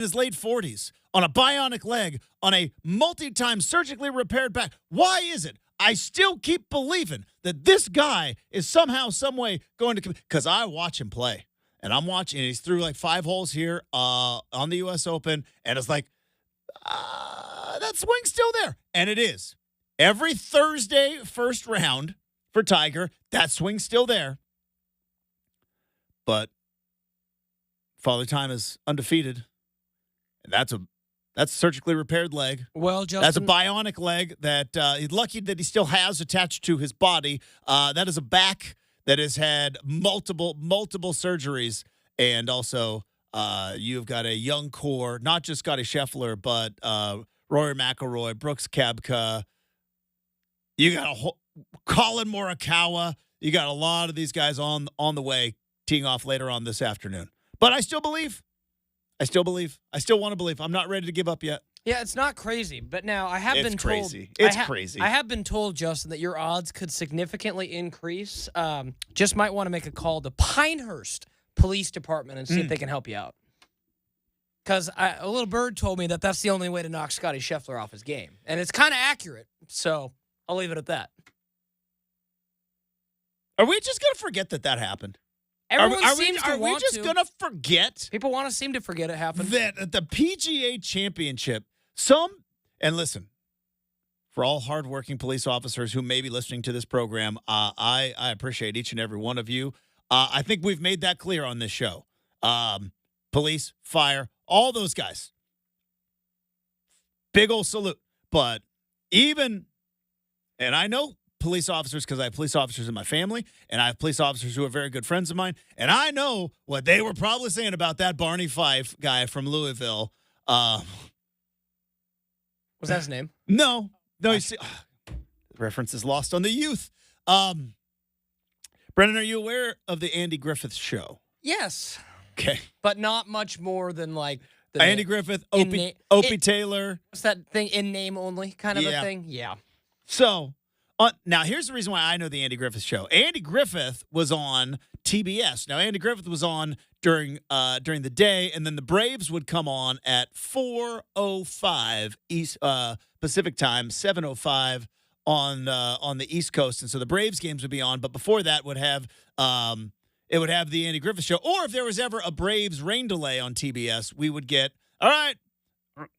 his late 40s on a bionic leg on a multi-time surgically repaired back. Why is it I still keep believing that this guy is somehow, some way going to – because I watch him play. And I'm watching – he's through like 5 holes here on the U.S. Open. And it's like, that swing's still there. And it is. Every Thursday first round for Tiger, that swing's still there. But Father Time is undefeated. And that's a surgically repaired leg. Well, Justin, that's a bionic leg that he's lucky that he still has attached to his body. That is a back that has had multiple surgeries. And also, you've got a young core, not just Scottie Scheffler, but Rory McIlroy, Brooks Koepka. You got Colin Morikawa. You got a lot of these guys on the way, teeing off later on this afternoon. But I still believe. I still want to believe. I'm not ready to give up yet. Yeah, it's not crazy. But now I have been told. It's crazy. I have been told, Justin, that your odds could significantly increase. Just might want to make a call to Pinehurst Police Department and see if they can help you out. Because a little bird told me that that's the only way to knock Scottie Scheffler off his game. And it's kind of accurate. So I'll leave it at that. Are we just going to forget that happened? Everyone are seems to we want just to. going to forget? People want to seem to forget it happened. That at the PGA Championship, and listen, for all hardworking police officers who may be listening to this program, I appreciate each and every one of you. I think we've made that clear on this show. Police, fire, all those guys. Big old salute. But and I know police officers because I have police officers in my family, and I have police officers who are very good friends of mine, and I know what they were probably saying about that Barney Fife guy from Louisville. Was that his name? No. You see, reference is lost on the youth. Brenden, are you aware of the Andy Griffith Show? Yes. Okay. But not much more than like Andy Griffith, Opie Taylor. What's that thing? In name only kind of a thing? Yeah. So, now here's the reason why I know the Andy Griffith Show. Andy Griffith was on TBS. Now, Andy Griffith was on during the day, and then the Braves would come on at 4:05 East Pacific time, 7:05 on the East Coast, and so the Braves games would be on. But before that, would have the Andy Griffith Show, or if there was ever a Braves rain delay on TBS, we would get all right.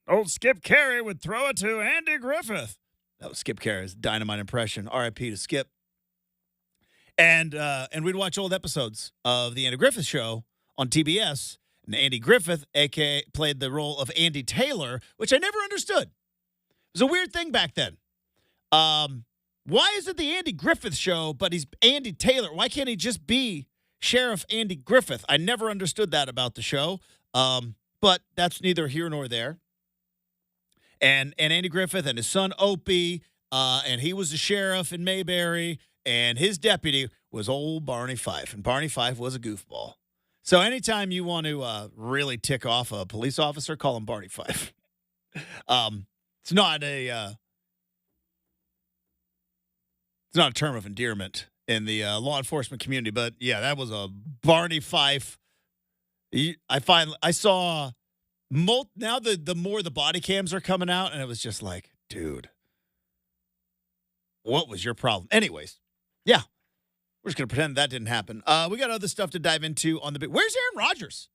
Old Skip Carey would throw it to Andy Griffith. That was Skip Carey's dynamite impression. R.I.P. to Skip. And we'd watch old episodes of the Andy Griffith Show on TBS. And Andy Griffith, a.k.a. played the role of Andy Taylor, which I never understood. It was a weird thing back then. Why is it the Andy Griffith Show, but he's Andy Taylor? Why can't he just be Sheriff Andy Griffith? I never understood that about the show. But that's neither here nor there. And Andy Griffith and his son Opie, and he was the sheriff in Mayberry, and his deputy was old Barney Fife, and Barney Fife was a goofball. So anytime you want to really tick off a police officer, call him Barney Fife. It's not a term of endearment in the law enforcement community, but yeah, that was a Barney Fife. I saw. Now the more the body cams are coming out, and it was just like, dude, what was your problem? Anyways, yeah, we're just gonna pretend that didn't happen. We got other stuff to dive into on the big. Where's Aaron Rodgers?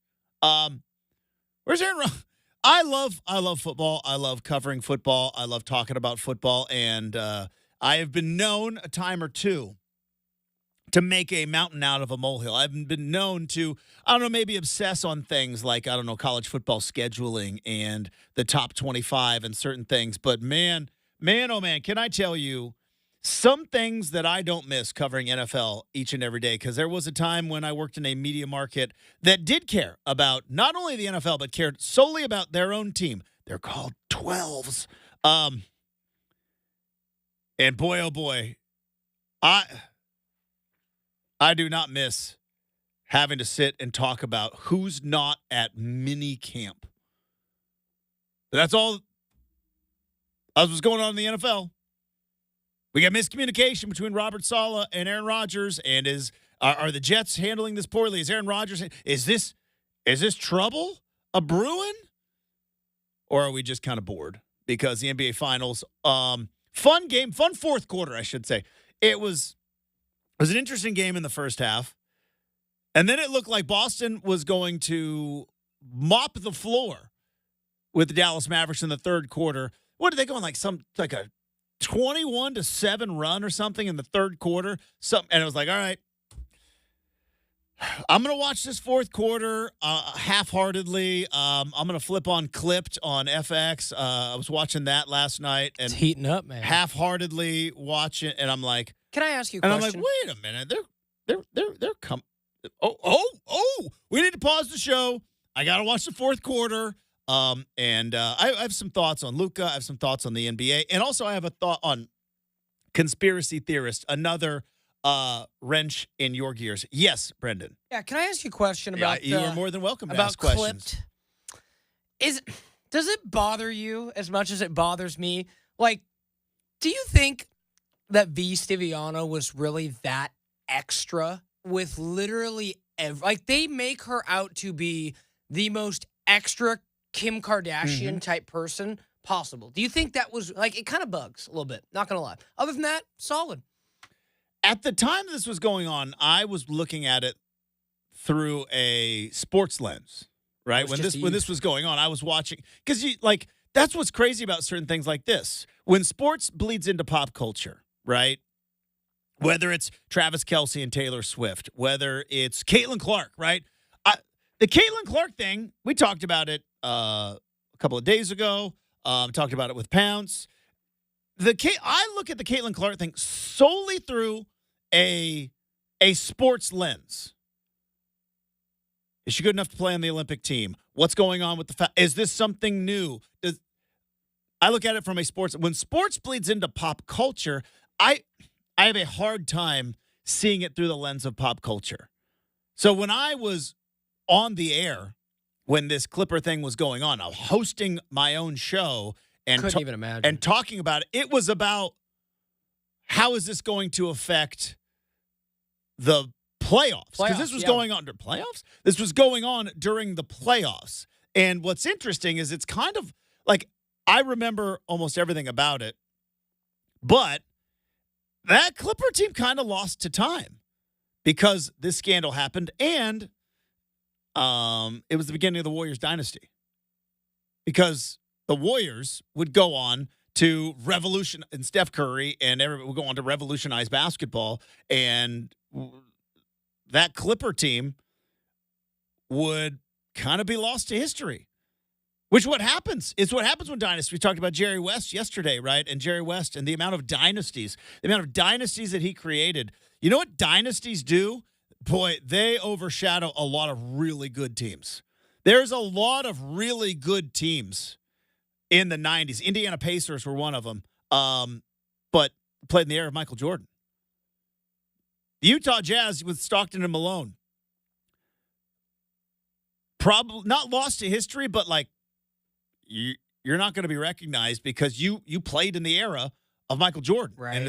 Where's Aaron? I love football. I love covering football. I love talking about football, and I have been known a time or two to make a mountain out of a molehill. I've been known to, maybe obsess on things like, college football scheduling and the top 25 and certain things. But man, oh man, can I tell you some things that I don't miss covering NFL each and every day? Because there was a time when I worked in a media market that did care about not only the NFL, but cared solely about their own team. They're called 12s. And boy, oh boy, I do not miss having to sit and talk about who's not at mini camp. But that's all. That's what's going on in the NFL. We got miscommunication between Robert Saleh and Aaron Rodgers. And are the Jets handling this poorly? Is Aaron Rodgers? Is this trouble a brewing? or are we just kind of bored? Because the NBA Finals, fun game, fun fourth quarter, I should say. It was an interesting game in the first half. And then it looked like Boston was going to mop the floor with the Dallas Mavericks in the third quarter. What did they go on, like a 21-7 run or something in the third quarter? And it was like, all right, I'm going to watch this fourth quarter half-heartedly. I'm going to flip on Clipped on FX. I was watching that last night. And it's heating up, man. Half-heartedly watching, and I'm like, can I ask you a question? And I'm like, wait a minute, they're coming. Oh! We need to pause the show. I got to watch the fourth quarter. I have some thoughts on Luka. I have some thoughts on the NBA, and also I have a thought on conspiracy theorist. Another wrench in your gears. Yes, Brenden. Yeah, can I ask you a question about? You are more than welcome to ask questions. Does it bother you as much as it bothers me? Like, do you think that V. Stiviano was really that extra with literally they make her out to be the most extra Kim Kardashian type person possible? Do you think that was it kind of bugs a little bit? Not gonna lie. Other than that, solid. At the time this was going on, I was looking at it through a sports lens, right? When this was going on, I was watching because that's what's crazy about certain things like this. When sports bleeds into pop culture, right? Whether it's Travis Kelce and Taylor Swift, whether it's Caitlin Clark, right? The Caitlin Clark thing, we talked about it a couple of days ago. Talked about it with Pounce. I look at the Caitlin Clark thing solely through a sports lens. Is she good enough to play on the Olympic team? What's going on with is this something new? I look at it from a sports. When sports bleeds into pop culture, I have a hard time seeing it through the lens of pop culture. So when I was on the air, when this Clipper thing was going on, I was hosting my own show and couldn't even imagine. And talking about it. It was about how is this going to affect the playoffs? Because this was going on during playoffs. This was going on during the playoffs. And what's interesting is it's kind of like I remember almost everything about it, but that Clipper team kind of lost to time because this scandal happened, and it was the beginning of the Warriors dynasty. Because the Warriors would go on to and Steph Curry and everybody would go on to revolutionize basketball, and that Clipper team would kind of be lost to history. Which what happens when dynasties. We talked about Jerry West yesterday, right? And Jerry West and the amount of dynasties that he created. You know what dynasties do? Boy, they overshadow a lot of really good teams. There's a lot of really good teams in the 90s. Indiana Pacers were one of them, but played in the era of Michael Jordan. The Utah Jazz with Stockton and Malone. Probably not lost to history, but you're not going to be recognized because you played in the era of Michael Jordan. Right. And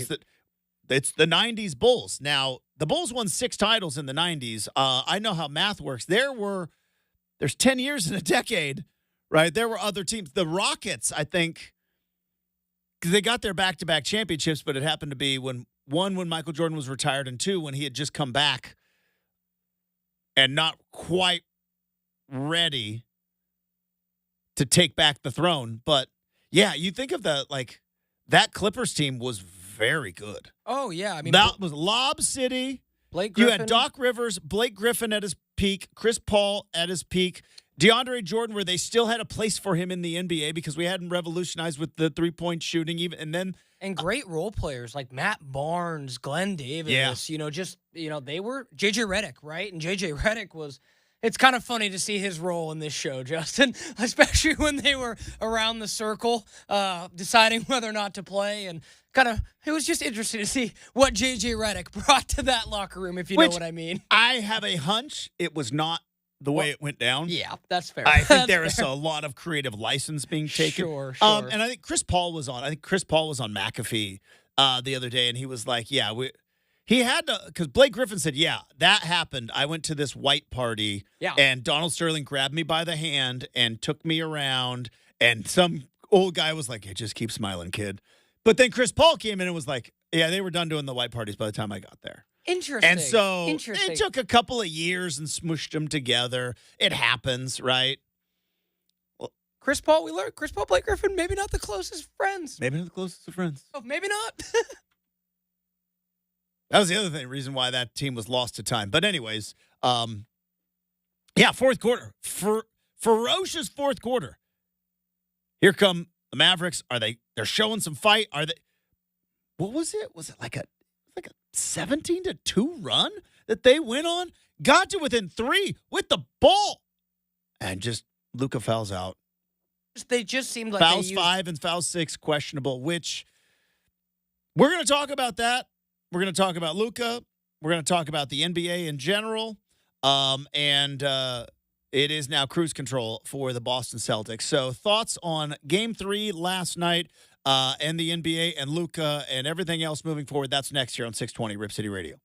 it's the 90s Bulls. Now, the Bulls won 6 titles in the 90s. I know how math works. There's 10 years in a decade, right? There were other teams. The Rockets, I think, they got their back-to-back championships, but it happened to be when Michael Jordan was retired, and 2, when he had just come back and not quite ready to take back the throne. But yeah, you think of that Clippers team was very good. Oh yeah, I mean that was Lob City. Blake Griffin. You had Doc Rivers, Blake Griffin at his peak, Chris Paul at his peak, DeAndre Jordan, where they still had a place for him in the NBA because we hadn't revolutionized with the 3-point shooting and great role players like Matt Barnes, Glenn Davis. Yeah. They were JJ Redick, right? And JJ Redick was. It's kind of funny to see his role in this show, Justin, especially when they were around the circle deciding whether or not to play. And it was just interesting to see what J.J. Redick brought to that locker room, if you know what I mean. I have a hunch it was not the way it went down. Yeah, that's fair. I think there is a lot of creative license being taken. Sure. And I think Chris Paul was on. McAfee the other day, and he was like, yeah, he had to, because Blake Griffin said, yeah, that happened. I went to this white party, and Donald Sterling grabbed me by the hand and took me around, And some old guy was like, hey, just keep smiling, kid. But then Chris Paul came in and was like, yeah, they were done doing the white parties by the time I got there. Interesting. And so it took a couple of years and smushed them together. It happens, right? Chris Paul, we learned. Chris Paul, Blake Griffin, maybe not the closest friends. Maybe not the closest of friends. Oh, maybe not. That was the other reason why that team was lost to time. But anyways, fourth quarter. Ferocious fourth quarter. Here come the Mavericks. They're showing some fight. What was it? Was it like a 17-2 run that they went on? Got to within 3 with the ball. And just Luka fouls out. They just seemed like fouls 5 and fouls 6 questionable, which we're going to talk about that. We're going to talk about Luka. We're going to talk about the NBA in general. And it is now cruise control for the Boston Celtics. So thoughts on Game 3 last night and the NBA and Luka and everything else moving forward. That's next here on 620 Rip City Radio.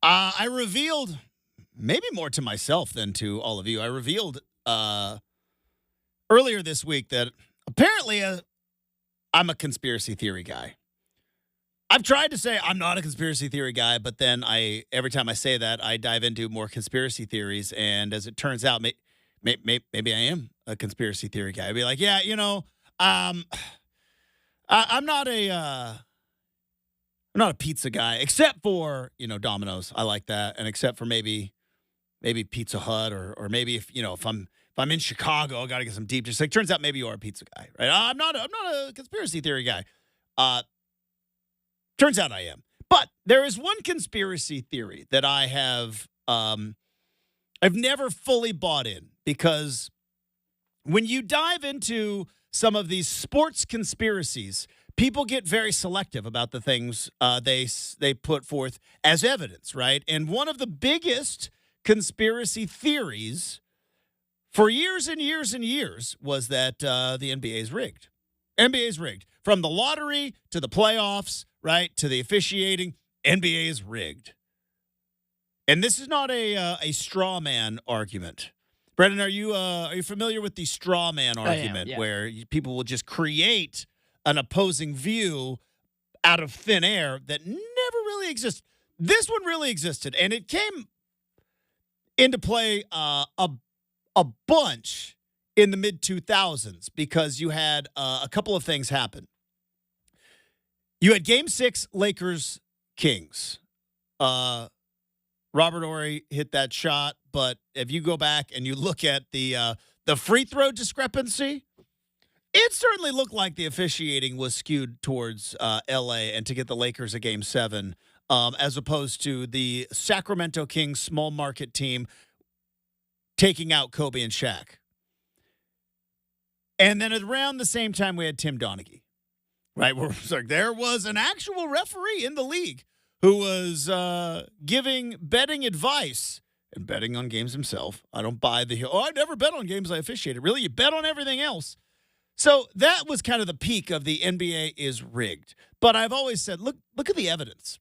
I revealed, maybe more to myself than to all of you, I revealed earlier this week that apparently I'm a conspiracy theory guy. I've tried to say I'm not a conspiracy theory guy, but then every time I say that, I dive into more conspiracy theories. And as it turns out, maybe I am a conspiracy theory guy. I'd be like, yeah, I'm not I'm not a pizza guy, except for, Domino's. I like that. And except for maybe Pizza Hut or maybe if I'm in Chicago, I got to get some deep. Just like turns out maybe you are a pizza guy, right? I'm not a conspiracy theory guy. Turns out I am. But there is one conspiracy theory that I have I've never fully bought in, because when you dive into some of these sports conspiracies, people get very selective about the things they put forth as evidence, right? And one of the biggest conspiracy theories for years and years and years was that the NBA is rigged. NBA is rigged. From the lottery to the playoffs, right, to the officiating, NBA is rigged. And this is not a straw man argument. Brenden, are you familiar with the straw man argument, where people will just create an opposing view out of thin air that never really exists? This one really existed, and it came into play a bunch in the mid-2000s because you had a couple of things happen. You had Game 6, Lakers-Kings. Robert Horry hit that shot, but if you go back and you look at the free throw discrepancy, it certainly looked like the officiating was skewed towards L.A. and to get the Lakers a Game 7, as opposed to the Sacramento Kings small market team taking out Kobe and Shaq. And then around the same time, we had Tim Donaghy, right? Where it's like there was an actual referee in the league who was giving betting advice and betting on games himself. I don't buy I never bet on games I officiated. Really? You bet on everything else. So that was kind of the peak of the NBA is rigged. But I've always said, look at the evidence.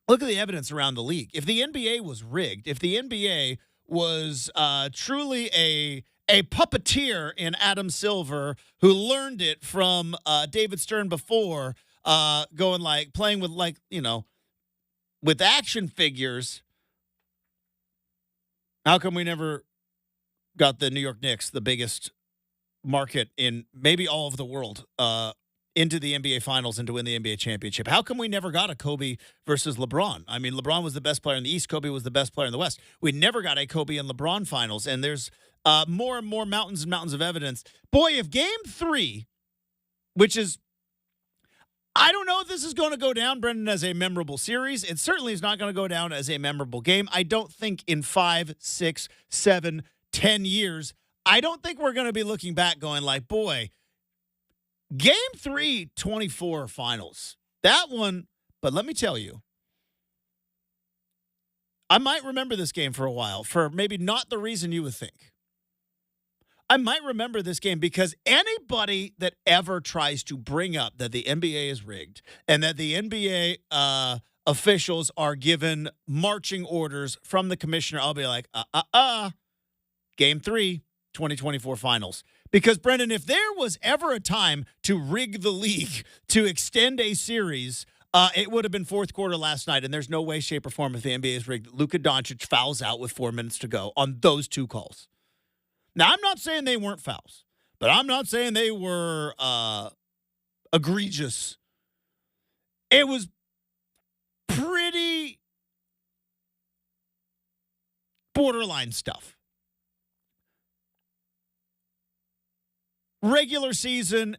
Look at the evidence around the league. If the NBA was rigged, if the NBA was truly a puppeteer in Adam Silver who learned it from David Stern before, playing with with action figures, how come we never got the New York Knicks, the biggest market in maybe all of the world, into the NBA Finals and to win the NBA championship? How come we never got a Kobe versus LeBron? I mean, LeBron was the best player in the East. Kobe was the best player in the West. We never got a Kobe and LeBron Finals, and there's more and more mountains and mountains of evidence. Boy, if Game 3, which is, I don't know if this is going to go down, Brenden, as a memorable series. It certainly is not going to go down as a memorable game. I don't think in 5, 6, 7, 10 years, I don't think we're going to be looking back going like, boy, Game 3, 24 finals. That one, but let me tell you, I might remember this game for a while, for maybe not the reason you would think. I might remember this game because anybody that ever tries to bring up that the NBA is rigged and that the NBA officials are given marching orders from the commissioner, I'll be like, Game 3, 2024 finals. Because, Brenden, if there was ever a time to rig the league, to extend a series, it would have been fourth quarter last night, and there's no way, shape, or form if the NBA is rigged. Luka Doncic fouls out with 4 minutes to go on those two calls. Now, I'm not saying they weren't fouls, but I'm not saying they were egregious. It was pretty borderline stuff. Regular season,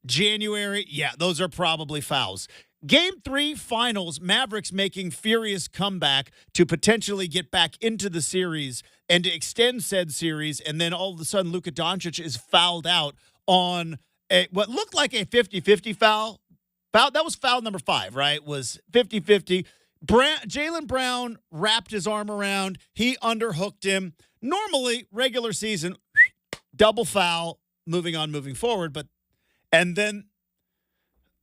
January, yeah, those are probably fouls. Game 3 finals, Mavericks making furious comeback to potentially get back into the series and to extend said series, and then all of a sudden Luka Doncic is fouled out on what looked like a 50-50 foul. That was foul number 5, right? Was 50-50. Jaylen Brown wrapped his arm around. He underhooked him. Normally, regular season, double foul, moving on, moving forward. And then,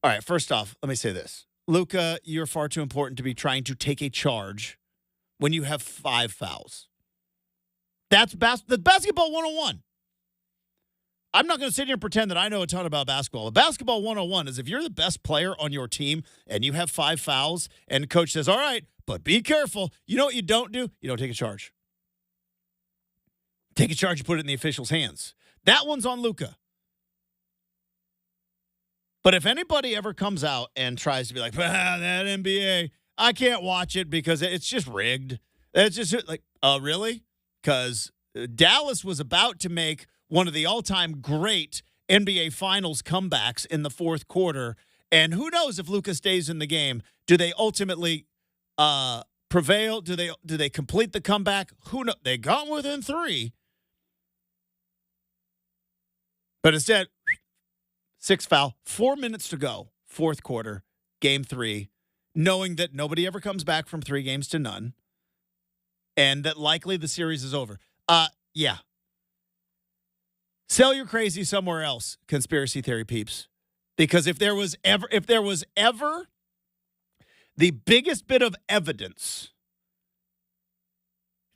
all right, first off, let me say this. Luka, you're far too important to be trying to take a charge when you have 5 fouls. That's the basketball 101. I'm not going to sit here and pretend that I know a ton about basketball. But basketball 101 is if you're the best player on your team and you have 5 fouls and the coach says, all right, but be careful. You know what you don't do? You don't take a charge. Take a charge, you put it in the official's hands. That one's on Luka. But if anybody ever comes out and tries to be like, that NBA, I can't watch it because it's just rigged. It's just like, oh, really? Because Dallas was about to make one of the all-time great NBA Finals comebacks in the fourth quarter. And who knows if Luka stays in the game? Do they ultimately prevail? Do they complete the comeback? Who knows? They got within 3. But instead, 6 foul, 4 minutes to go, fourth quarter, game 3, knowing that nobody ever comes back from 3 games to none, and that likely the series is over. Yeah. Sell your crazy somewhere else, conspiracy theory peeps. Because if there was ever the biggest bit of evidence,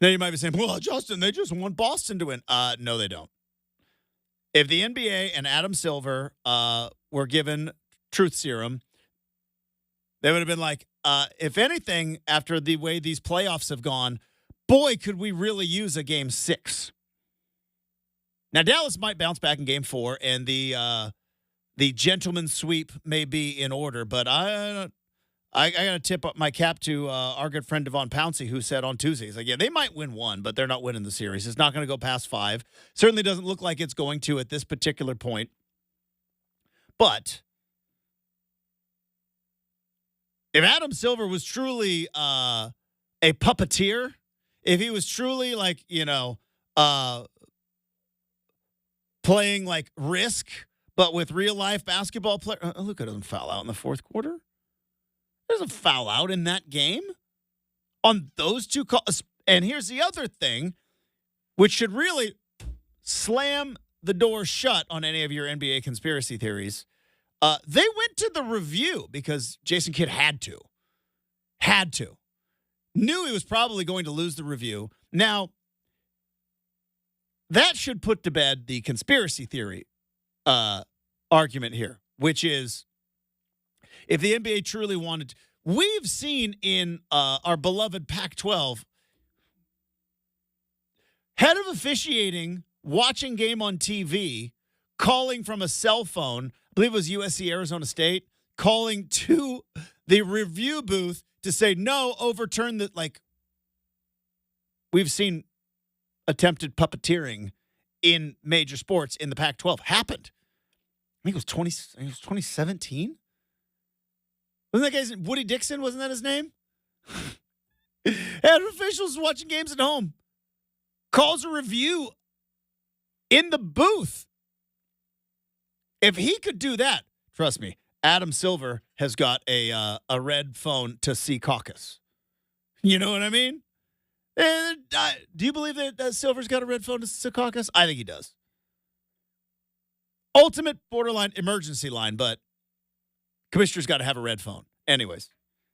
now you might be saying, well, Justin, they just want Boston to win. No, they don't. If the NBA and Adam Silver were given truth serum, they would have been like, if anything, after the way these playoffs have gone, boy, could we really use a game 6. Now, Dallas might bounce back in game 4, and the gentleman's sweep may be in order, but I got to tip up my cap to our good friend Devon Pouncey, who said on Tuesday, he's like, yeah, they might win 1, but they're not winning the series. It's not going to go past 5. Certainly doesn't look like it's going to at this particular point. But if Adam Silver was truly a puppeteer, if he was truly like, playing like Risk, but with real-life basketball players, Luka doesn't foul out in the fourth quarter. There's a foul out in that game on those 2 calls. And here's the other thing, which should really slam the door shut on any of your NBA conspiracy theories. They went to the review because Jason Kidd had to. Knew he was probably going to lose the review. Now, that should put to bed the conspiracy theory argument here, which is, if the NBA truly wanted, we've seen in our beloved Pac-12, head of officiating, watching game on TV, calling from a cell phone, I believe it was USC Arizona State, calling to the review booth to say, no, overturn the, like, we've seen attempted puppeteering in major sports in the Pac-12. Happened. I think it was 2017. Wasn't that guy's Woody Dixon? Wasn't that his name? Had officials watching games at home. Calls a review in the booth. If he could do that, trust me, Adam Silver has got a red phone to see caucus. You know what I mean? Do you believe that Silver's got a red phone to see caucus? I think he does. Ultimate borderline emergency line, but commissioner's got to have a red phone. Anyways,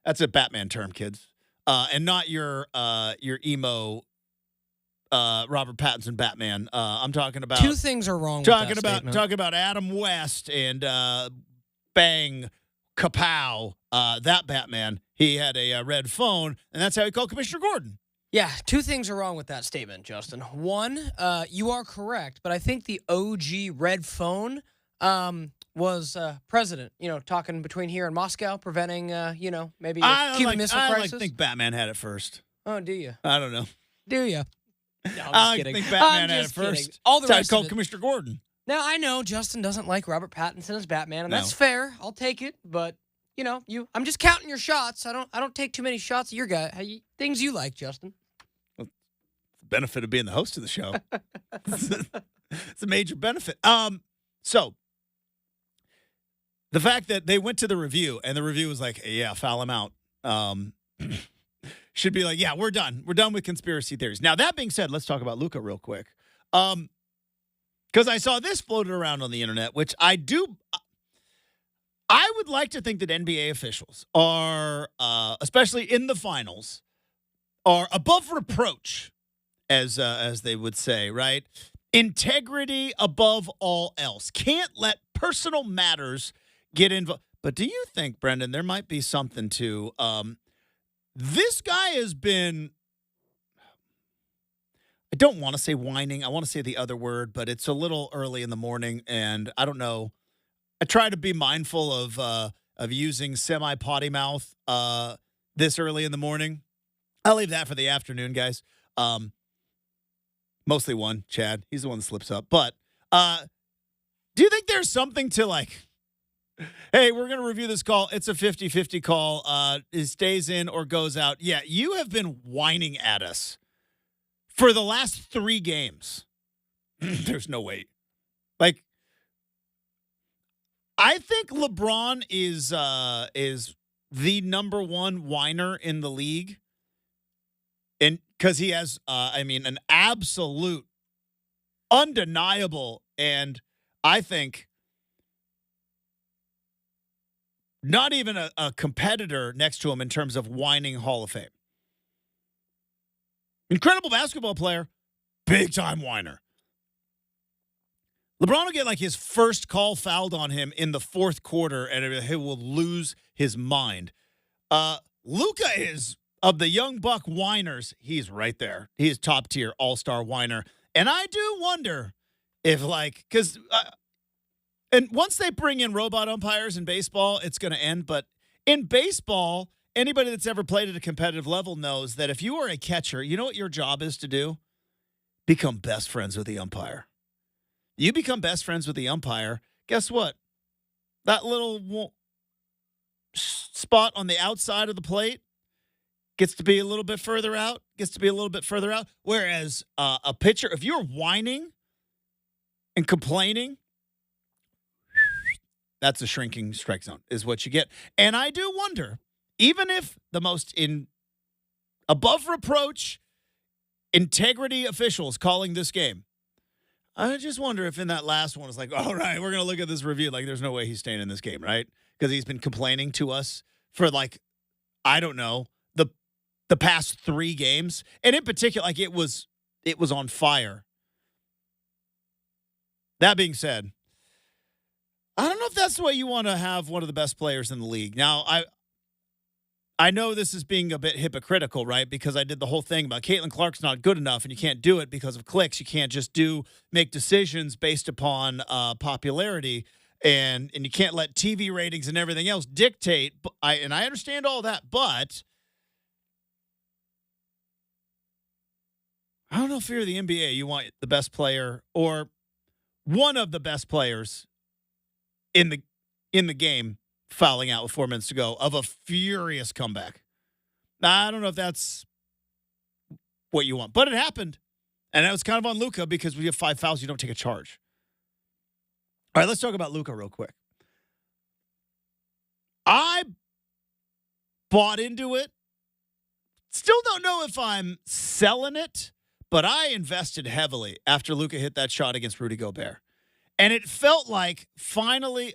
that's a Batman term, kids, and not your emo Robert Pattinson Batman. I'm talking about 2 things are wrong. Talking about Adam West and Bang Kapow. That Batman. He had a red phone, and that's how he called Commissioner Gordon. Yeah, 2 things are wrong with that statement, Justin. One, you are correct, but I think the OG red phone was president, talking between here and Moscow, preventing, maybe a Cuban Missile Crisis. I think Batman had it first. Oh, do you? I don't know. Do you? No, I think Batman had it first. All the rest called Commissioner Gordon. Now, I know Justin doesn't like Robert Pattinson as Batman, and that's fair. I'll take it, but I'm just counting your shots. I don't take too many shots at your guy. Things you like, Justin. Well, the benefit of being the host of the show. It's a major benefit. So the fact that they went to the review and the review was like, yeah, foul him out. Should be like, yeah, we're done. We're done with conspiracy theories. Now, that being said, let's talk about Luka real quick. Because I saw this floated around on the internet, which I do. I would like to think that NBA officials are, especially in the finals, are above reproach, as they would say, right? Integrity above all else. Can't let personal matters get involved. But do you think, Brenden, there might be something to this guy has been, I don't want to say whining. I want to say the other word, but it's a little early in the morning, and I don't know. I try to be mindful of using semi-potty mouth this early in the morning. I'll leave that for the afternoon, guys. Mostly one, Chad. He's the one that slips up. But do you think there's something to like, hey, we're going to review this call. It's a 50-50 call. It stays in or goes out. Yeah, you have been whining at us for the last 3 games. There's no way. Like, I think LeBron is the number one whiner in the league. And because he has, an absolute, undeniable, and I think not even a competitor next to him in terms of whining Hall of Fame. Incredible basketball player, big-time whiner. LeBron will get like his first call fouled on him in the fourth quarter, and he will lose his mind. Luka is, of the young buck whiners, he's right there. He is top-tier all-star whiner. And I do wonder if, like, because and once they bring in robot umpires in baseball, it's going to end. But in baseball, anybody that's ever played at a competitive level knows that if you are a catcher, you know what your job is to do? Become best friends with the umpire. You become best friends with the umpire, guess what? That little spot on the outside of the plate gets to be a little bit further out, Whereas a pitcher, if you're whining and complaining, that's a shrinking strike zone is what you get. And I do wonder, even if the most above reproach integrity officials calling this game, I just wonder if in that last one, it's like, all right, we're going to look at this review. Like, there's no way he's staying in this game, right? Because he's been complaining to us for, like, I don't know, the past 3 games. And in particular, like, it was on fire. That being said, I don't know if that's the way you want to have one of the best players in the league. Now, I know this is being a bit hypocritical, right? Because I did the whole thing about Caitlin Clark's not good enough, and you can't do it because of clicks. You can't just make decisions based upon popularity, and you can't let TV ratings and everything else dictate. I understand all that, but I don't know if you're the NBA, you want the best player or one of the best players in the game fouling out with 4 minutes to go of a furious comeback. Now, I don't know if that's what you want, but it happened. And it was kind of on Luka because when you have 5 fouls, you don't take a charge. All right, let's talk about Luka real quick. I bought into it. Still don't know if I'm selling it, but I invested heavily after Luka hit that shot against Rudy Gobert. And it felt like finally,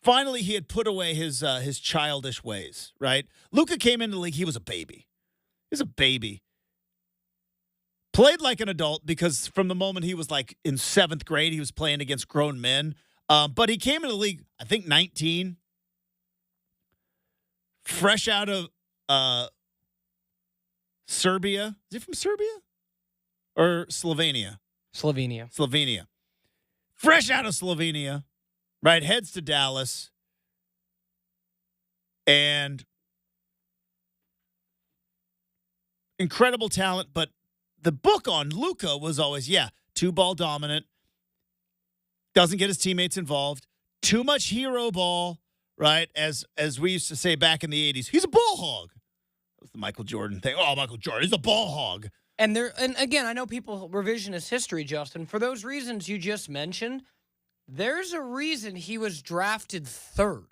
finally he had put away his childish ways, right? Luka came into the league, he was a baby. He was a baby. Played like an adult because from the moment he was like in 7th grade, he was playing against grown men. But he came into the league, I think 19, fresh out of Serbia. Is he from Serbia or Slovenia? Slovenia. Fresh out of Slovenia, right? Heads to Dallas. And incredible talent. But the book on Luka was always, 2-ball dominant. Doesn't get his teammates involved. Too much hero ball, right? As we used to say back in the 80s, he's a ball hog. That was the Michael Jordan thing. Oh, Michael Jordan, he's a ball hog. And again, I know people revisionist history, Justin. For those reasons you just mentioned, there's a reason he was drafted 3rd.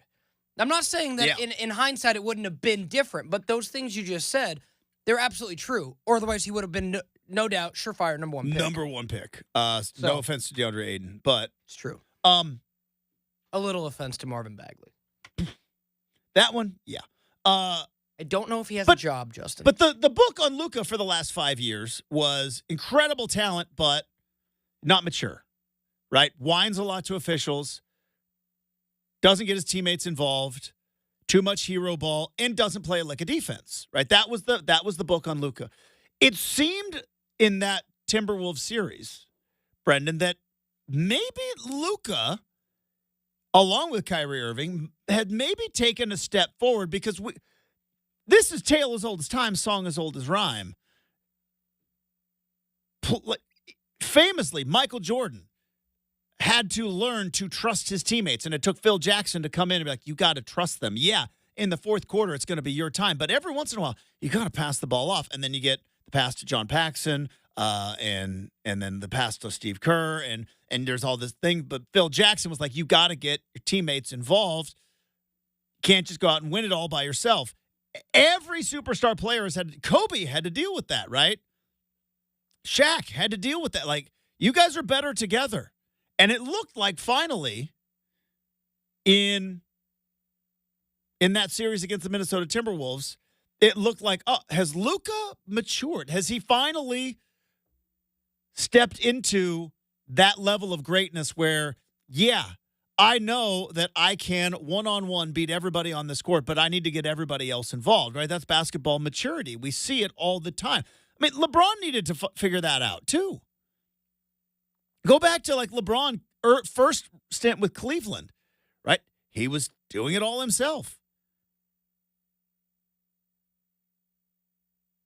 I'm not saying that in hindsight it wouldn't have been different, but those things you just said, they're absolutely true. Or otherwise he would have been, no doubt, surefire number 1 pick. Number 1 pick. No offense to DeAndre Ayton, but it's true. A little offense to Marvin Bagley. That one, yeah. I don't know if he has a job, Justin. But the book on Luka for the last 5 years was incredible talent, but not mature, right? Whines a lot to officials, doesn't get his teammates involved, too much hero ball, and doesn't play like a defense, right? That was the book on Luka. It seemed in that Timberwolves series, Brenden, that maybe Luka, along with Kyrie Irving, had maybe taken a step forward because this is tale as old as time, song as old as rhyme. Famously, Michael Jordan had to learn to trust his teammates, and it took Phil Jackson to come in and be like, you got to trust them. Yeah, in the fourth quarter, it's going to be your time. But every once in a while, you got to pass the ball off, and then you get the pass to John Paxson, and then the pass to Steve Kerr, and there's all this thing. But Phil Jackson was like, you got to get your teammates involved. Can't just go out and win it all by yourself. Every superstar player Kobe had to deal with that, right? Shaq had to deal with that. Like, you guys are better together. And it looked like finally in that series against the Minnesota Timberwolves, it looked like, has Luka matured? Has he finally stepped into that level of greatness where, yeah, I know that I can one-on-one beat everybody on this court, but I need to get everybody else involved, right? That's basketball maturity. We see it all the time. I mean, LeBron needed to figure that out too. Go back to like LeBron first stint with Cleveland, right? He was doing it all himself.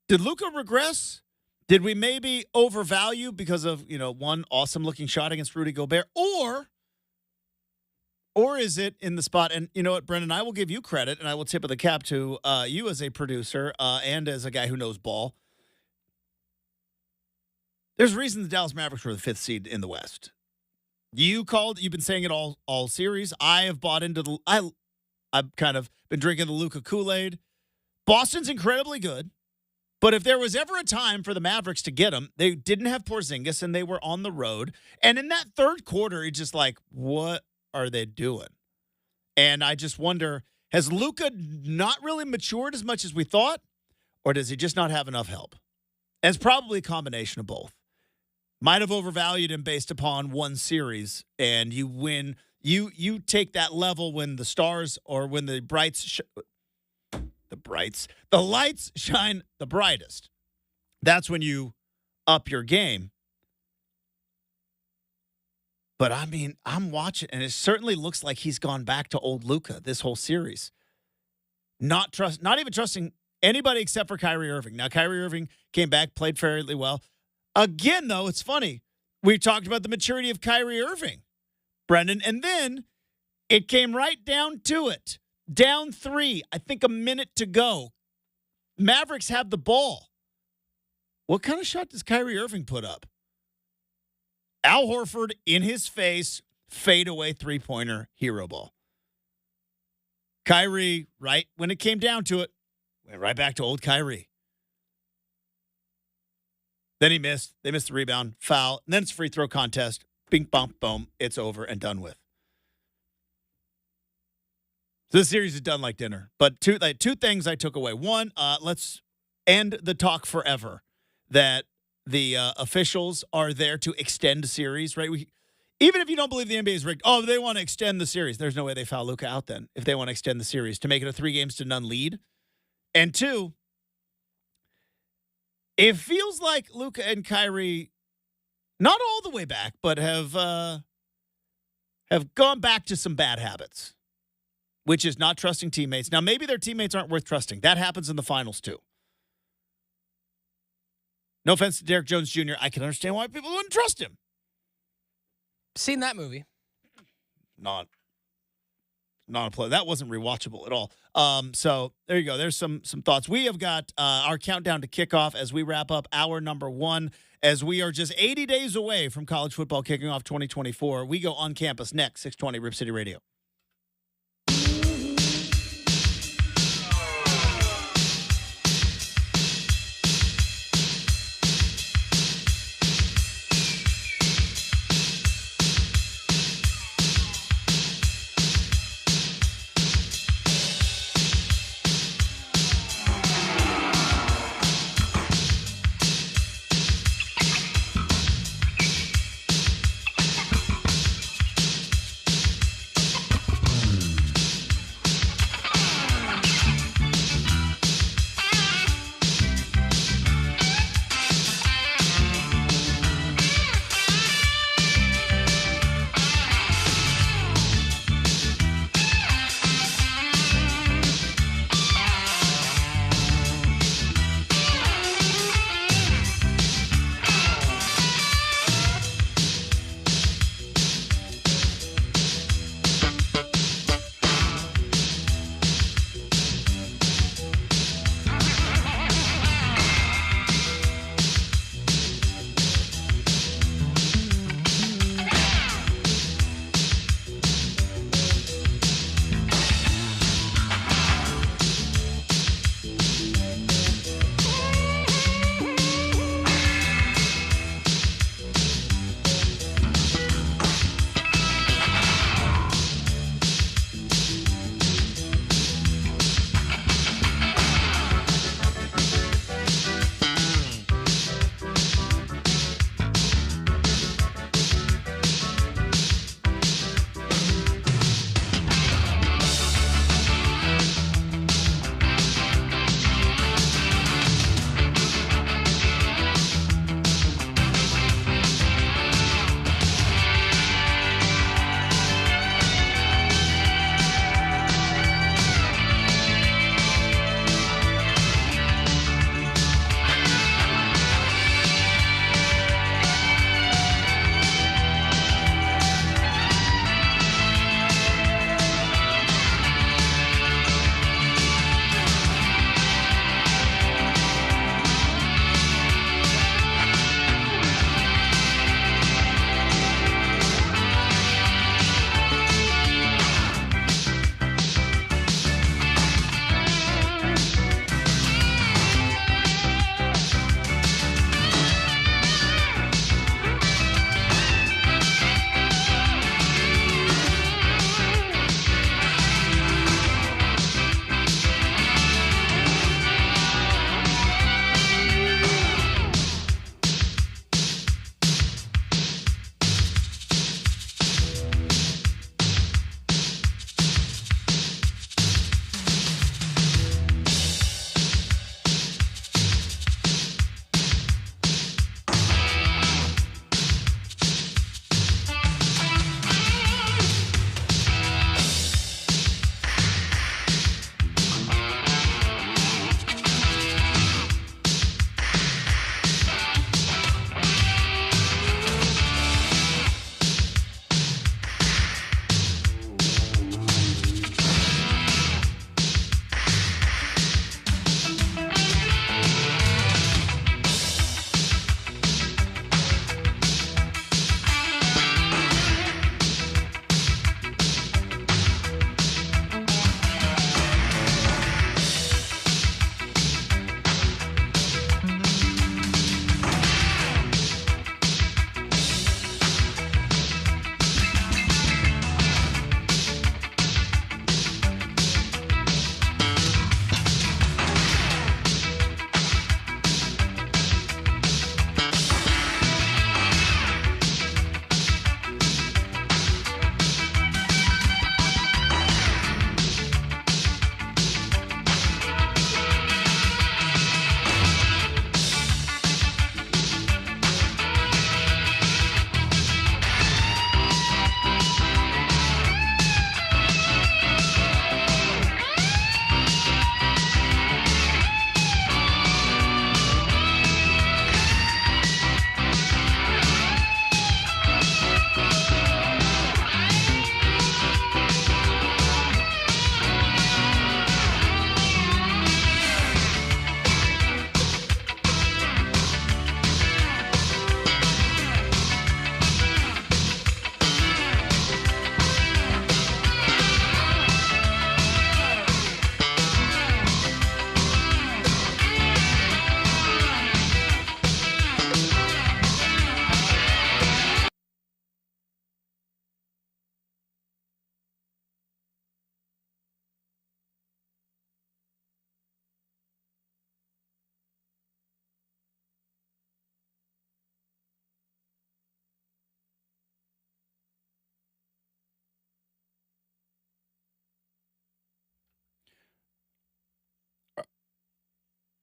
Did Luka regress? Did we maybe overvalue because of, one awesome looking shot against Rudy Gobert? Or is it in the spot? And you know what, Brenden, I will give you credit, and I will tip of the cap to you as a producer and as a guy who knows ball. There's a reason the Dallas Mavericks were the 5th seed in the West. You've been saying it all series. I have bought into I've kind of been drinking the Luka Kool-Aid. Boston's incredibly good, but if there was ever a time for the Mavericks to get them, they didn't have Porzingis and they were on the road. And in that third quarter, it's just like, what are they doing? And I just wonder, has Luka not really matured as much as we thought, or does he just not have enough help? And it's probably a combination of both. Might have overvalued him based upon one series, and you win. You take that level when the stars or when the lights shine the brightest. That's when you up your game. But I mean, I'm watching, and it certainly looks like he's gone back to old Luka this whole series. Not even trusting anybody except for Kyrie Irving. Now, Kyrie Irving came back, played fairly well. Again, though, it's funny. We talked about the maturity of Kyrie Irving, Brenden, and then it came right down to it. Down 3, I think a minute to go. Mavericks have the ball. What kind of shot does Kyrie Irving put up? Al Horford in his face, fadeaway three-pointer, hero ball. Kyrie, right when it came down to it, went right back to old Kyrie. Then he missed. They missed the rebound, foul, and then it's a free throw contest. Bing, bump, boom. It's over and done with. So this series is done like dinner. But two things I took away. One, let's end the talk forever that the officials are there to extend a series, right? Even if you don't believe the NBA is rigged, they want to extend the series. There's no way they foul Luka out then if they want to extend the series to make it a 3-0 lead. And 2, it feels like Luka and Kyrie, not all the way back, but have gone back to some bad habits, which is not trusting teammates. Now, maybe their teammates aren't worth trusting. That happens in the finals, too. No offense to Derek Jones Jr., I can understand why people wouldn't trust him. Seen that movie. Not a play. That wasn't rewatchable at all. So there you go. There's some thoughts. We have got our countdown to kickoff as we wrap up hour number 1, as we are just 80 days away from college football kicking off 2024. We go on campus next, 620 Rip City Radio.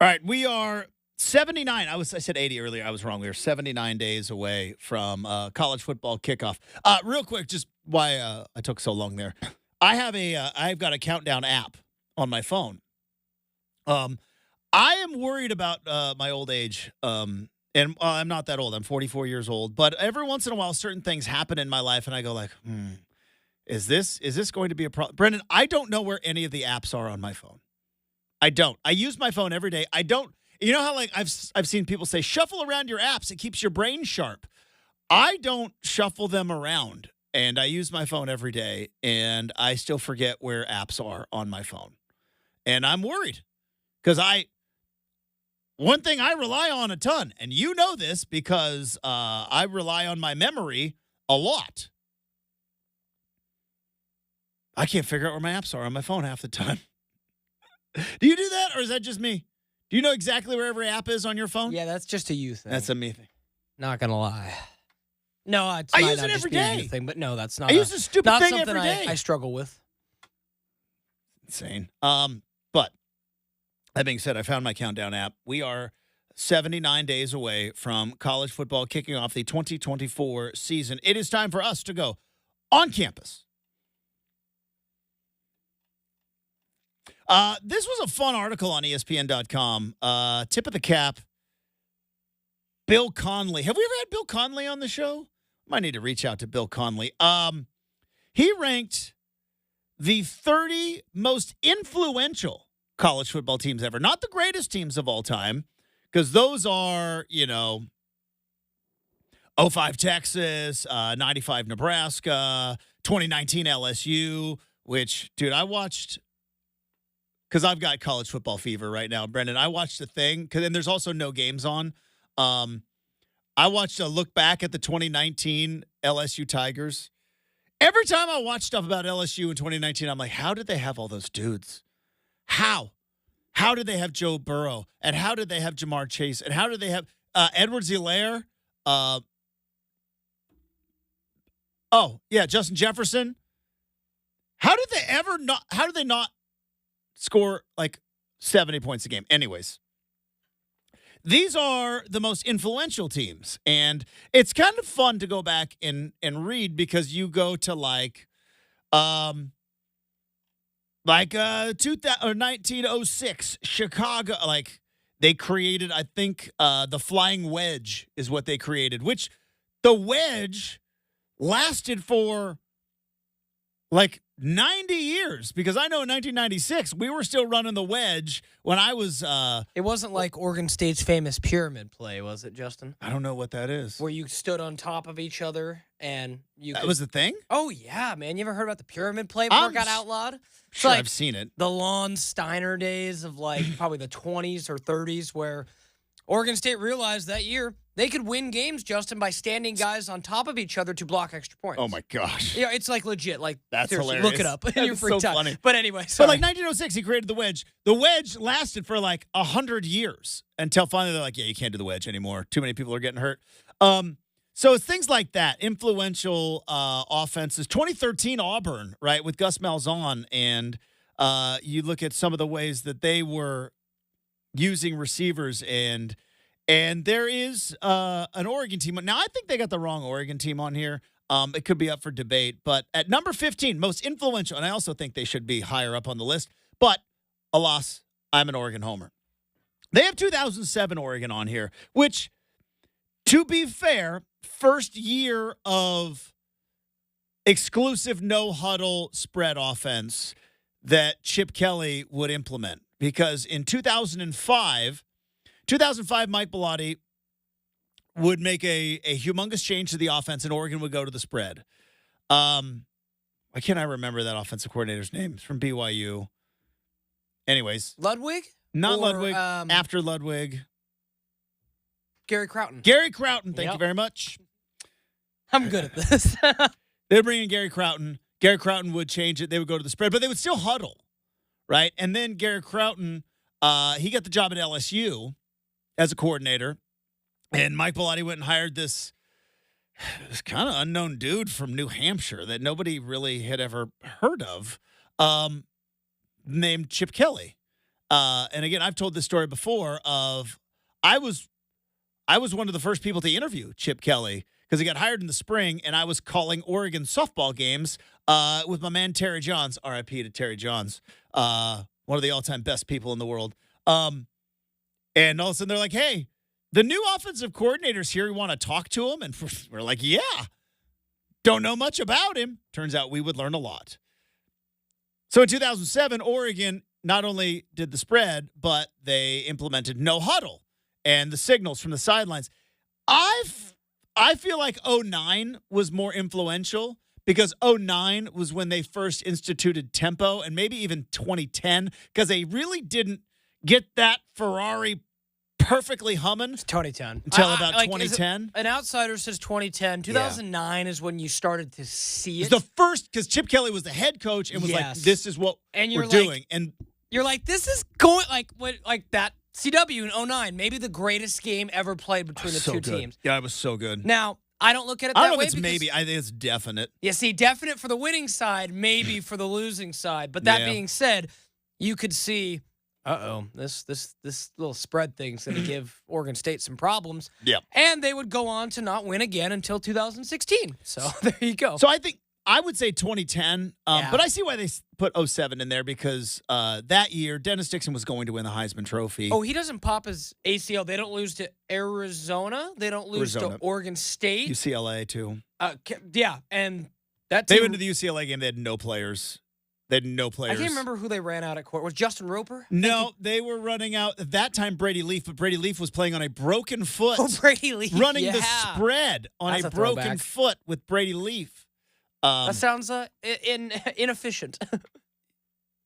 All right, we are 79. I said 80 earlier. I was wrong. We are 79 days away from college football kickoff. Real quick, just why I took so long there. I've got a countdown app on my phone. I am worried about my old age. And I'm not that old. I'm 44 years old. But every once in a while, certain things happen in my life, and I go like, is this going to be a problem? Brenden, I don't know where any of the apps are on my phone. I don't. I use my phone every day. I don't. You know how like I've seen people say, shuffle around your apps. It keeps your brain sharp. I don't shuffle them around, and I use my phone every day, and I still forget where apps are on my phone. And I'm worried because one thing I rely on a ton, and you know this because I rely on my memory a lot. I can't figure out where my apps are on my phone half the time. Do you do that, or is that just me? Do you know exactly where every app is on your phone? Yeah, that's just a you thing. That's a me thing. Not gonna lie. No, I use it every day. Thing, but no, that's not. I use this stupid not thing something every day. I struggle with. Insane. But that being said, I found my countdown app. We are 79 days away from college football kicking off the 2024 season. It is time for us to go on campus. This was a fun article on ESPN.com. Tip of the cap. Bill Conley. Have we ever had Bill Conley on the show? Might need to reach out to Bill Conley. He ranked the 30 most influential college football teams ever. Not the greatest teams of all time, because those are, 05 Texas, 95 Nebraska, 2019 LSU, which, dude, I watched, because I've got college football fever right now, Brenden. I watched the thing, and there's also no games on. I watched a look back at the 2019 LSU Tigers. Every time I watch stuff about LSU in 2019, I'm like, how did they have all those dudes? How? How did they have Joe Burrow? And how did they have Jamar Chase? And how did they have Edwards-Helaire? Justin Jefferson. How did they not score like 70 points a game? Anyways, these are the most influential teams, and it's kind of fun to go back and read because you go to 1906 Chicago. Like they created, I think the flying wedge is what they created, which the wedge lasted for like 90 years, because I know in 1996 we were still running the wedge when I was It wasn't like Oregon State's famous pyramid play, was it, Justin? I don't know what that is. Where you stood on top of each other and you That was the thing? Oh yeah, man. You ever heard about the pyramid play before it got outlawed? Sure, like I've seen it. The Lon Steiner days of probably the 20s or 30s, where Oregon State realized that year they could win games, Justin, by standing guys on top of each other to block extra points. Oh, my gosh. Yeah, it's like legit. Like, that's hilarious. Look it up in your free time. Funny. But anyway, But like 1906, he created the wedge. The wedge lasted for like 100 years until finally they're like, yeah, you can't do the wedge anymore. Too many people are getting hurt. So it's things like that. Influential offenses. 2013 Auburn, right, with Gus Malzahn. And you look at some of the ways that they were using receivers, and there is an Oregon team. Now, I think they got the wrong Oregon team on here. It could be up for debate. But at number 15, most influential, and I also think they should be higher up on the list. But, alas, I'm an Oregon homer. They have 2007 Oregon on here, which, to be fair, first year of exclusive no-huddle spread offense that Chip Kelly would implement. Because in 2005, Mike Bellotti would make a humongous change to the offense, and Oregon would go to the spread. Why can't I remember that offensive coordinator's name? It's from BYU. Anyways. Ludwig? Not Ludwig. After Ludwig. Gary Crowton. Gary Crowton, thank you very much. I'm good at this. They'd bring in Gary Crowton. Gary Crowton would change it. They would go to the spread, but they would still huddle, right? And then Gary Crowton, he got the job at LSU as a coordinator, and Mike Bellotti went and hired this kind of unknown dude from New Hampshire that nobody really had ever heard of, named Chip Kelly. And again, I've told this story before of I was one of the first people to interview Chip Kelly because he got hired in the spring, and I was calling Oregon softball games with my man Terry Johns, R.I.P. to Terry Johns, one of the all-time best people in the world. And all of a sudden they're like, hey, the new offensive coordinator's here. We want to talk to him. And we're like, yeah. Don't know much about him. Turns out we would learn a lot. So in 2007, Oregon not only did the spread, but they implemented no huddle and the signals from the sidelines. I feel like 2009 was more influential because 2009 was when they first instituted tempo, and maybe even 2010 because they really didn't get that Ferrari perfectly humming. It's 2010. Until about 2010. An outsider says 2010. 2009 is when you started to see it. It's the first, because Chip Kelly was the head coach and was like, this is what we're doing. And you're like, this is going like that CW in 2009, maybe the greatest game ever played between the two teams. Yeah, it was so good. Now, I don't look at it that way. I don't know way. if it's maybe. I think it's definite. Yeah, see, definite for the winning side, maybe for the losing side. But that being said, you could see, this little spread thing's going to give Oregon State some problems. Yeah. And they would go on to not win again until 2016. So there you go. So I would say 2010, but I see why they put 2007 in there because that year, Dennis Dixon was going to win the Heisman Trophy. Oh, he doesn't pop his ACL. They don't lose to Arizona. They don't lose to Oregon State. UCLA, too. Yeah, and that team, they went to the UCLA game. They had no players. I can't remember who they ran out at court. Was Justin Roper? No, they were running out at that time Brady Leaf, but Brady Leaf was playing on a broken foot. Oh, Brady Leaf. Running the spread on a broken foot with Brady Leaf. That sounds inefficient.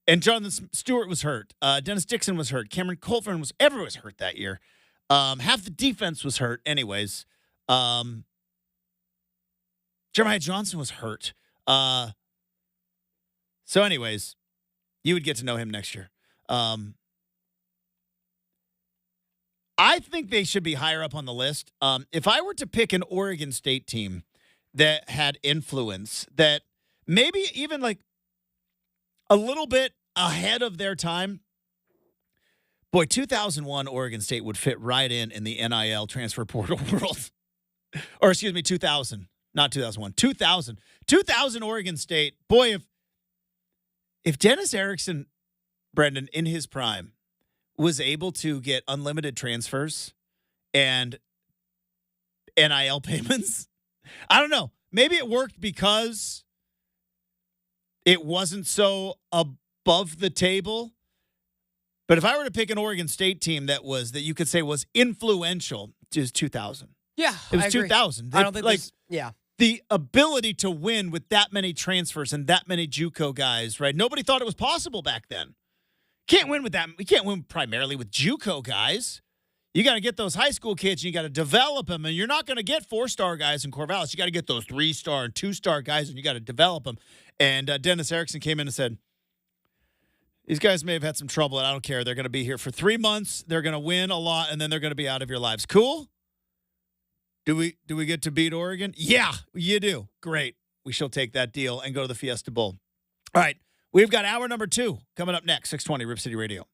And Jonathan Stewart was hurt. Dennis Dixon was hurt. Cameron Colford everyone was hurt that year. Half the defense was hurt anyways. Jeremiah Johnson was hurt. So anyways, you would get to know him next year. I think they should be higher up on the list. If I were to pick an Oregon State team that had influence, that maybe even like a little bit ahead of their time, boy, 2001 Oregon State would fit right in the NIL transfer portal world. Or excuse me, 2000, not 2001, 2000. 2000 Oregon State, boy, if Dennis Erickson, Brenden, in his prime, was able to get unlimited transfers and NIL payments, I don't know. Maybe it worked because it wasn't so above the table. But if I were to pick an Oregon State team that you could say was influential, it was 2000. Yeah, it was 2000. I don't think the ability to win with that many transfers and that many JUCO guys, right? Nobody thought it was possible back then. Can't win with that. We can't win primarily with JUCO guys. You got to get those high school kids, and you got to develop them, and you're not going to get 4-star guys in Corvallis. You got to get those 3-star and 2-star guys, and you got to develop them. And Dennis Erickson came in and said, these guys may have had some trouble, and I don't care. They're going to be here for 3 months. They're going to win a lot, and then they're going to be out of your lives. Cool? Do we get to beat Oregon? Yeah, you do. Great. We shall take that deal and go to the Fiesta Bowl. All right. We've got hour number 2 coming up next, 620 Rip City Radio.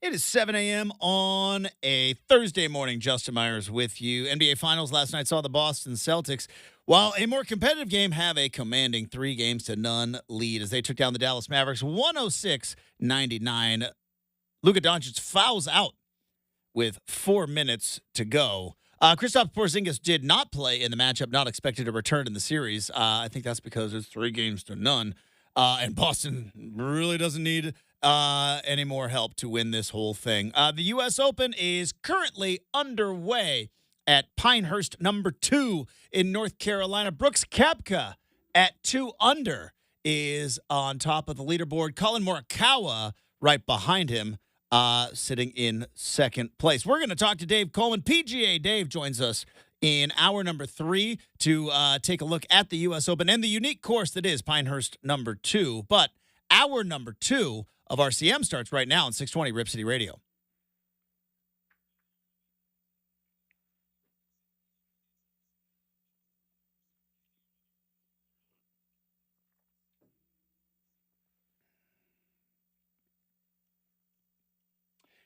It is 7 a.m. on a Thursday morning. Justin Myers with you. NBA Finals last night saw the Boston Celtics, while a more competitive game, have a commanding 3-0 lead as they took down the Dallas Mavericks 106-99. Luka Doncic fouls out with 4 minutes to go. Kristaps Porzingis did not play in the matchup, not expected to return in the series. I think that's because it's 3-0. And Boston really doesn't need any more help to win this whole thing. The U.S. Open is currently underway at Pinehurst number 2 in North Carolina. Brooks Koepka at 2 under is on top of the leaderboard. Colin Morikawa right behind him, sitting in second place. We're going to talk to Dave Coleman. PGA Dave joins us in hour number 3 to take a look at the U.S. Open and the unique course that is Pinehurst number 2. But hour number 2 of RCM starts right now on 620 Rip City Radio.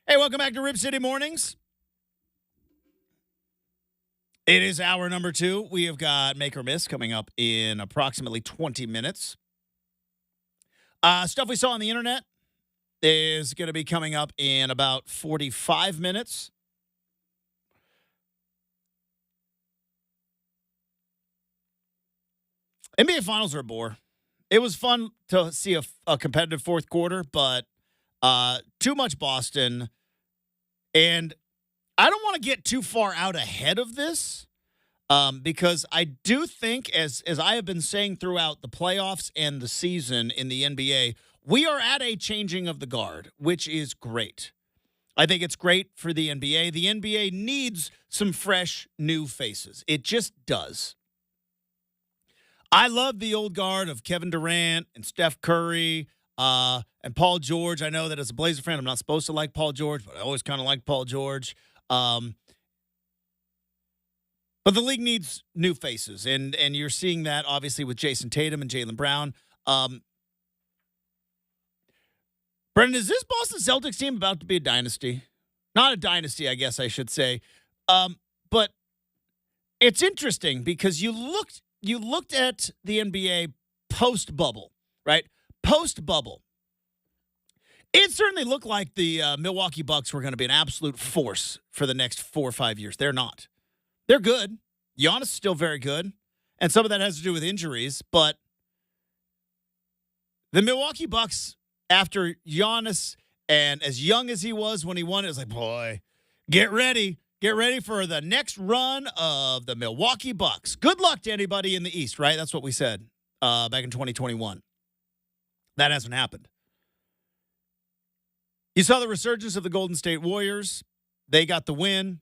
Hey, welcome back to Rip City Mornings. It is hour number 2. We have got Make or Miss coming up in approximately 20 minutes. Stuff we saw on the internet is going to be coming up in about 45 minutes. NBA Finals are a bore. It was fun to see a competitive fourth quarter, but too much Boston. And I don't want to get too far out ahead of this because I do think, as I have been saying throughout the playoffs and the season in the NBA, we are at a changing of the guard, which is great. I think it's great for the NBA. The NBA needs some fresh, new faces. It just does. I love the old guard of Kevin Durant and Steph Curry and Paul George. I know that as a Blazer fan, I'm not supposed to like Paul George, but I always kind of like Paul George. But the league needs new faces, and you're seeing that obviously with Jason Tatum and Jaylen Brown. Brenden, is this Boston Celtics team about to be a dynasty? Not a dynasty, I guess I should say. But it's interesting because you looked at the NBA post-bubble, right? Post-bubble. It certainly looked like the Milwaukee Bucks were going to be an absolute force for the next 4 or 5 years. They're not. They're good. Giannis is still very good. And some of that has to do with injuries. But the Milwaukee Bucks, after Giannis, and as young as he was when he won it, was like, boy, get ready. Get ready for the next run of the Milwaukee Bucks. Good luck to anybody in the East, right? That's what we said back in 2021. That hasn't happened. You saw the resurgence of the Golden State Warriors. They got the win.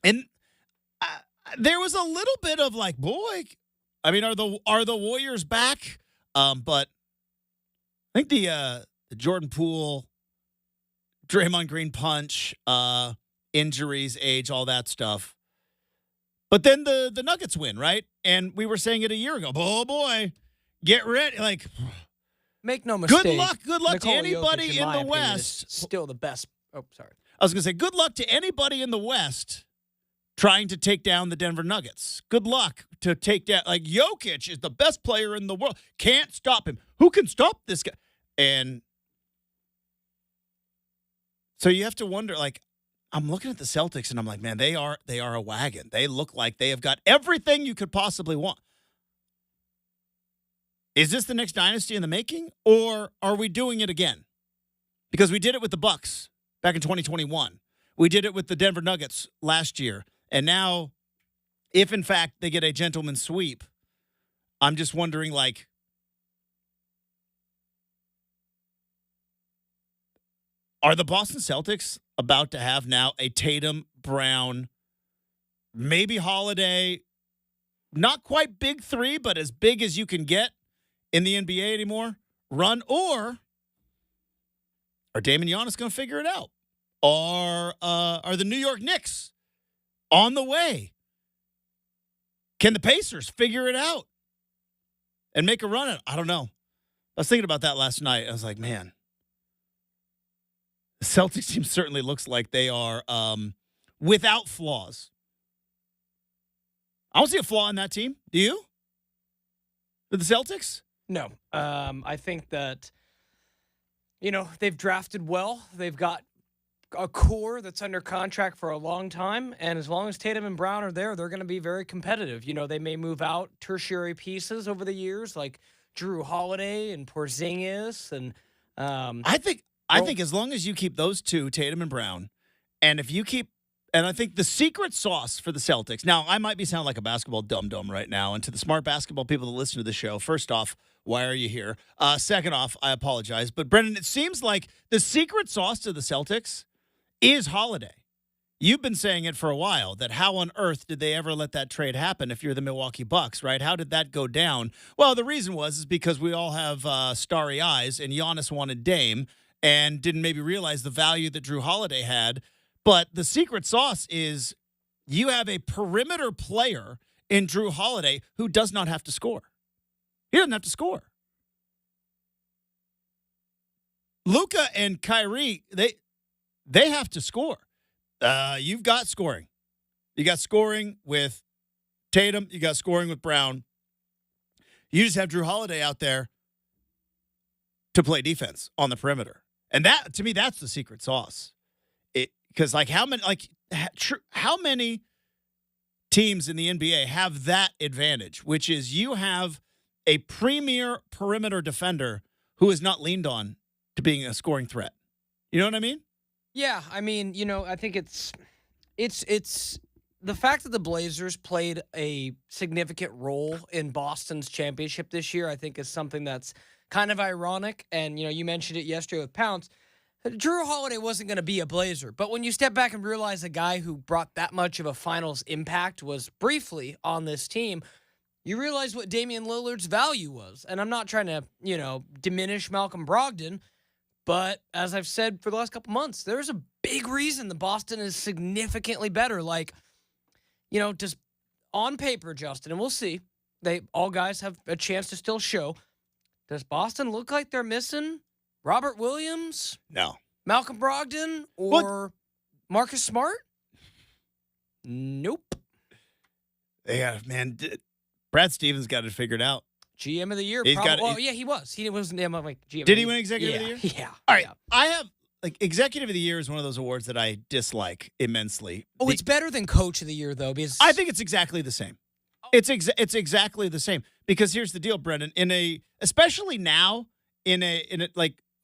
And there was a little bit of like, boy, I mean, are the Warriors back? But I think the Jordan Poole, Draymond Green punch, injuries, age, all that stuff. But then the Nuggets win, right? And we were saying it a year ago. Oh, boy, get ready. Like, Make no mistake. Good luck Nikola to anybody Jokic, in the opinion, West. is still the best. Oh, sorry. I was going to say, good luck to anybody in the West trying to take down the Denver Nuggets. Good luck to take down. Like, Jokic is the best player in the world. Can't stop him. Who can stop this guy? And so you have to wonder, like, I'm looking at the Celtics and I'm like, man, they are a wagon. They look like they have got everything you could possibly want. Is this the next dynasty in the making, or are we doing it again? Because we did it with the Bucks back in 2021. We did it with the Denver Nuggets last year. And now, if in fact they get a gentleman's sweep, I'm just wondering, like, are the Boston Celtics about to have now a Tatum, Brown, maybe Holiday, not quite big three, but as big as you can get in the NBA anymore, run? Or are Dame and Giannis going to figure it out? Or are the New York Knicks on the way? Can the Pacers figure it out and make a run at it? I don't know. I was thinking about that last night. I was like, man, The Celtics team certainly looks like they are without flaws. I don't see a flaw in that team. Do you? For the Celtics? No. I think that, they've drafted well. They've got a core that's under contract for a long time. And as long as Tatum and Brown are there, they're going to be very competitive. They may move out tertiary pieces over the years, like Drew Holiday and Porzingis. And I think as long as you keep those two, Tatum and Brown, and if you keep, and I think the secret sauce for the Celtics, now I might be sounding like a basketball dum-dum right now, and to the smart basketball people that listen to the show, first off, why are you here? Second off, I apologize. But Brenden, it seems like the secret sauce to the Celtics is Holiday. You've been saying it for a while, that how on earth did they ever let that trade happen if you're the Milwaukee Bucks, right? How did that go down? Well, the reason is because we all have starry eyes, and Giannis wanted Dame and didn't maybe realize the value that Drew Holiday had. But the secret sauce is you have a perimeter player in Drew Holiday who does not have to score. He doesn't have to score. Luka and Kyrie, they have to score. You've got scoring. You got scoring with Tatum. You got scoring with Brown. You just have Drew Holiday out there to play defense on the perimeter. And that, to me, that's the secret sauce. Because how many teams in the NBA have that advantage, which is you have a premier perimeter defender who is not leaned on to being a scoring threat. You know what I mean? Yeah, I mean, I think it's the fact that the Blazers played a significant role in Boston's championship this year, I think is something that's kind of ironic. And, you mentioned it yesterday with Pounce. Drew Holiday wasn't going to be a Blazer, but when you step back and realize a guy who brought that much of a finals impact was briefly on this team, you realize what Damian Lillard's value was. And I'm not trying to, diminish Malcolm Brogdon, but as I've said for the last couple months, there's a big reason the Boston is significantly better. Like, just on paper, Justin, and we'll see, all guys have a chance to still show. Does Boston look like they're missing Robert Williams? No. Malcolm Brogdon? Or Marcus Smart? Nope. Yeah, man. Brad Stevens got it figured out. GM of the year. He was. He was GM Did he win Executive of the Year? Yeah. All right. Yeah. I have, Executive of the Year is one of those awards that I dislike immensely. Oh, it's better than Coach of the Year, though, because I think it's exactly the same. Oh. It's exactly the same. Because here's the deal, Brenden. Especially now,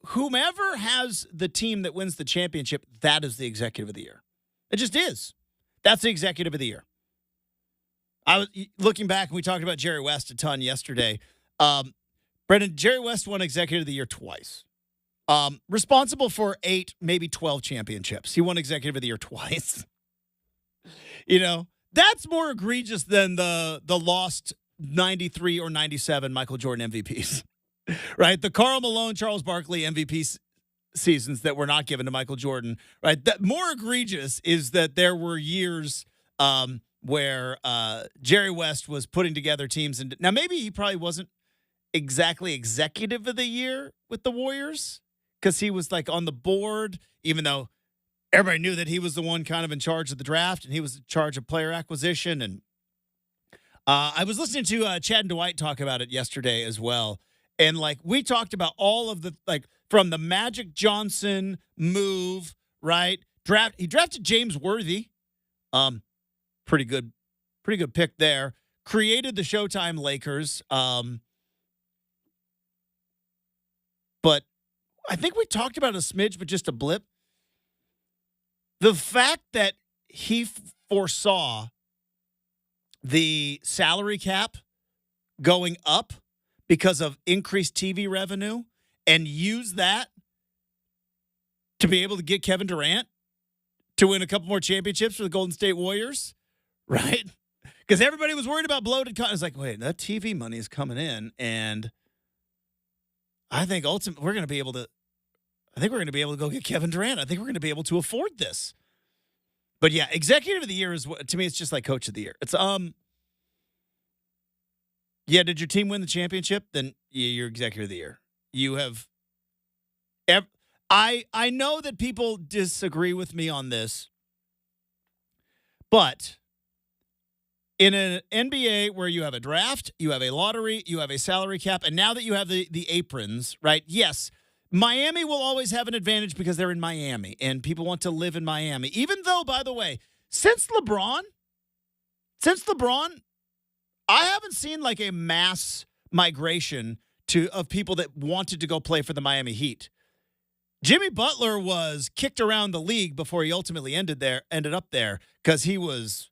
whomever has the team that wins the championship, that is the Executive of the Year. It just is. That's the Executive of the Year. I was looking back, and we talked about Jerry West a ton yesterday. Brenden, Jerry West won Executive of the Year twice. Responsible for 8, maybe 12 championships. He won Executive of the Year twice. That's more egregious than the lost 93 or 97 Michael Jordan MVPs. Right? The Karl Malone, Charles Barkley MVP seasons that were not given to Michael Jordan. Right? That more egregious is that there were years where Jerry West was putting together teams. And now maybe he probably wasn't exactly Executive of the Year with the Warriors because he was on the board, even though everybody knew that he was the one kind of in charge of the draft and he was in charge of player acquisition. And I was listening to Chad and Dwight talk about it yesterday as well. And we talked about all of the, from the Magic Johnson move, right? He drafted James Worthy. Pretty good pick there. Created the Showtime Lakers. But I think we talked about a smidge, but just a blip. The fact that he foresaw the salary cap going up because of increased TV revenue and used that to be able to get Kevin Durant to win a couple more championships for the Golden State Warriors. Right? Because everybody was worried about bloated. It's wait, that TV money is coming in, and I think ultimately we're going to be able to go get Kevin Durant. I think we're going to be able to afford this. But yeah, Executive of the Year is, to me, it's just like Coach of the Year. It's yeah, did your team win the championship? Then you're Executive of the Year. You have I know that people disagree with me on this, but in an NBA where you have a draft, you have a lottery, you have a salary cap, and now that you have the aprons, right? Yes, Miami will always have an advantage because they're in Miami, and people want to live in Miami. Even though, by the way, since LeBron, I haven't seen like a mass migration of people that wanted to go play for the Miami Heat. Jimmy Butler was kicked around the league before he ultimately ended up there because he was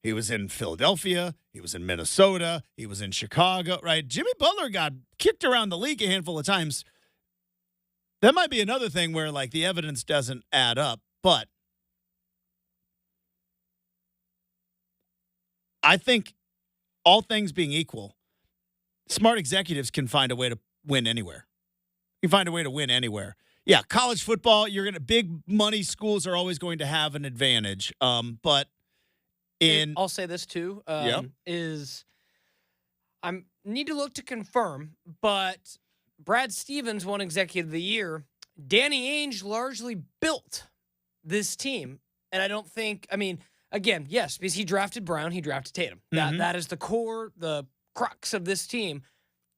in Philadelphia, he was in Minnesota, he was in Chicago, right? Jimmy Butler got kicked around the league a handful of times. That might be another thing where like the evidence doesn't add up, but I think all things being equal, smart executives can find a way to win anywhere. You can find a way to win anywhere. Yeah, college football, big money schools are always going to have an advantage. But I'll say this too, is I need to look to confirm, but Brad Stevens won Executive of the Year. Danny Ainge largely built this team. And I don't think, again, yes, because he drafted Brown, he drafted Tatum. That is the core, the crux of this team.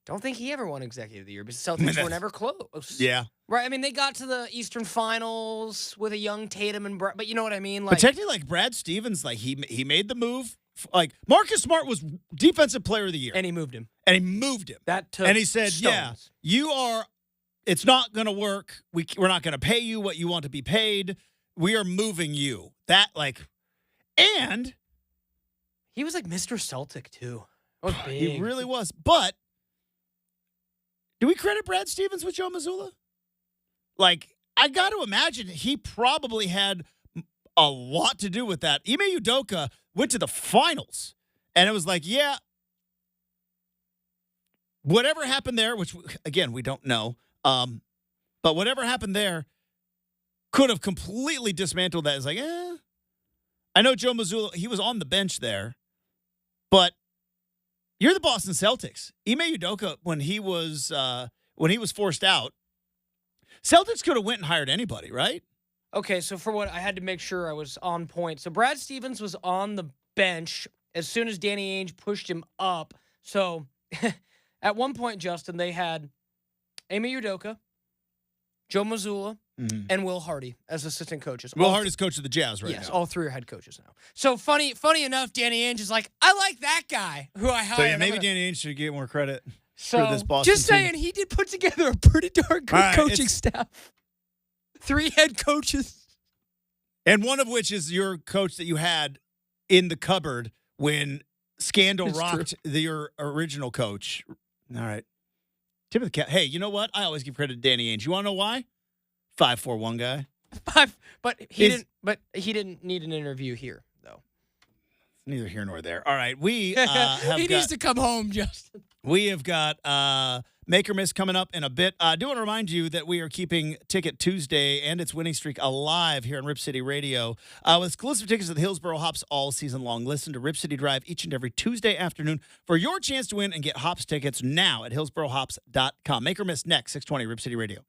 Don't think he ever won Executive of the Year because the Celtics were never close. Yeah. Right. They got to the Eastern Finals with a young Tatum and but you know what I mean? But technically, like Brad Stevens, like he made the move. Like Marcus Smart was Defensive Player of the Year. And he moved him. That took and he said, stones. It's not going to work. We're not going to pay you what you want to be paid. We are moving you. And he was like Mr. Celtic too. That was big. He really was. But do we credit Brad Stevens with Joe Mazzulla? Like, I got to imagine he probably had a lot to do with that. Ime Udoka went to the finals, and it was like, yeah, whatever happened there, which, again, we don't know, but whatever happened there could have completely dismantled that. It's like, I know Joe Mazzulla, he was on the bench there, but you're the Boston Celtics. Ime Udoka, when he was forced out, Celtics could have went and hired anybody, right? Okay, so for what I had to make sure I was on point. So Brad Stevens was on the bench as soon as Danny Ainge pushed him up. So at one point, Justin, they had Ime Udoka, Joe Mazzulla, and Will Hardy as assistant coaches. Will Hardy's coach of the Jazz right now. Yes, all three are head coaches now. So funny enough, Danny Ainge is like, I like that guy who I hired. So yeah, maybe Danny Ainge should get more credit for this Boston just saying, team. he did put together a pretty darn good coaching staff. 3 head coaches. And one of which is your coach that you had in the cupboard when scandal rocked your original coach. All right. Tip of the cap. Hey, you know what? I always give credit to Danny Ainge. You want to know why? 5'4" guy. But he didn't need an interview here, though. Neither here nor there. All right. We he needs to come home, Justin. We have got Make or Miss coming up in a bit. I do want to remind you that we are keeping Ticket Tuesday and its winning streak alive here on Rip City Radio with exclusive tickets to the Hillsboro Hops all season long. Listen to Rip City Drive each and every Tuesday afternoon for your chance to win and get Hops tickets now at hillsborohops.com. Make or Miss next, 620 Rip City Radio.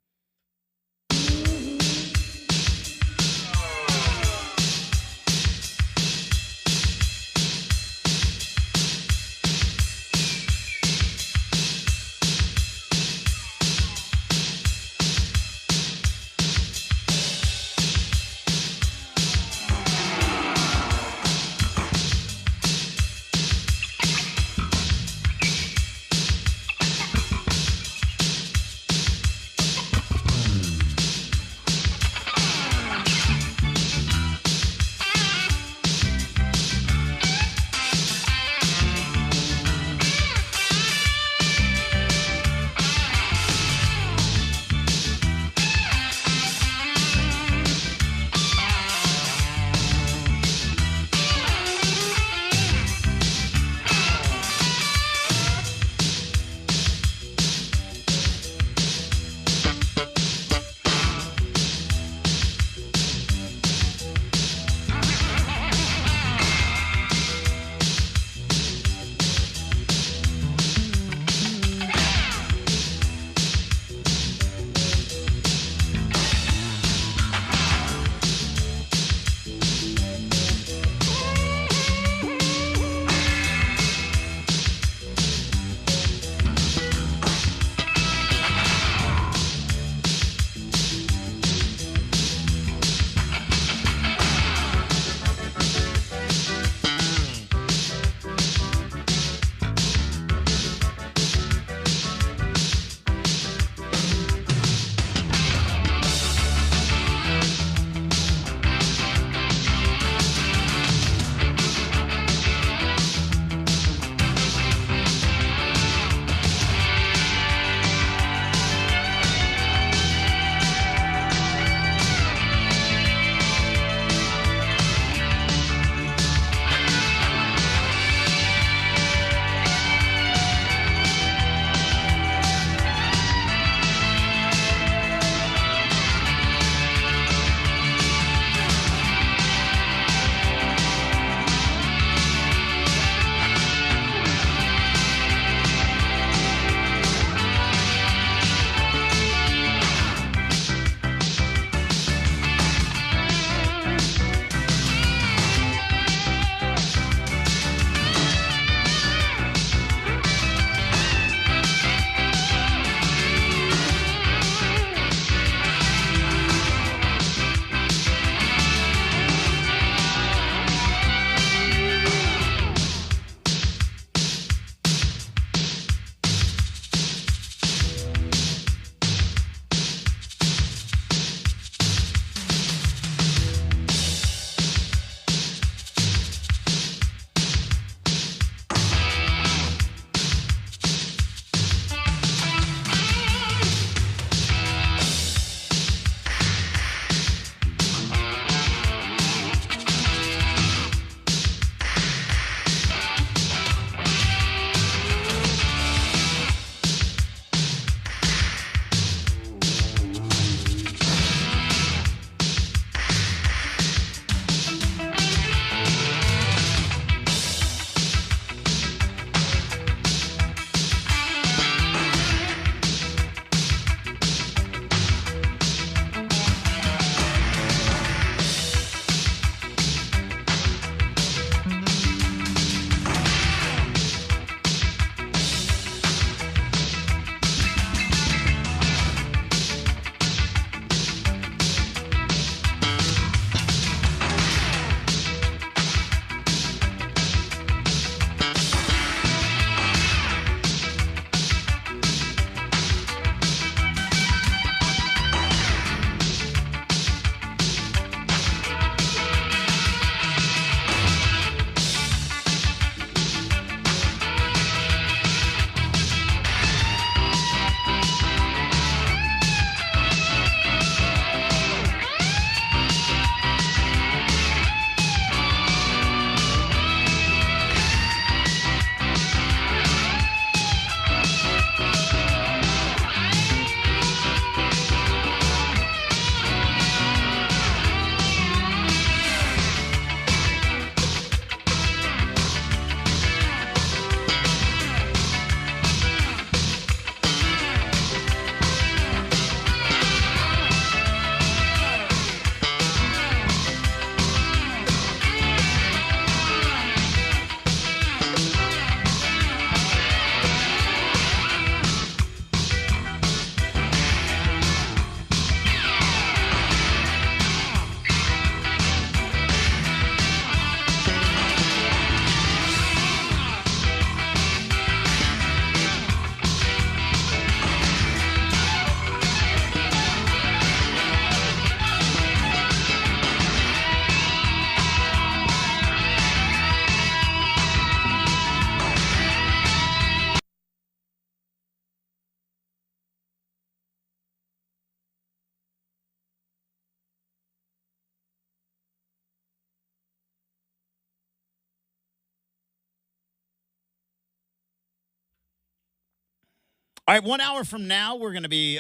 All right, 1 hour from now, we're going to be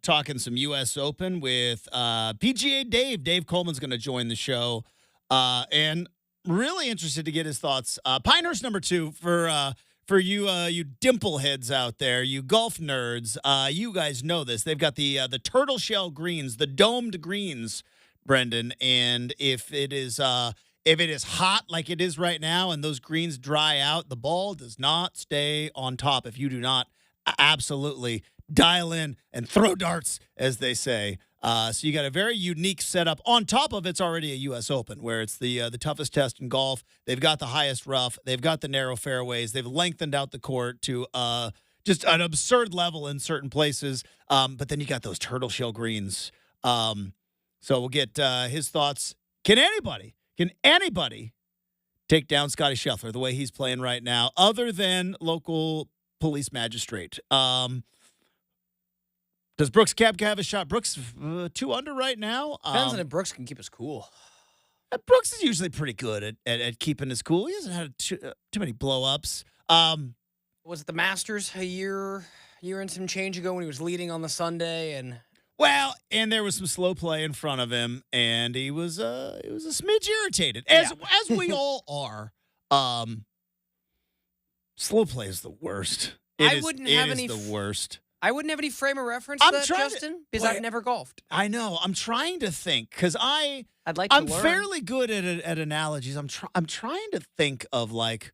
talking some U.S. Open with PGA Dave. Dave Coleman's going to join the show, and really interested to get his thoughts. Pinehurst number 2 for you dimple heads out there, you golf nerds. You guys know this. They've got the turtle shell greens, the domed greens, Brenden, and if it is hot like it is right now, and those greens dry out, the ball does not stay on top if you do not absolutely dial in and throw darts, as they say. So you got a very unique setup. On top of it's already a U.S. Open, where it's the toughest test in golf. They've got the highest rough. They've got the narrow fairways. They've lengthened out the court to just an absurd level in certain places. But then you got those turtle shell greens. So we'll get his thoughts. Can anybody take down Scottie Scheffler the way he's playing right now, other than local police magistrate? Does Brooks Koepka have a shot? Brooks 2 under right now. Depends on if Brooks can keep us cool. Brooks is usually pretty good at keeping his cool. He hasn't had too many blow-ups. Was it the Masters a year and some change ago when he was leading on the Sunday? And there was some slow play in front of him, and he was a smidge irritated, as we all are. Slow play is the worst. It is the worst. I wouldn't have any frame of reference to that, Justin, because I've never golfed. I know. I'm trying to think, because I'm learn. fairly good at analogies. I'm trying to think of like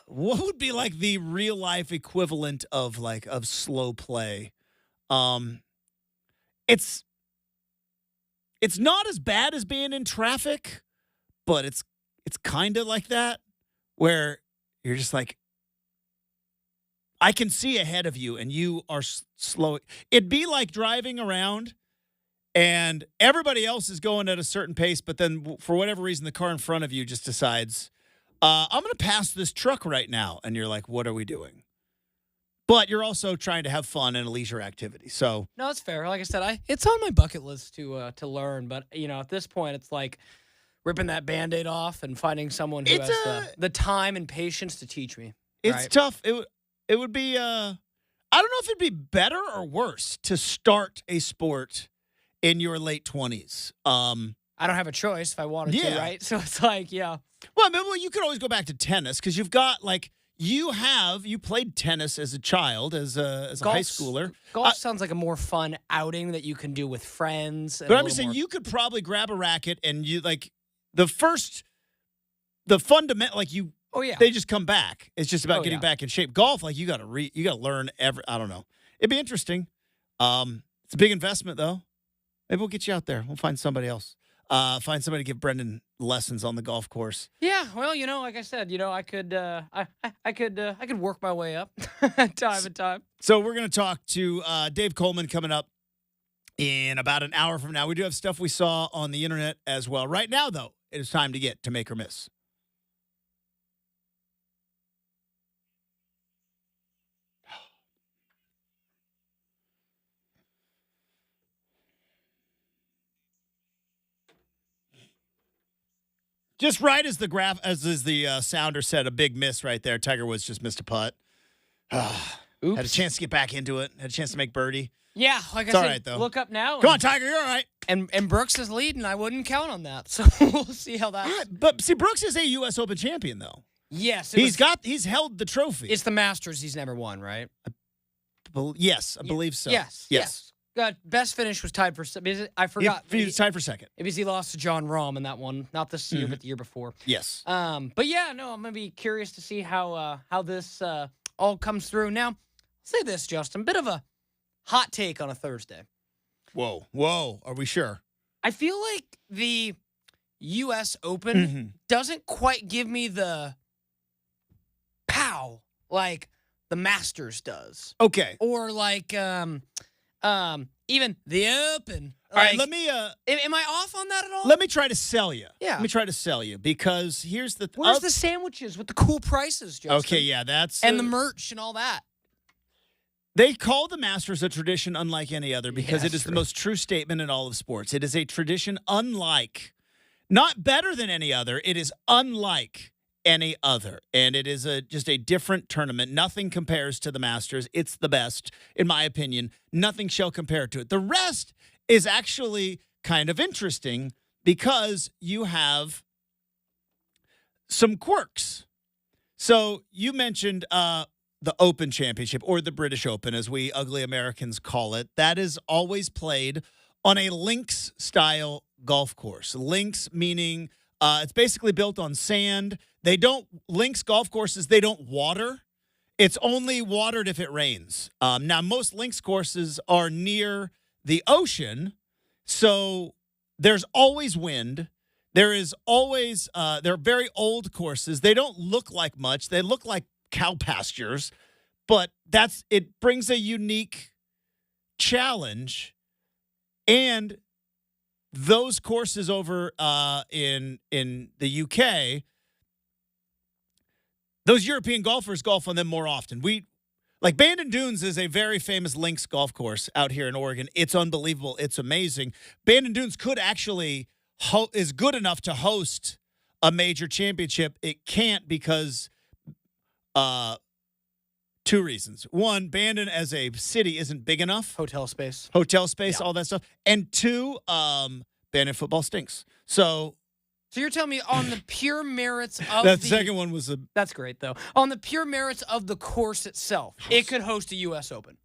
what would be like the real life equivalent of slow play. It's not as bad as being in traffic, but it's kind of like that, where you're just like, I can see ahead of you, and you are slow. It'd be like driving around, and everybody else is going at a certain pace, but then for whatever reason, the car in front of you just decides, I'm going to pass this truck right now. And you're like, what are we doing? But you're also trying to have fun and a leisure activity. So no, it's fair. Like I said, it's on my bucket list to learn. But, at this point, it's like ripping that Band-Aid off and finding someone who has the time and patience to teach me. It's tough. It would be, I don't know if it'd be better or worse to start a sport in your late 20s. I don't have a choice if I wanted to, right? So it's like, yeah. Well, you could always go back to tennis, because you've got, you played tennis as a child, as a high schooler. Golf sounds like a more fun outing that you can do with friends. But I'm just saying, you could probably grab a racket and the fundamental, oh yeah, they just come back. It's just about getting back in shape. Golf, you got to learn I don't know. It'd be interesting. It's a big investment though. Maybe we'll get you out there. We'll find somebody else. Find somebody to give Brenden lessons on the golf course. Yeah, well, like I said, I could work my way up time and time. So we're going to talk to Dave Coleman coming up in about an hour from now. We do have stuff we saw on the internet as well. Right now, though, it is time to get to Make or Miss. Just right as the sounder said, a big miss right there. Tiger Woods just missed a putt. Oops. Had a chance to get back into it. Had a chance to make birdie. Yeah, like it's I said, all right, though. Look up now. Come on, Tiger, you're all right. And Brooks is leading. I wouldn't count on that. So we'll see how that. Right, but see, Brooks is a U.S. Open champion, though. Yes, he's held the trophy. It's the Masters. He's never won, right? Yes, I believe so. Yes. Best finish was tied for. I forgot. He was tied for second. Because he lost to John Rahm in that one, not this year, but the year before. Yes. But yeah, no, I'm gonna be curious to see how this all comes through. Now, I'll say this, Justin, bit of a hot take on a Thursday. Whoa, are we sure? I feel like the U.S. Open doesn't quite give me the pow like the Masters does. Okay. Or even the Open. All right, let me. Am I off on that at all? Let me try to sell you. Yeah. Let me try to sell you, because here's the. Where's the sandwiches with the cool prices, Justin? Okay, yeah, that's. And the merch and all that. They call the Masters a tradition unlike any other, because it is true. the most true statement in all of sports. It is a tradition unlike, not better than any other. It is unlike any other. And it is just a different tournament. Nothing compares to the Masters. It's the best, in my opinion. Nothing shall compare to it. The rest is actually kind of interesting because you have some quirks. So you mentioned the Open Championship, or the British Open, as we ugly Americans call it. That is always played on a links-style golf course. Links meaning it's basically built on sand. Links golf courses, they don't water. It's only watered if it rains. Now, most links courses are near the ocean, so there's always wind. There is always, they're very old courses. They don't look like much. They look like cow pastures, but it brings a unique challenge. And those courses over in the UK, those European golfers golf on them more often. Like Bandon Dunes is a very famous links golf course out here in Oregon. It's unbelievable. It's amazing. Bandon Dunes could actually is good enough to host a major championship. It can't because two reasons. One, Bandon as a city isn't big enough. Hotel space, yeah. All that stuff. And two, Bandon football stinks. So you're telling me on the pure merits of the second one was that's great though. On the pure merits of the course itself, it could host a U.S. Open.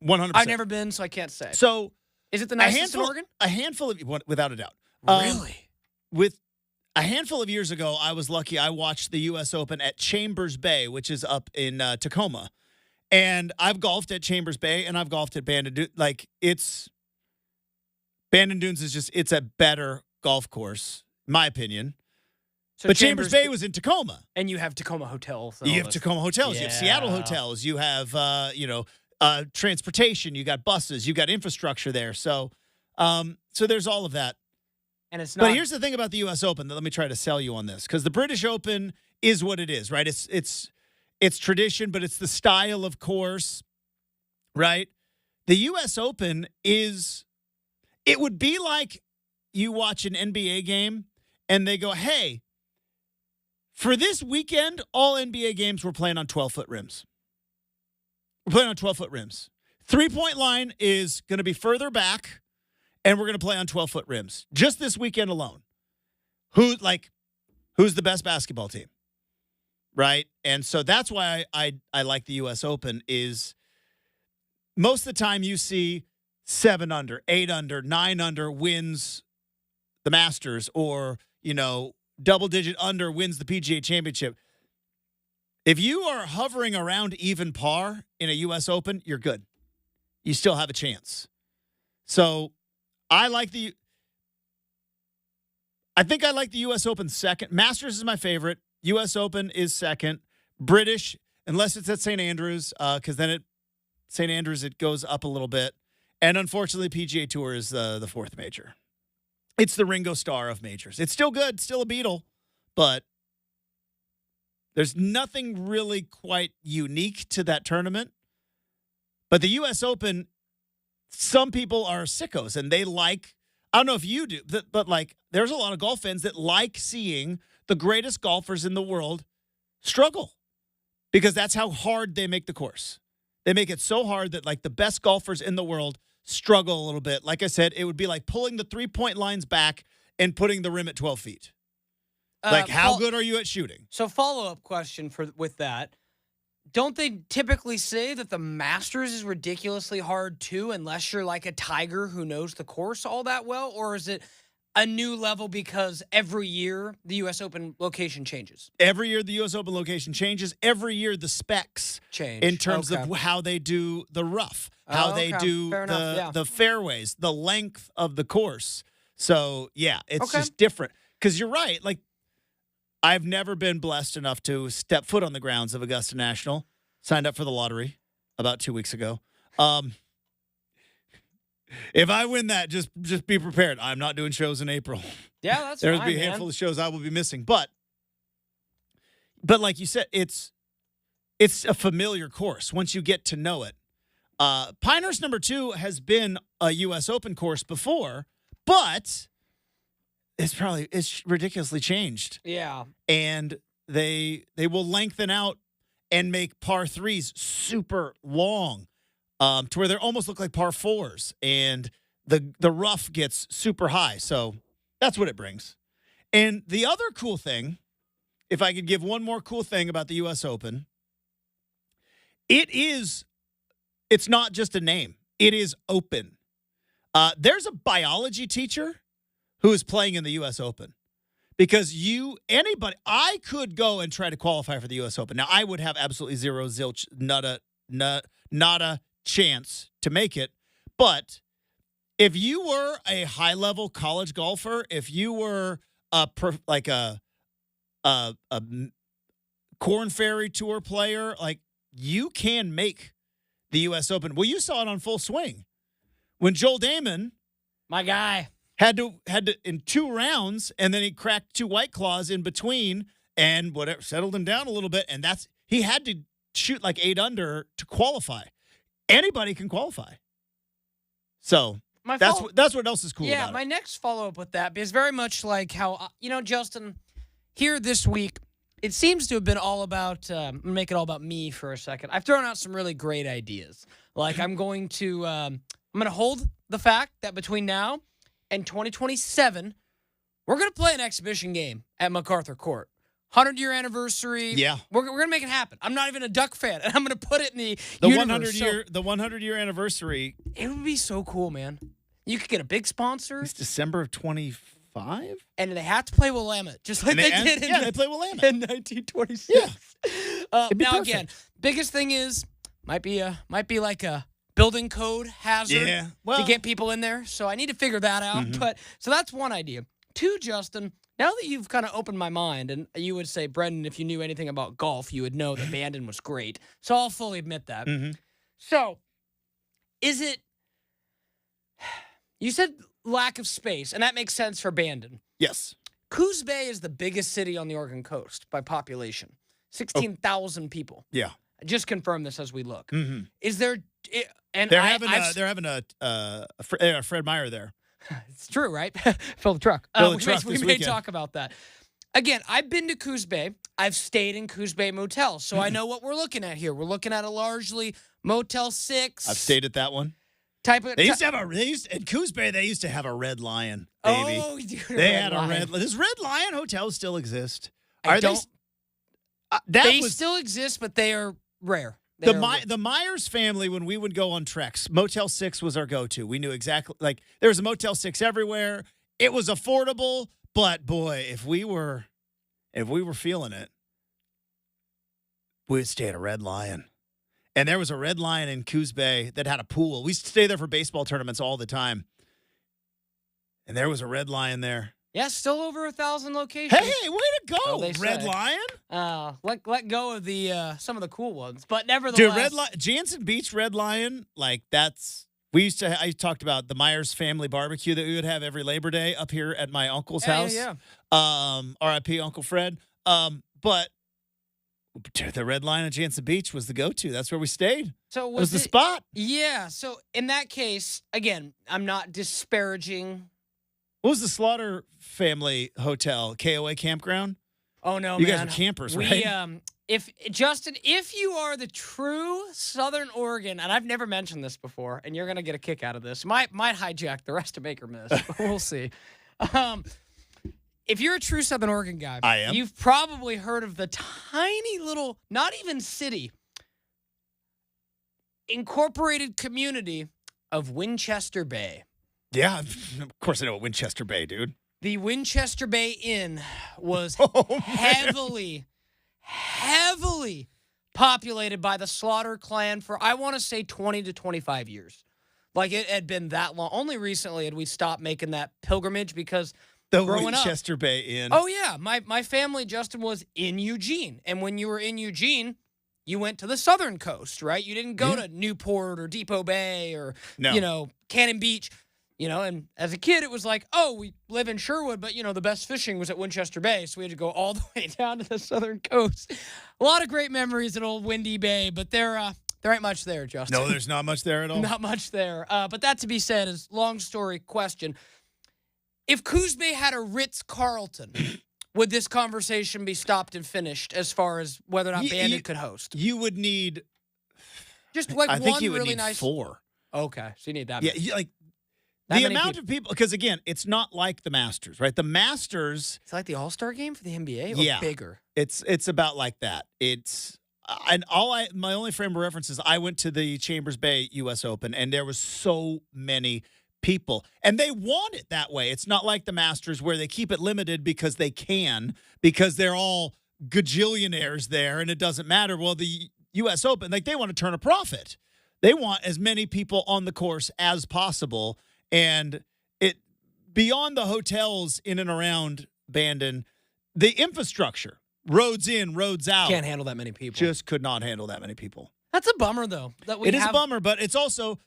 100%. I've never been, so I can't say. So is it the nicest in Oregon? A handful of, without a doubt. Really? With a handful of years ago, I was lucky. I watched the U.S. Open at Chambers Bay, which is up in Tacoma. And I've golfed at Chambers Bay, and I've golfed at Bandon Dunes. Bandon Dunes it's a better golf course, in my opinion. So but Chambers Bay was in Tacoma. And you have Tacoma hotels. You have Tacoma hotels. Yeah. You have Seattle hotels. You have, transportation. You got buses. You got infrastructure there. So there's all of that. And it's not. But here's the thing about the U.S. Open. Let me try to sell you on this, because the British Open is what it is, right? It's tradition, but it's the style of course, right? The U.S. Open it would be like you watch an NBA game and they go, hey, for this weekend, all NBA games we're playing on 12-foot rims. We're playing on 12-foot rims. 3-point line is going to be further back, and we're going to play on 12-foot rims. Just this weekend alone. Who's the best basketball team? Right? And so that's why I like the U.S. Open is most of the time you see 7 under, 8 under, 9 under wins the Masters, or, double-digit under wins the PGA Championship. If you are hovering around even par in a U.S. Open, you're good. You still have a chance. So I think I like the U.S. Open second. Masters is my favorite. U.S. Open is second. British, unless it's at St. Andrews, because then St. Andrews, it goes up a little bit. And unfortunately, PGA Tour is the fourth major. It's the Ringo Starr of majors. It's still good, still a Beatle, but there's nothing really quite unique to that tournament. But the U.S. Open, some people are sickos, and they like, I don't know if you do, but there's a lot of golf fans that like seeing the greatest golfers in the world struggle, because that's how hard they make the course. They make it so hard that the best golfers in the world struggle a little bit. Like I said, it would be like pulling the 3-point lines back and putting the rim at 12 feet. How good are you at shooting? So follow-up question with that. Don't they typically say that the Masters is ridiculously hard too, unless you're like a Tiger who knows the course all that well? Or is it a new level because every year the U.S. Open location changes? Every year the U.S. Open location changes. Every year the specs change in terms of how they do the rough, how they do the fairways, the length of the course. So, yeah, it's just different. Because you're right. I've never been blessed enough to step foot on the grounds of Augusta National. Signed up for the lottery about 2 weeks ago. If I win that, just be prepared. I'm not doing shows in April. Yeah, that's There'll be a handful of shows I will be missing. But like you said, it's a familiar course once you get to know it. Pinehurst number 2 has been a U.S. Open course before, but it's ridiculously changed. Yeah. And they will lengthen out and make par threes super long, to where they almost look like par fours, and the rough gets super high. So that's what it brings. And the other cool thing, if I could give one more cool thing about the U.S. Open, it's not just a name. It is open. There's a biology teacher who is playing in the U.S. Open. Because I could go and try to qualify for the U.S. Open. Now, I would have absolutely zero, zilch, nada chance to make it. But if you were a high-level college golfer, if you were a Korn Ferry Tour player, like, you can make the U.S. Open. Well, you saw it on full swing when Joel Damon, my guy, had to in 2 rounds, and then he cracked 2 White Claws in between, and whatever settled him down a little bit, and he had to shoot like 8 under to qualify. Anybody can qualify. So that's what else is cool about it. Yeah, my next follow-up with that is very much like how, Justin, here this week, it seems to have been all about, make it all about me for a second. I've thrown out some really great ideas. Like I'm going to hold the fact that between now and 2027, we're going to play an exhibition game at MacArthur Court. 100-year anniversary. Yeah. We're going to make it happen. I'm not even a Duck fan, and I'm going to put it in the universe. The 100-year anniversary. It would be so cool, man. You could get a big sponsor. It's December of 25? And they have to play Willamette, just like they did they play Willamette. in 1926. Yeah. Now, again, biggest thing is, might be like a building code hazard to get people in there. So I need to figure that out. Mm-hmm. But so that's one idea. 2, Justin, now that you've kind of opened my mind, and you would say, Brenden, if you knew anything about golf, you would know that Brenden was great. So I'll fully admit that. Mm-hmm. So is it, you said lack of space, and that makes sense for Brenden. Yes. Coos Bay is the biggest city on the Oregon coast by population. 16,000 people. Yeah. I just confirmed this as we look. Mm-hmm. Is there... And they're having a Fred Meyer there. It's true, right? Fill the truck. We may talk about that. Again, I've been to Coos Bay. I've stayed in Coos Bay Motel, so I know what we're looking at here. We're looking at a largely Motel 6. I've stayed at that one. In Coos Bay, they used to have a Red Lion, baby. Oh, dude, they had a Red. Does Red Lion hotels still exist? They still exist, but they are rare. The Myers family, when we would go on treks, Motel 6 was our go-to. We knew exactly, like, there was a Motel 6 everywhere. It was affordable, but boy, if we were feeling it, we'd stay at a Red Lion. And there was a Red Lion in Coos Bay that had a pool. We used to stay there for baseball tournaments all the time. And there was a Red Lion there. Yeah, still over 1,000 locations. Hey, way to go, Red Lion! Let go of the some of the cool ones, but nevertheless, dude, Jansen Beach Red Lion, like that's. I talked about the Myers family barbecue that we would have every Labor Day up here at my uncle's house. Yeah. R.I.P. Uncle Fred. But the Red Lion at Jansen Beach was the go-to. That's where we stayed. So it was the spot. Yeah. So in that case, again, I'm not disparaging. What was the Slaughter family hotel? KOA campground? Oh, no, you guys are campers, right? If you are the true Southern Oregon, and I've never mentioned this before, and you're going to get a kick out of this, might hijack the rest of Make or Miss, but we'll see. If you're a true Southern Oregon guy, I am. You've probably heard of the tiny little, not even city, incorporated community of Winchester Bay. Yeah, of course I know Winchester Bay, dude. The Winchester Bay Inn was heavily populated by the Slaughter clan for, I want to say, 20 to 25 years. Like, it had been that long. Only recently had we stopped making that pilgrimage because the Winchester Bay Inn. Oh, yeah. My family, Justin, was in Eugene. And when you were in Eugene, you went to the southern coast, right? You didn't go to Newport or Depot Bay or, Cannon Beach. And as a kid, it was like, oh, we live in Sherwood, but, the best fishing was at Winchester Bay, so we had to go all the way down to the southern coast. A lot of great memories at old Windy Bay, but there ain't much there, Justin. No, there's not much there at all. Not much there. But that to be said is long story question. If Coos Bay had a Ritz-Carlton, would this conversation be stopped and finished as far as whether or not Brenden could host? You would need just like I think one you would really need nice 4. Okay, so you need that. Yeah, many. like That the many amount of people, because again, it's not like the Masters, right? The Masters, It's like the All-Star game for the NBA, or Yeah. bigger. it's about like that. It's and my only frame of reference is I went to the Chambers Bay U.S. Open, and there was so many people, and they want it that way. It's not like the Masters where they keep it limited because they can, because they're all gajillionaires there, and it doesn't matter. Well, the U.S. Open, like they want to turn a profit. They want as many people on the course as possible, and it beyond the hotels in and around Brenden, the infrastructure, roads in, roads out, Can't handle that many people. just could not handle that many people. That's a bummer, though. That we It is have a bummer, but it's also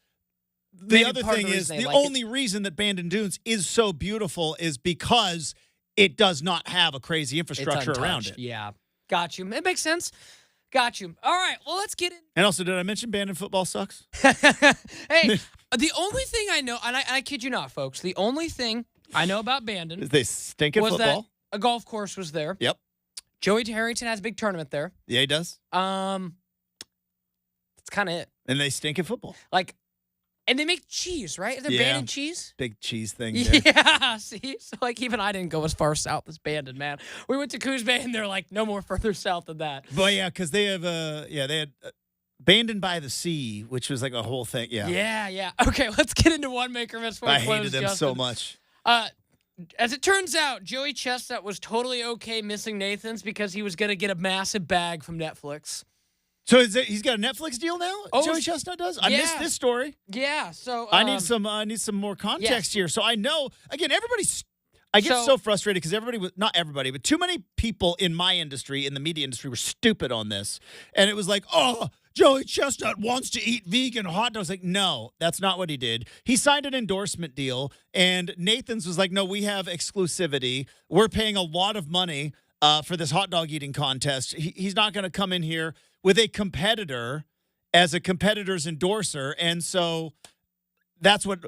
the maybe other part of thing the is reason they the like it. only reason that Brenden Dunes is so beautiful is because it does not have a crazy It's infrastructure around untouched. it. Yeah, got you. It makes sense. Got you. All right, well, let's get in. And also, did I mention Brenden football sucks? Hey, the only thing I know, and I kid you not, folks, the only thing I know about Brenden They stink at was football. that a golf course was there. Yep. Joey Harrington has a big tournament there. Yeah, he does. That's kind of it. And they stink at football. Like, and they make cheese, right? Is there Yeah. Brenden cheese? Big cheese thing there. Yeah, see? So, like, even I didn't go as far south as Brenden, man. We went to Coos Bay, and they're like, no more further south than that. But yeah, because they have they had Brenden by the Sea, which was like a whole thing. Yeah. Yeah. Okay, let's get into one maker miss before we I close, hated them Justin. so much. As it turns out, Joey Chestnut was totally okay missing Nathan's because he was going to get a massive bag from Netflix. So he's got a Netflix deal now? Oh, Joey Chestnut does? I missed yeah. this story. Yeah, so I need some more context yes. here. So I know, again, I get so frustrated because not everybody, but too many people in my industry, in the media industry, were stupid on this. And it was like, oh, Joey Chestnut wants to eat vegan hot dogs. Like, no, that's not what he did. He signed an endorsement deal, and Nathan's was like, no, we have exclusivity. We're paying a lot of money for this hot dog eating contest. He's not going to come in here with a competitor as a competitor's endorser. And so that's what,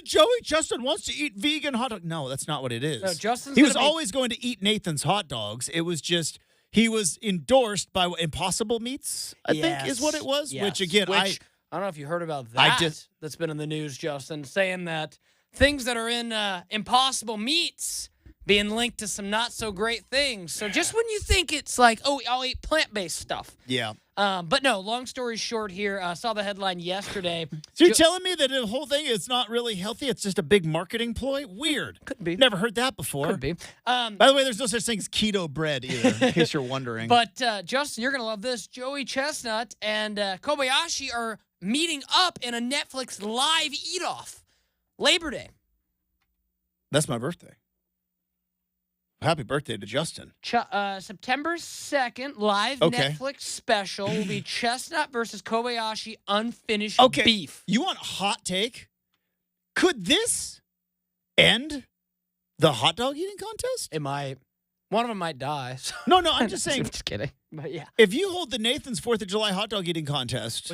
Joey Chestnut wants to eat vegan hot dog. No, that's not what it is. No, Justin's he was gonna be- always going to eat Nathan's hot dogs. It was just, he was endorsed by Impossible Meats, I think is what it was. Yes. Which again, I don't know if you heard about that. That's been in the news, Justin, saying that things that are in Impossible Meats being linked to some not so great things. So just when you think it's like, oh, I'll eat plant-based stuff. yeah. But no, long story short here, saw the headline yesterday. So you're telling me that the whole thing is not really healthy? It's just a big marketing ploy? Weird. Could be. Never heard that before. Could be. By the way, there's no such thing as keto bread either, in case you're wondering. But, Justin, you're going to love this. Joey Chestnut and Kobayashi are meeting up in a Netflix live eat-off. Labor Day. That's my birthday. Happy birthday to Justin. September 2nd, live Netflix special will be Chestnut versus Kobayashi unfinished beef. You want a hot take? Could this end the hot dog eating contest? It might. One of them might die. So. No, I'm just saying. I'm just kidding. But yeah. If you hold the Nathan's 4th of July hot dog eating contest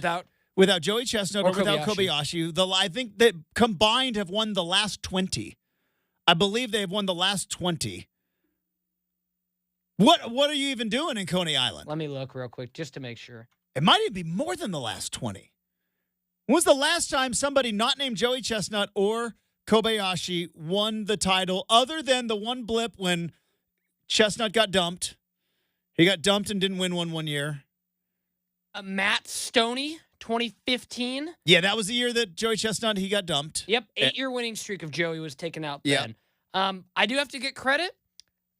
without Joey Chestnut or without Kobayashi, I think that combined have won the last 20. I believe they have won the last 20. What are you even doing in Coney Island? Let me look real quick just to make sure. It might even be more than the last 20. When was the last time somebody not named Joey Chestnut or Kobayashi won the title other than the one blip when Chestnut got dumped? He got dumped and didn't win one year. Matt Stoney, 2015. Yeah, that was the year that Joey Chestnut, he got dumped. Yep, 8-year winning streak of Joey was taken out Yeah. then. I do have to get credit.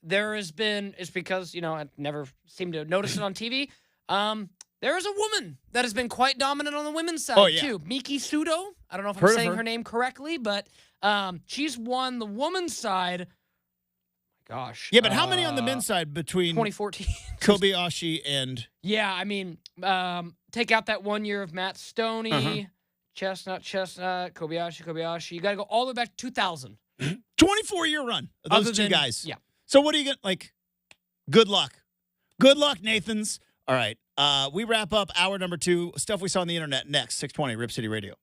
There has been, it's because, I never seem to notice it on TV. There is a woman that has been quite dominant on the women's side, too. Miki Sudo. I don't know if I'm saying her name correctly, but she's won the woman's side. Gosh. Yeah, but how many on the men's side between 2014. Kobayashi and... Yeah, I mean, take out that 1 year of Matt Stoney, Chestnut, Kobayashi. You got to go all the way back to 2000. 24-year run of those two guys. Yeah. So what are you going to, good luck. Good luck, Nathans. All right. We wrap up hour number 2, stuff we saw on the internet next, 620 Rip City Radio.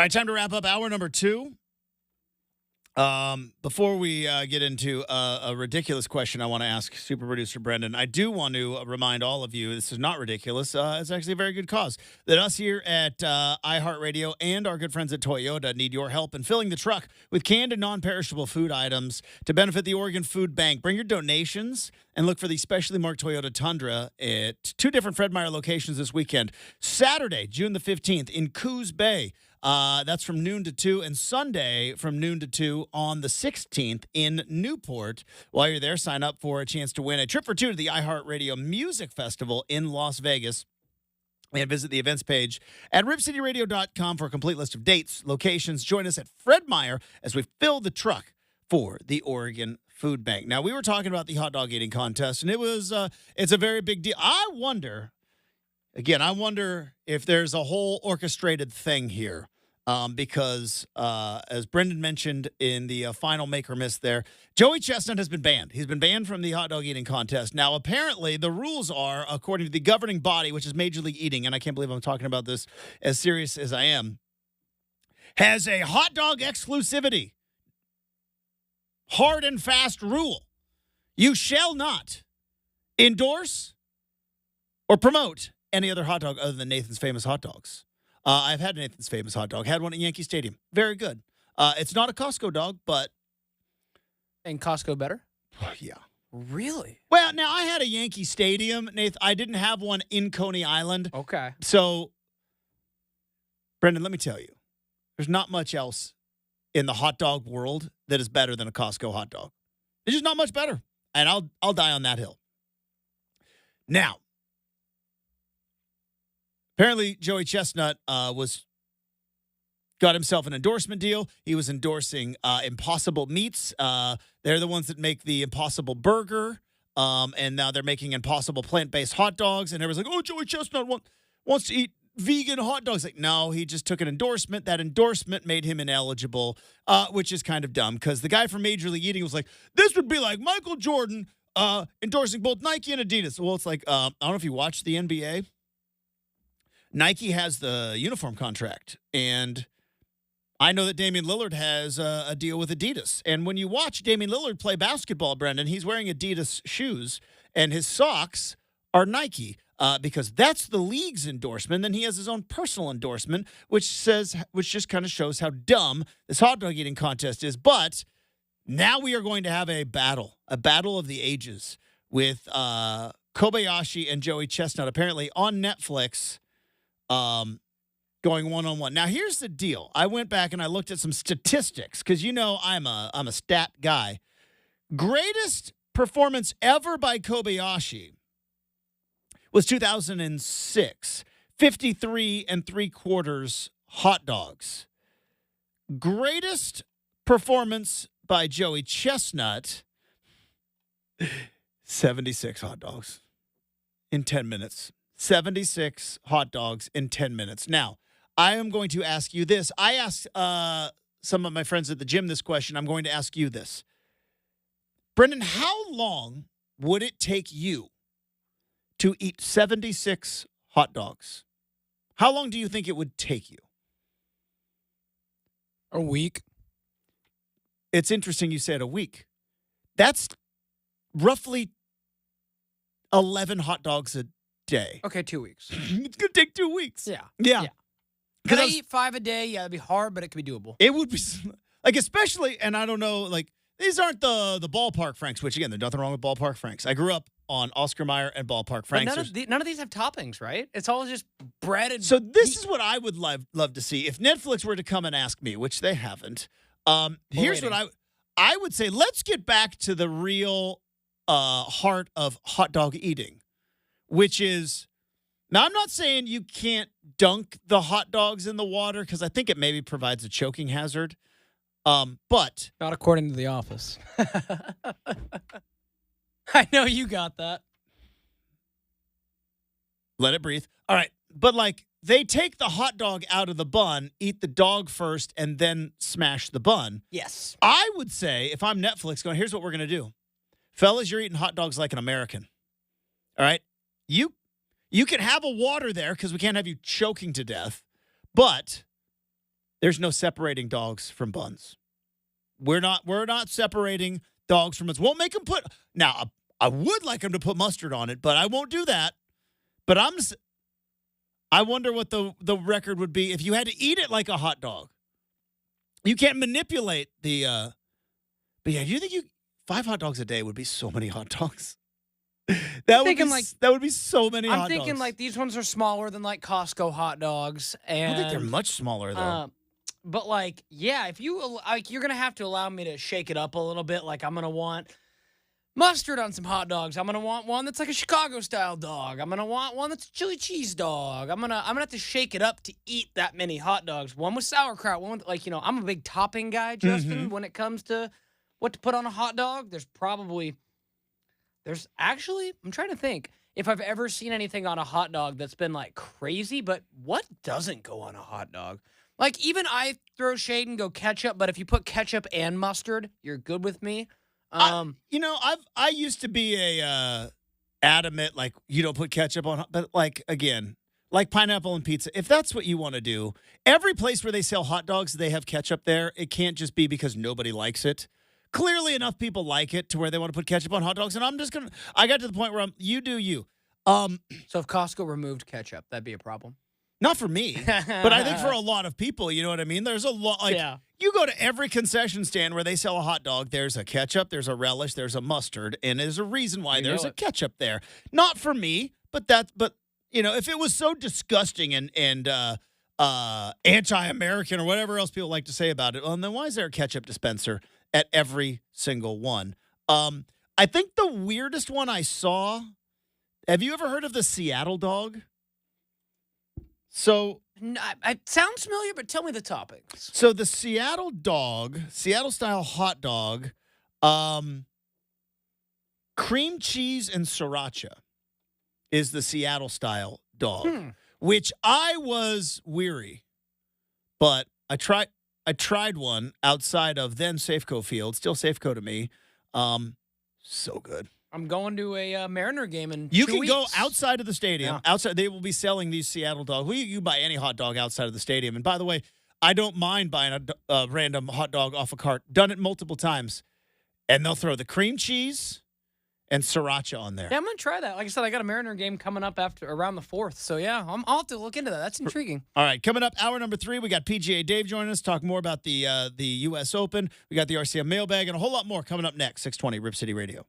All right, time to wrap up hour number 2. Before we get into a ridiculous question I want to ask super producer Brenden, I do want to remind all of you, this is not ridiculous. It's actually a very good cause, that us here at iHeartRadio and our good friends at Toyota need your help in filling the truck with canned and non-perishable food items to benefit the Oregon Food Bank. Bring your donations and look for the specially marked Toyota Tundra at 2 different Fred Meyer locations this weekend. Saturday, June the 15th in Coos Bay. That's from noon to 2, and Sunday from noon to 2 on the 16th in Newport. While you're there, sign up for a chance to win a trip for 2 to the iHeartRadio Music Festival in Las Vegas. And visit the events page at ripcityradio.com for a complete list of dates, locations. Join us at Fred Meyer as we fill the truck for the Oregon Food Bank. Now, we were talking about the hot dog eating contest, and it's a very big deal. I wonder if there's a whole orchestrated thing here. Because as Brenden mentioned in the final make or miss there, Joey Chestnut has been banned. He's been banned from the hot dog eating contest. Now, apparently, the rules are, according to the governing body, which is Major League Eating, and I can't believe I'm talking about this as serious as I am, has a hot dog exclusivity. Hard and fast rule. You shall not endorse or promote any other hot dog other than Nathan's Famous Hot Dogs. I've had Nathan's Famous Hot Dog. Had one at Yankee Stadium. Very good. It's not a Costco dog, but... And Costco better? Yeah. Really? Well, now, I had a Yankee Stadium, Nathan. I didn't have one in Coney Island. Okay. So, Brenden, let me tell you. There's not much else in the hot dog world that is better than a Costco hot dog. It's just not much better. And I'll die on that hill. Now, apparently, Joey Chestnut got himself an endorsement deal. He was endorsing Impossible Meats. They're the ones that make the Impossible Burger, and now they're making Impossible plant-based hot dogs. And everyone's like, "Oh, Joey Chestnut wants to eat vegan hot dogs." Like, no, he just took an endorsement. That endorsement made him ineligible, which is kind of dumb because the guy from Major League Eating was like, "This would be like Michael Jordan endorsing both Nike and Adidas." Well, it's like, I don't know if you watch the NBA. Nike has the uniform contract, and I know that Damian Lillard has a deal with Adidas. And when you watch Damian Lillard play basketball, Brenden, he's wearing Adidas shoes, and his socks are Nike because that's the league's endorsement. Then he has his own personal endorsement, which just kind of shows how dumb this hot dog eating contest is. But now we are going to have a battle of the ages with Kobayashi and Joey Chestnut, apparently on Netflix. Going one-on-one. Now, here's the deal. I went back and I looked at some statistics because, I'm a stat guy. Greatest performance ever by Kobayashi was 2006. 53 3/4 hot dogs. Greatest performance by Joey Chestnut, 76 hot dogs in 10 minutes. 76 hot dogs in 10 minutes. Now, I am going to ask you this. I asked some of my friends at the gym this question. I'm going to ask you this. Brenden, how long would it take you to eat 76 hot dogs? How long do you think it would take you? A week. It's interesting you said a week. That's roughly 11 hot dogs a day. Okay, 2 weeks. It's going to take 2 weeks. Yeah. Could I eat 5 a day? Yeah, it'd be hard, but it could be doable. It would be, like, especially, and I don't know, like, these aren't the ballpark Franks, which, again, there's nothing wrong with ballpark Franks. I grew up on Oscar Mayer and ballpark Franks. But none of these have toppings, right? It's all just bread and So this is what I would love to see. If Netflix were to come and ask me, which they haven't, here's what I would say. Let's get back to the real heart of hot dog eating, which is, now I'm not saying you can't dunk the hot dogs in the water because I think it maybe provides a choking hazard. But not according to The Office. I know you got that. Let it breathe. All right. But, like, they take the hot dog out of the bun, eat the dog first, and then smash the bun. Yes. I would say, if I'm Netflix going, here's what we're going to do. Fellas, you're eating hot dogs like an American. All right? You can have a water there because we can't have you choking to death. But There's no separating dogs from buns. We're not separating dogs from buns. Won't make them put. Now, I would like them to put mustard on it, but I won't do that. But I wonder what the record would be if you had to eat it like a hot dog. You can't manipulate the. But yeah, do you think 5 hot dogs a day would be so many hot dogs? That would be so many hot dogs. I'm thinking like these ones are smaller than like Costco hot dogs, and I think they're much smaller though. But like, yeah, if you like, you're gonna have to allow me to shake it up a little bit. Like, I'm gonna want mustard on some hot dogs. I'm gonna want one that's like a Chicago style dog. I'm gonna want one that's a chili cheese dog. I'm gonna have to shake it up to eat that many hot dogs. One with sauerkraut. One with, like, I'm a big topping guy, Justin. When it comes to what to put on a hot dog, There's actually, I'm trying to think if I've ever seen anything on a hot dog that's been like crazy, but what doesn't go on a hot dog? Like, even I throw shade and go ketchup, but if you put ketchup and mustard, you're good with me. I used to be a adamant, like, you don't put ketchup on, but like, again, like pineapple and pizza, if that's what you want to do, every place where they sell hot dogs, they have ketchup there. It can't just be because nobody likes it. Clearly enough people like it to where they want to put ketchup on hot dogs, and I got to the point where you do you. So if Costco removed ketchup, that'd be a problem. Not for me, but I think for a lot of people, you know what I mean? There's a lot, like, you go to every concession stand where they sell a hot dog, there's a ketchup, there's a relish, there's a mustard, and there's a reason why there's a ketchup there. Not for me, but if it was so disgusting and anti-American or whatever else people like to say about it, well, then why is there a ketchup dispenser at every single one? I think the weirdest one I saw, have you ever heard of the Seattle dog? So it sounds familiar, but tell me the topics. So the Seattle style hot dog, cream cheese and sriracha is the Seattle style dog, which I was weary, but I tried one outside of then Safeco Field, still Safeco to me. So good. I'm going to a Mariner game in 2 weeks. You can go outside of the stadium. Yeah. Outside, they will be selling these Seattle dogs. You buy any hot dog outside of the stadium. And by the way, I don't mind buying a random hot dog off a cart. Done it multiple times. And they'll throw the cream cheese and sriracha on there. Yeah, I'm going to try that. Like I said, I got a Mariner game coming up around the 4th. So, yeah, I'll have to look into that. That's intriguing. All right, coming up, hour number 3, we got PGA Dave joining us, talk more about the U.S. Open. We got the RCM mailbag and a whole lot more coming up next, 620 Rip City Radio.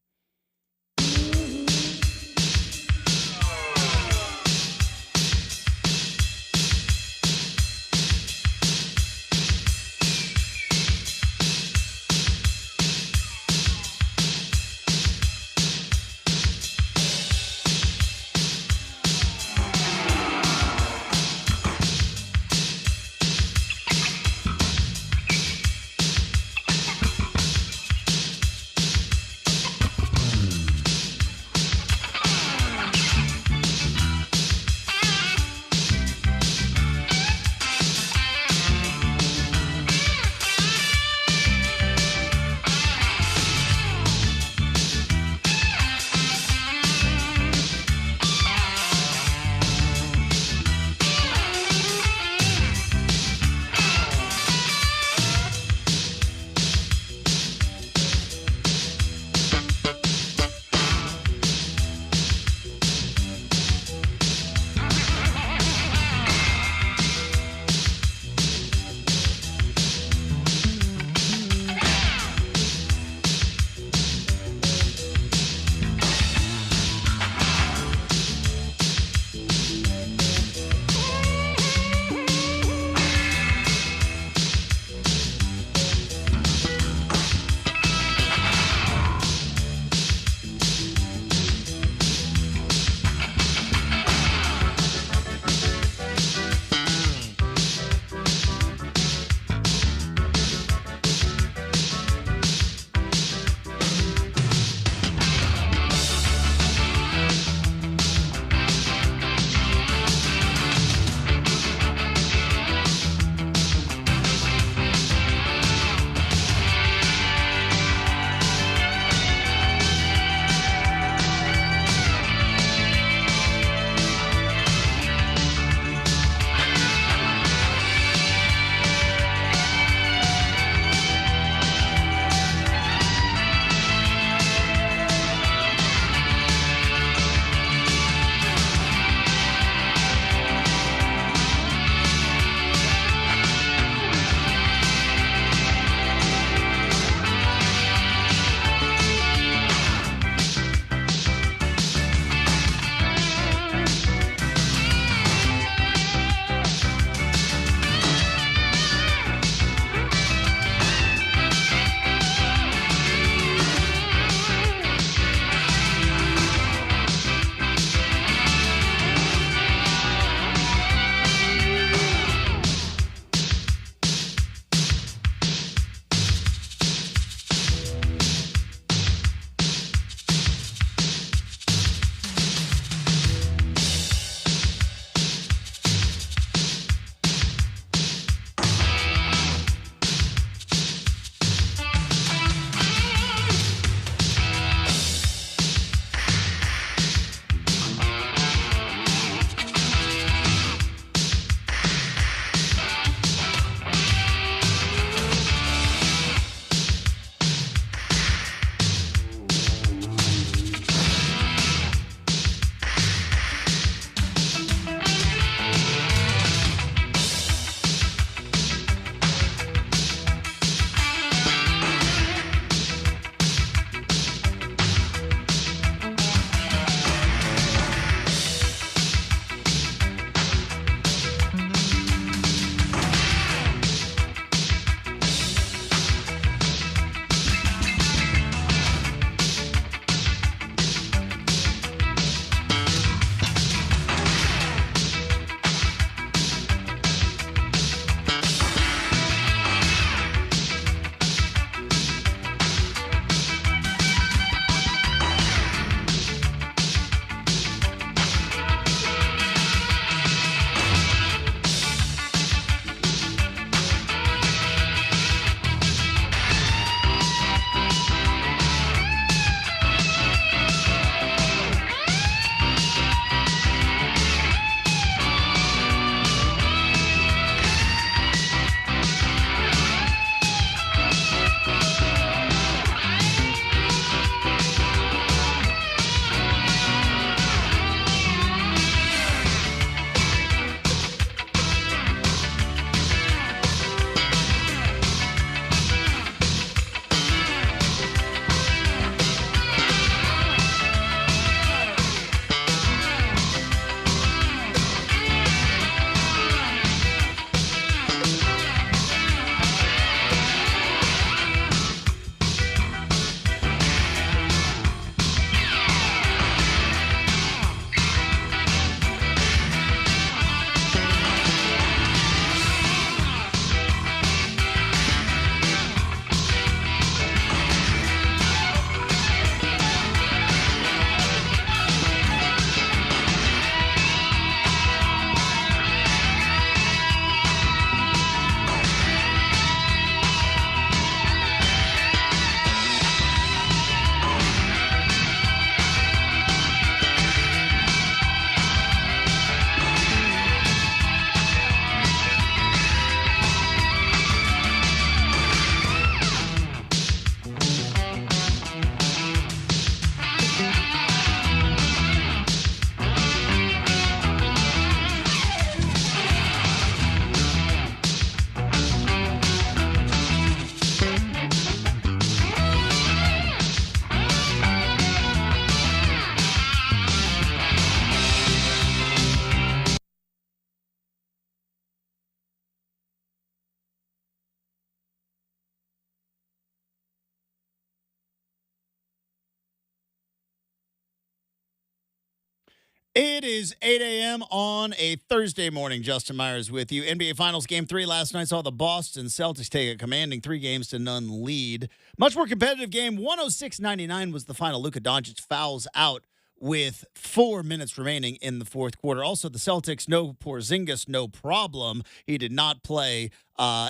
It is 8 a.m. on a Thursday morning. Justin Myers with you. NBA Finals Game 3 last night saw the Boston Celtics take a commanding 3-0 lead. Much more competitive game. 106-99 was the final. Luka Doncic fouls out with 4 minutes remaining in the fourth quarter. Also, the Celtics, no Porzingis, no problem. He did not play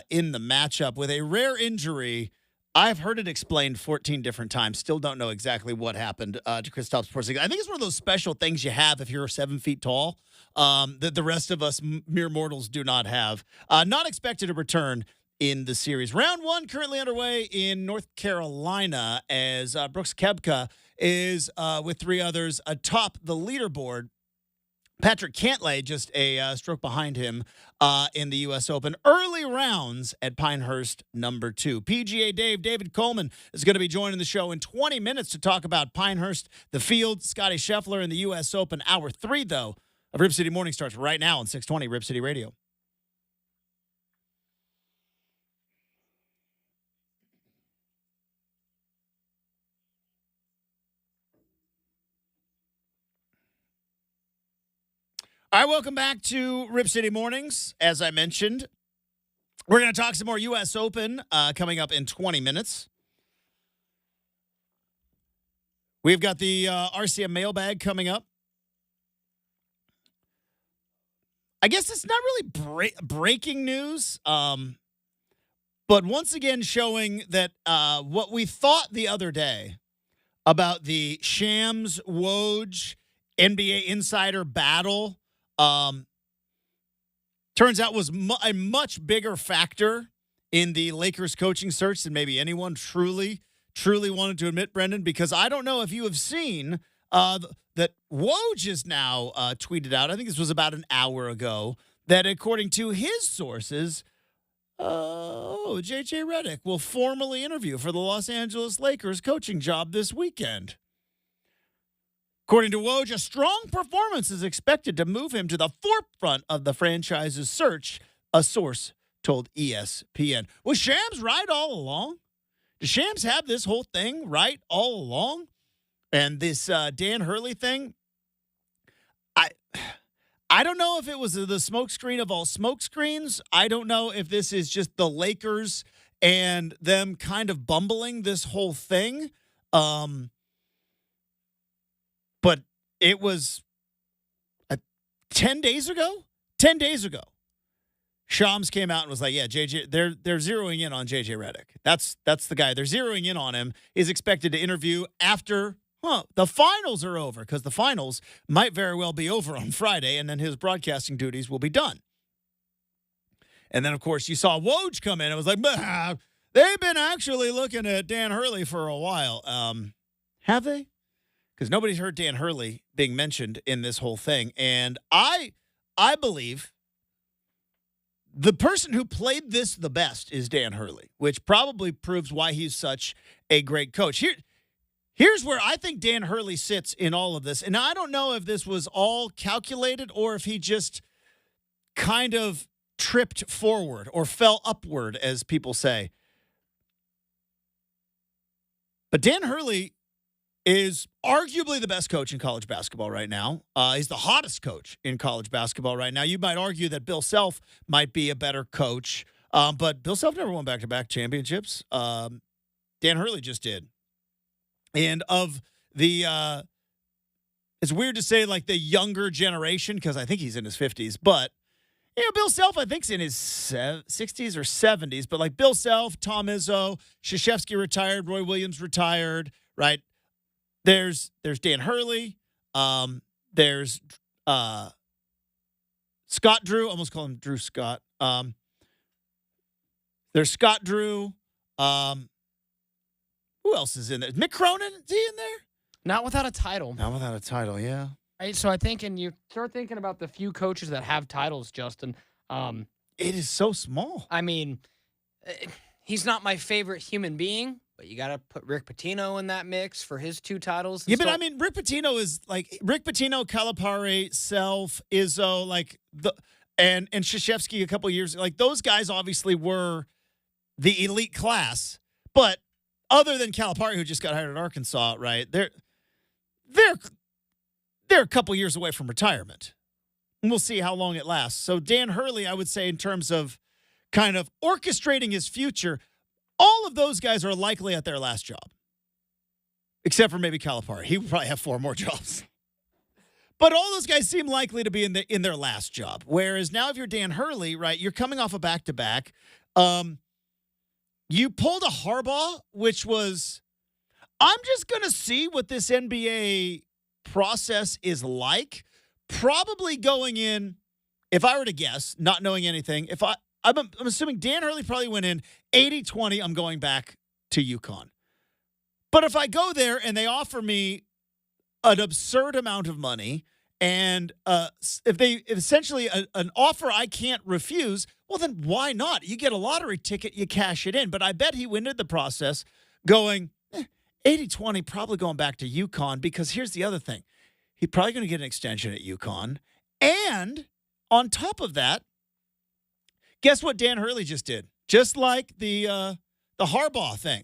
in the matchup with a rare injury. I've heard it explained 14 different times. Still don't know exactly what happened to Kristaps Porzingis. I think it's one of those special things you have if you're 7 feet tall that the rest of us mere mortals do not have. Not expected to return in the series. Round 1 currently underway in North Carolina as Brooks Koepka is with 3 others atop the leaderboard. Patrick Cantlay just a stroke behind him in the U.S. Open. Early rounds at Pinehurst, number 2. PGA David Coleman is going to be joining the show in 20 minutes to talk about Pinehurst, the field, Scottie Scheffler, and the U.S. Open. Hour 3, though, of Rip City Morning starts right now on 620 Rip City Radio. All right, welcome back to Rip City Mornings. As I mentioned, we're going to talk some more U.S. Open coming up in 20 minutes. We've got the RCM mailbag coming up. I guess it's not really breaking news, but once again showing that what we thought the other day about the Shams Woj NBA insider battle turns out was a much bigger factor in the Lakers coaching search than maybe anyone truly wanted to admit, Brenden, because I don't know if you have seen that Woj is now tweeted out, I think this was about an hour ago, that according to his sources, J.J. Redick will formally interview for the Los Angeles Lakers coaching job this weekend. According to Woj, a strong performance is expected to move him to the forefront of the franchise's search, a source told ESPN. Was Shams right all along? Did Shams have this whole thing right all along? And this Dan Hurley thing, I don't know if it was the smokescreen of all smokescreens. I don't know if this is just the Lakers and them kind of bumbling this whole thing. But it was 10 days ago. 10 days ago, Shams came out and was like, "Yeah, JJ, they're zeroing in on JJ Redick. That's the guy. They're zeroing in on him. Is expected to interview after the finals are over, because the finals might very well be over on Friday, and then his broadcasting duties will be done." And then, of course, you saw Woj come in and was like, "They've been actually looking at Dan Hurley for a while. Have they?" Because nobody's heard Dan Hurley being mentioned in this whole thing. And I believe the person who played this the best is Dan Hurley, which probably proves why he's such a great coach. Here's where I think Dan Hurley sits in all of this. And I don't know if this was all calculated or if he just kind of tripped forward or fell upward, as people say. But Dan Hurley is arguably the best coach in college basketball right now. He's the hottest coach in college basketball right now. You might argue that Bill Self might be a better coach, but Bill Self never won back-to-back championships. Dan Hurley just did. And of the it's weird to say like the younger generation, because I think he's in his 50s, but Bill Self, I think, is in his 60s or 70s. But like Bill Self, Tom Izzo, Krzyzewski retired, Roy Williams retired, right? There's Dan Hurley. There's Scott Drew. Almost call him Drew Scott. There's Scott Drew. Who else is in there? Mick Cronin, is he in there? Not without a title. Not without a title, yeah. Right, so I think, and you start thinking about the few coaches that have titles, Justin. It is so small. I mean, he's not my favorite human being, but you got to put Rick Pitino in that mix for his 2 titles. Yeah, but I mean, Rick Pitino is like Rick Pitino, Calipari, Self, Izzo, like and Krzyzewski a couple years. Like those guys obviously were the elite class, but other than Calipari, who just got hired at Arkansas, right? They're they're a couple years away from retirement. And we'll see how long it lasts. So Dan Hurley, I would say, in terms of kind of orchestrating his future, all of those guys are likely at their last job. Except for maybe Calipari. He would probably have 4 more jobs. But all those guys seem likely to be in their last job. Whereas now if you're Dan Hurley, right, you're coming off a back-to-back. You pulled a Harbaugh, which was, I'm just going to see what this NBA process is like. Probably going in, if I were to guess, not knowing anything, I'm assuming Dan Hurley probably went in 80-20, I'm going back to UConn. But if I go there and they offer me an absurd amount of money and if essentially an offer I can't refuse, well, then why not? You get a lottery ticket, you cash it in. But I bet he went into the process going 80-20, probably going back to UConn, because here's the other thing. He's probably going to get an extension at UConn. And on top of that, guess what Dan Hurley just did? Just like the Harbaugh thing.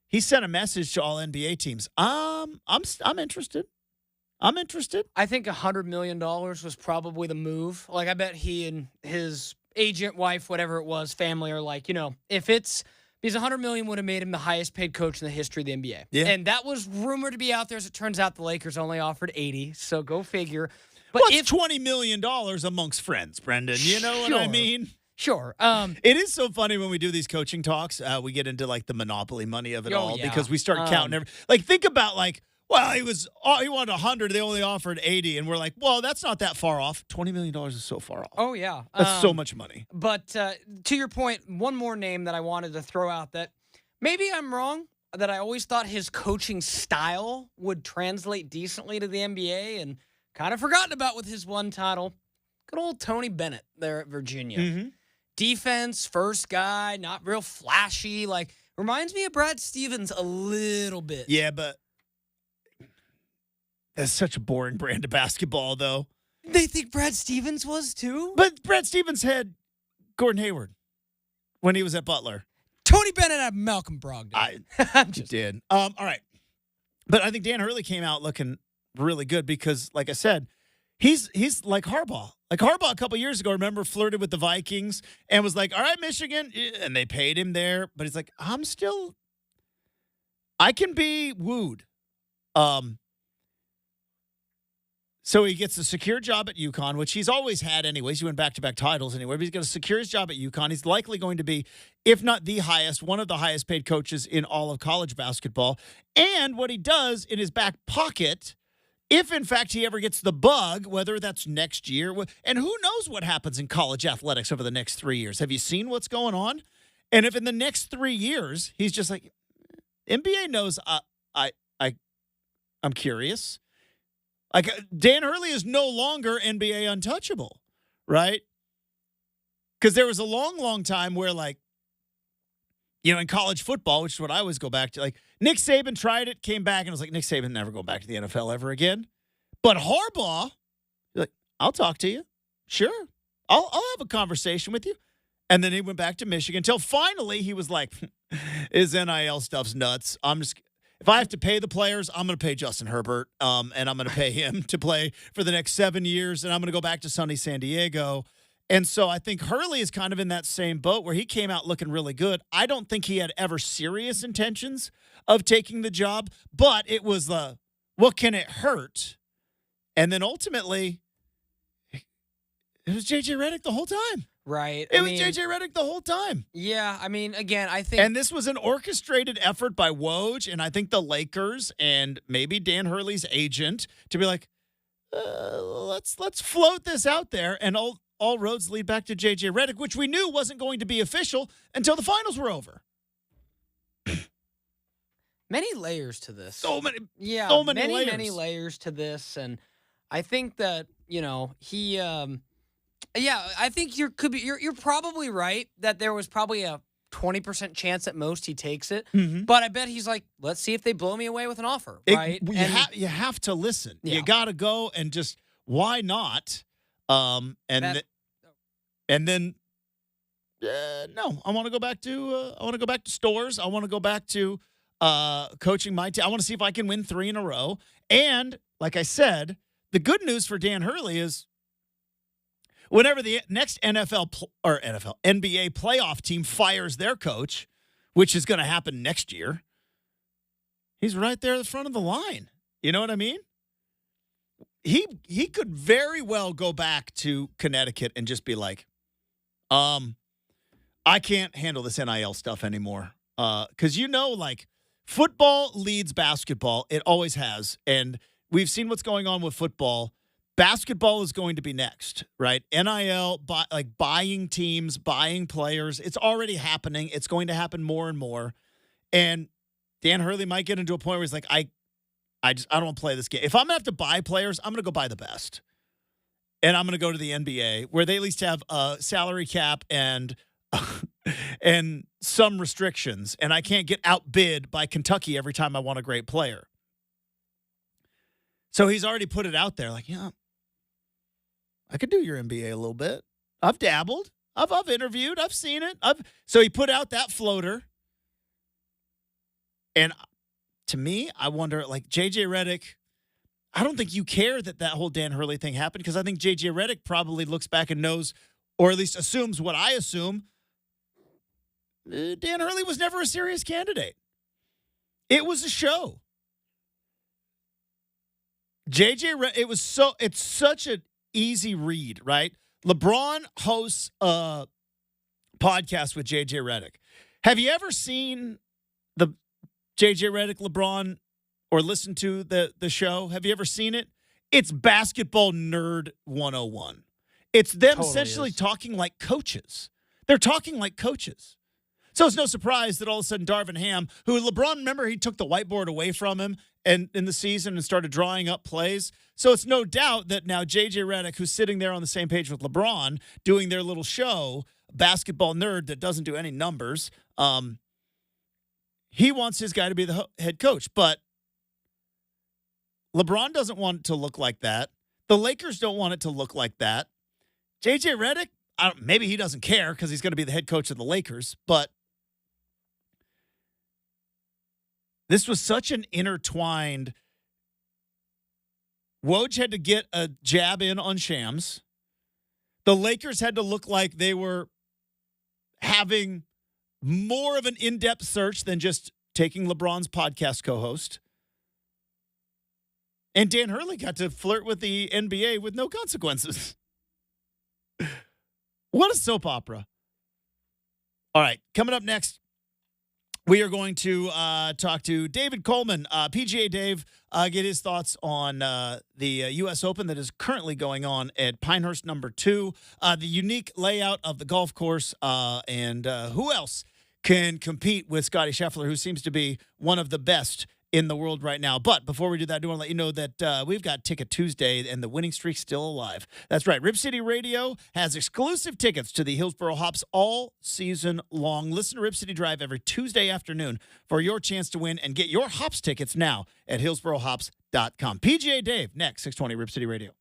He sent a message to all NBA teams. I'm interested. I'm interested. I think $100 million was probably the move. Like, I bet he and his agent, wife, whatever it was, family are like, if it's because $100 million would have made him the highest paid coach in the history of the NBA. Yeah. And that was rumored to be out there. As it turns out, the Lakers only offered 80. So go figure. But what's $20 million amongst friends, Brenden? You know what I mean? Sure. It is so funny when we do these coaching talks. We get into like the monopoly money of it all because we start counting. Think about well, he wanted 100. They only offered 80, and we're like, well, that's not that far off. $20 million is so far off. Oh yeah, that's so much money. But to your point, one more name that I wanted to throw out that maybe I'm wrong. That I always thought his coaching style would translate decently to the NBA, and kind of forgotten about with his one title. Good old Tony Bennett there at Virginia. Mm-hmm. Defense, first guy, not real flashy. Like, reminds me of Brad Stevens a little bit. Yeah, but that's such a boring brand of basketball, though. They think Brad Stevens was, too? But Brad Stevens had Gordon Hayward when he was at Butler. Tony Bennett had Malcolm Brogdon. I did. All right. But I think Dan Hurley came out looking really good because, like I said, he's like Harbaugh. Like Harbaugh a couple years ago, remember, flirted with the Vikings and was like, all right, Michigan. And they paid him there. But he's like, I can be wooed. So he gets a secure job at UConn, which he's always had anyways. He went back-to-back titles anyway. But he's going to secure his job at UConn. He's likely going to be, if not the highest, one of the highest paid coaches in all of college basketball. And what he does in his back pocket, if in fact he ever gets the bug, whether that's next year, and who knows what happens in college athletics over the next 3 years. Have you seen what's going on? And if in the next 3 years he's just like, NBA knows I'm curious. Like, Dan Hurley is no longer NBA untouchable, right? Because there was a long, long time where, in college football, which is what I always go back to, Nick Saban tried it, came back, and was like, Nick Saban never go back to the NFL ever again. But Harbaugh, I'll talk to you. Sure. I'll have a conversation with you. And then he went back to Michigan until finally he was like, his NIL stuff's nuts. If I have to pay the players, I'm going to pay Justin Herbert, and I'm going to pay him to play for the next 7 years, and I'm going to go back to sunny San Diego. And so I think Hurley is kind of in that same boat where he came out looking really good. I don't think he had ever serious intentions of taking the job, but it was what can it hurt? And then ultimately, it was J.J. Redick the whole time. Right. It was J.J. Redick the whole time. Yeah, again, I think... And this was an orchestrated effort by Woj and I think the Lakers and maybe Dan Hurley's agent to be like, let's float this out there, and all roads lead back to J.J. Redick, which we knew wasn't going to be official until the finals were over. Many layers to this. So many layers. Many layers to this, and I think that, he... Yeah, I think you're probably right that there was probably a 20% chance at most he takes it. Mm-hmm. But I bet he's like, let's see if they blow me away with an offer, right? You have to listen. Yeah. You got to go and just, why not? No, I want to go back to Stores. I want to go back to coaching my team. I want to see if I can win 3 in a row. And like I said, the good news for Dan Hurley is whenever the next NBA playoff team fires their coach, which is going to happen next year, he's right there at the front of the line. You know what I mean? He could very well go back to Connecticut and just be like, I can't handle this NIL stuff anymore. Because football leads basketball. It always has. And we've seen what's going on with football. Basketball is going to be next, right? NIL, buying teams, buying players. It's already happening. It's going to happen more and more. And Dan Hurley might get into a point where he's like, I don't want to play this game. If I'm going to have to buy players, I'm going to go buy the best. And I'm going to go to the NBA where they at least have a salary cap and some restrictions. And I can't get outbid by Kentucky every time I want a great player. So he's already put it out there like, yeah, I could do your NBA a little bit. I've dabbled. I've interviewed. I've seen it. So he put out that floater. And to me, I wonder, J.J. Redick, I don't think you care that whole Dan Hurley thing happened because I think J.J. Redick probably looks back and knows, or at least assumes what I assume, Dan Hurley was never a serious candidate. It was a show. It's such an easy read, right? LeBron hosts a podcast with J.J. Redick. Have you ever seen the J.J. Redick, LeBron, or listened to the show? Have you ever seen it? It's basketball nerd 101. It's them Totally essentially is. talking like coaches. They're talking like coaches. So it's no surprise that all of a sudden Darvin Ham, who LeBron, remember, he took the whiteboard away from him and in the season and started drawing up plays. So it's no doubt that now J.J. Redick, who's sitting there on the same page with LeBron, doing their little show, basketball nerd that doesn't do any numbers, he wants his guy to be the head coach. But LeBron doesn't want it to look like that. The Lakers don't want it to look like that. J.J. Redick, maybe he doesn't care because he's going to be the head coach of the Lakers, but this was such an intertwined. Woj had to get a jab in on Shams. The Lakers had to look like they were having more of an in-depth search than just taking LeBron's podcast co-host. And Dan Hurley got to flirt with the NBA with no consequences. What a soap opera. All right, coming up next, we are going to talk to David Coleman, PGA Dave, get his thoughts on the U.S. Open that is currently going on at Pinehurst number 2, the unique layout of the golf course, and who else can compete with Scottie Scheffler, who seems to be one of the best in the world right now. But before we do that, I do want to let you know that we've got Ticket Tuesday, and the winning streak's still alive. That's right. Rip City Radio has exclusive tickets to the Hillsboro Hops all season long. Listen to Rip City Drive every Tuesday afternoon for your chance to win and get your Hops tickets now at hillsborohops.com. PGA Dave, next, 620 Rip City Radio.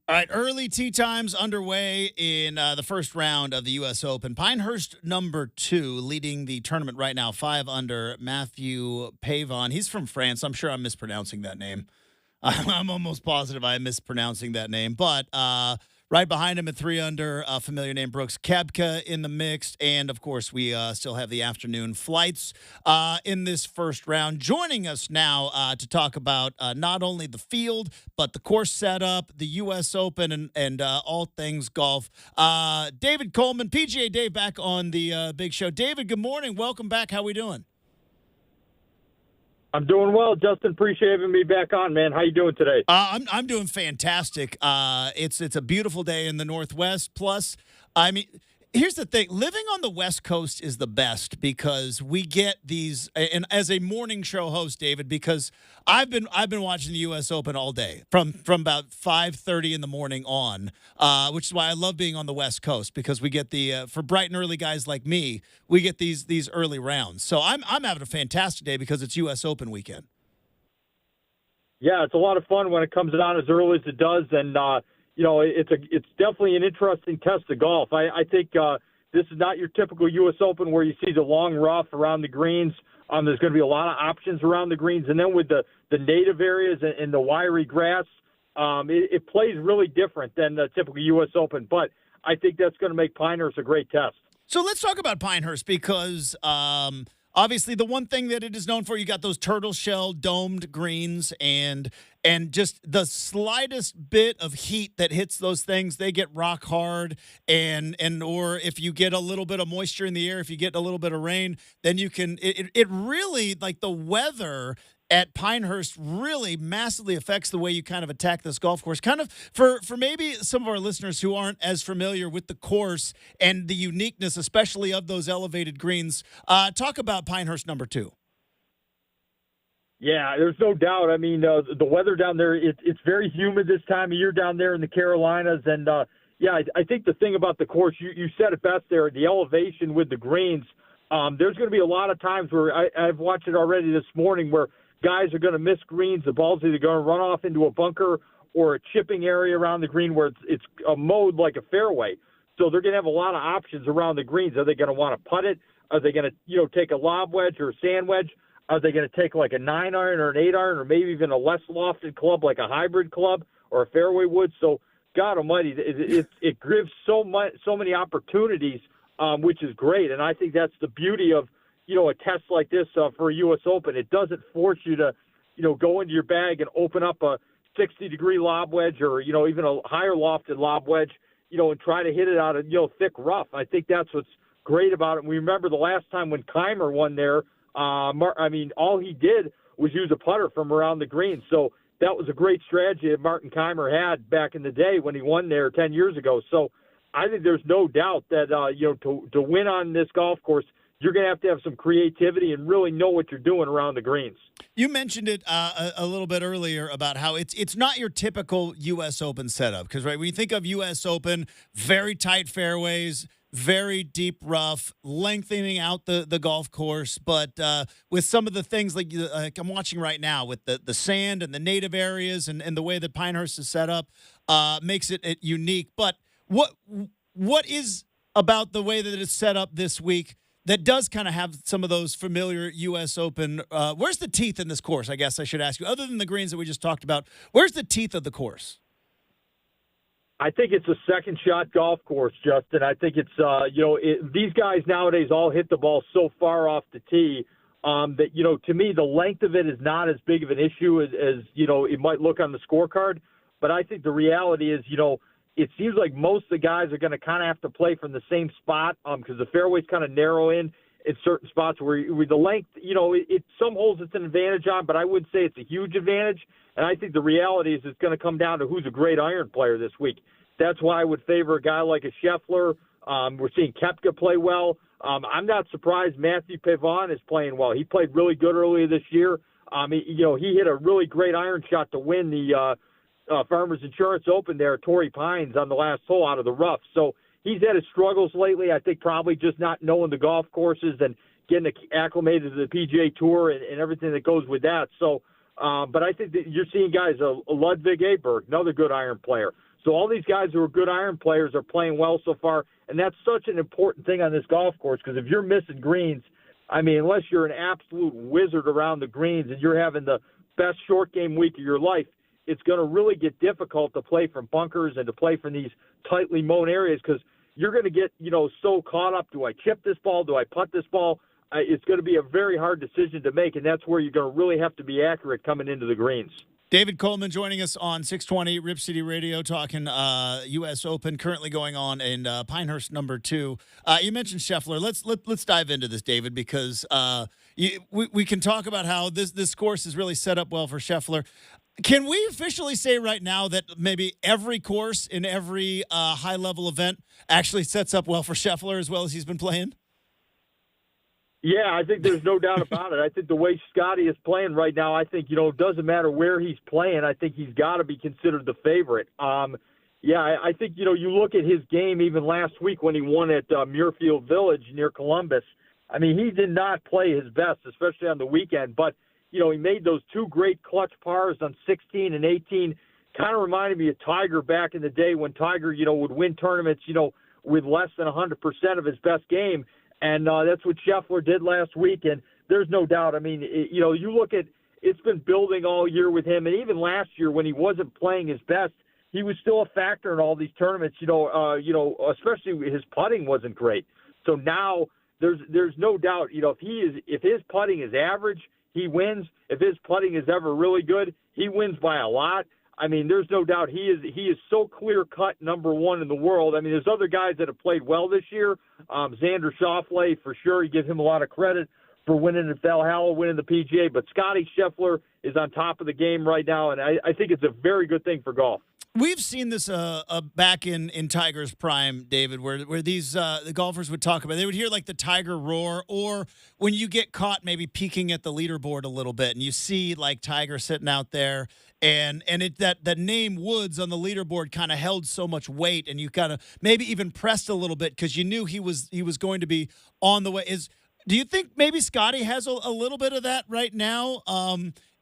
All right, early tee times underway in the first round of the U.S. Open. Pinehurst number 2 leading the tournament right now, 5 under, Matthew Pavon. He's from France. I'm sure I'm mispronouncing that name. I'm almost positive I'm mispronouncing that name. But right behind him at 3 under, a familiar name, Brooks Koepka in the mix. And, of course, we still have the afternoon flights in this first round. Joining us now to talk about not only the field, but the course setup, the U.S. Open, and all things golf. David Coleman, PGA Dave, back on the big show. David, good morning. Welcome back. How we doing? I'm doing well, Justin. Appreciate having me back on, man. How you doing today? I'm doing fantastic. It's a beautiful day in the Northwest. Plus, I mean, here's the thing: living on the West Coast is the best because we get these. And as a morning show host, David, because I've been watching the U.S. Open all day from about 5:30 in the morning on, which is why I love being on the West Coast because we get the for bright and early guys like me, we get these early rounds. So I'm having a fantastic day because it's U.S. Open weekend. Yeah, it's a lot of fun when it comes on as early as it does, and it's definitely an interesting test of golf. I think this is not your typical U.S. Open where you see the long rough around the greens. There's going to be a lot of options around the greens, and then with the native areas and the wiry grass, it plays really different than the typical U.S. Open. But I think that's going to make Pinehurst a great test. So let's talk about Pinehurst because obviously the one thing that it is known for, you got those turtle shell domed greens and just the slightest bit of heat that hits those things, they get rock hard. And or if you get a little bit of moisture in the air, if you get a little bit of rain, then you can it really, like, the weather at Pinehurst really massively affects the way you kind of attack this golf course. Kind of for maybe some of our listeners who aren't as familiar with the course and the uniqueness, especially of those elevated greens, talk about Pinehurst number 2. Yeah, there's no doubt. I mean, the weather down there, it's very humid this time of year down there in the Carolinas. And, I think the thing about the course, you said it best there, the elevation with the greens, there's going to be a lot of times where I've watched it already this morning where guys are going to miss greens. The ball's either going to run off into a bunker or a chipping area around the green where it's a mode like a fairway. So they're going to have a lot of options around the greens. Are they going to want to putt it? Are they going to take a lob wedge or a sand wedge? Are they going to take like a 9-iron or an 8-iron or maybe even a less lofted club like a hybrid club or a fairway wood? So, God almighty, it gives so many opportunities, which is great. And I think that's the beauty of, a test like this for a U.S. Open. It doesn't force you to, go into your bag and open up a 60-degree lob wedge or, even a higher lofted lob wedge, and try to hit it out of, thick rough. I think that's what's great about it. And we remember the last time when Keimer won there, all he did was use a putter from around the green. So that was a great strategy that Martin Keimer had back in the day when he won there 10 years ago. So I think there's no doubt that, to win on this golf course, you're going to have some creativity and really know what you're doing around the greens. You mentioned it a little bit earlier about how it's not your typical U.S. Open setup because, right, when you think of U.S. Open, very tight fairways, very deep rough, lengthening out the golf course. But with some of the things like I'm watching right now with the sand and the native areas and the way that Pinehurst is set up makes it unique. But what is about the way that it's set up this week that does kind of have some of those familiar U.S. Open? Where's the teeth in this course, I guess I should ask you? Other than the greens that we just talked about, where's the teeth of the course? I think it's a second-shot golf course, Justin. I think it's, these guys nowadays all hit the ball so far off the tee that, to me, the length of it is not as big of an issue as it might look on the scorecard. But I think the reality is, it seems like most of the guys are going to kind of have to play from the same spot because the fairways kind of narrow in certain spots where the length, some holes it's an advantage on, but I wouldn't say it's a huge advantage. And I think the reality is it's going to come down to who's a great iron player this week. That's why I would favor a guy like a Scheffler. We're seeing Koepka play well. I'm not surprised Matthew Pavon is playing well. He played really good earlier this year. He hit a really great iron shot to win the Farmers Insurance Open there at Torrey Pines on the last hole out of the rough. So he's had his struggles lately. I think probably just not knowing the golf courses and getting acclimated to the PGA Tour and everything that goes with that. So, but I think that you're seeing guys, Ludwig Aberg, another good iron player. So all these guys who are good iron players are playing well so far, and that's such an important thing on this golf course because if you're missing greens, I mean, unless you're an absolute wizard around the greens and you're having the best short game week of your life, it's going to really get difficult to play from bunkers and to play from these tightly mown areas because you're going to get, so caught up. Do I chip this ball? Do I putt this ball? It's going to be a very hard decision to make, and that's where you're going to really have to be accurate coming into the greens. David Coleman joining us on 620 Rip City Radio, talking U.S. Open currently going on in Pinehurst number 2. You mentioned Scheffler. Let's dive into this, David, because we can talk about how this course is really set up well for Scheffler. Can we officially say right now that maybe every course in every high-level event actually sets up well for Scheffler as well as he's been playing? Yeah, I think there's no doubt about it. I think the way Scottie is playing right now, I think, it doesn't matter where he's playing. I think he's got to be considered the favorite. I think, you look at his game even last week when he won at Muirfield Village near Columbus. I mean, he did not play his best, especially on the weekend. But, he made those 2 great clutch pars on 16 and 18. Kind of reminded me of Tiger back in the day when Tiger, would win tournaments, with less than 100% of his best game. And that's what Scheffler did last week, and there's no doubt. I mean, you look at it's been building all year with him, and even last year when he wasn't playing his best, he was still a factor in all these tournaments. Especially his putting wasn't great. So now there's no doubt. If his putting is average, he wins. If his putting is ever really good, he wins by a lot. I mean, there's no doubt he is so clear-cut number 1 in the world. I mean, there's other guys that have played well this year. Xander Schauffele, for sure, you give him a lot of credit for winning at Valhalla, winning the PGA. But Scottie Scheffler is on top of the game right now, and I think it's a very good thing for golf. We've seen this back in Tiger's prime, David, where these the golfers would talk about. They would hear like the Tiger roar, or when you get caught maybe peeking at the leaderboard a little bit, and you see like Tiger sitting out there, and that name Woods on the leaderboard kind of held so much weight, and you kind of maybe even pressed a little bit because you knew he was going to be on the way. Do you think maybe Scottie has a little bit of that right now?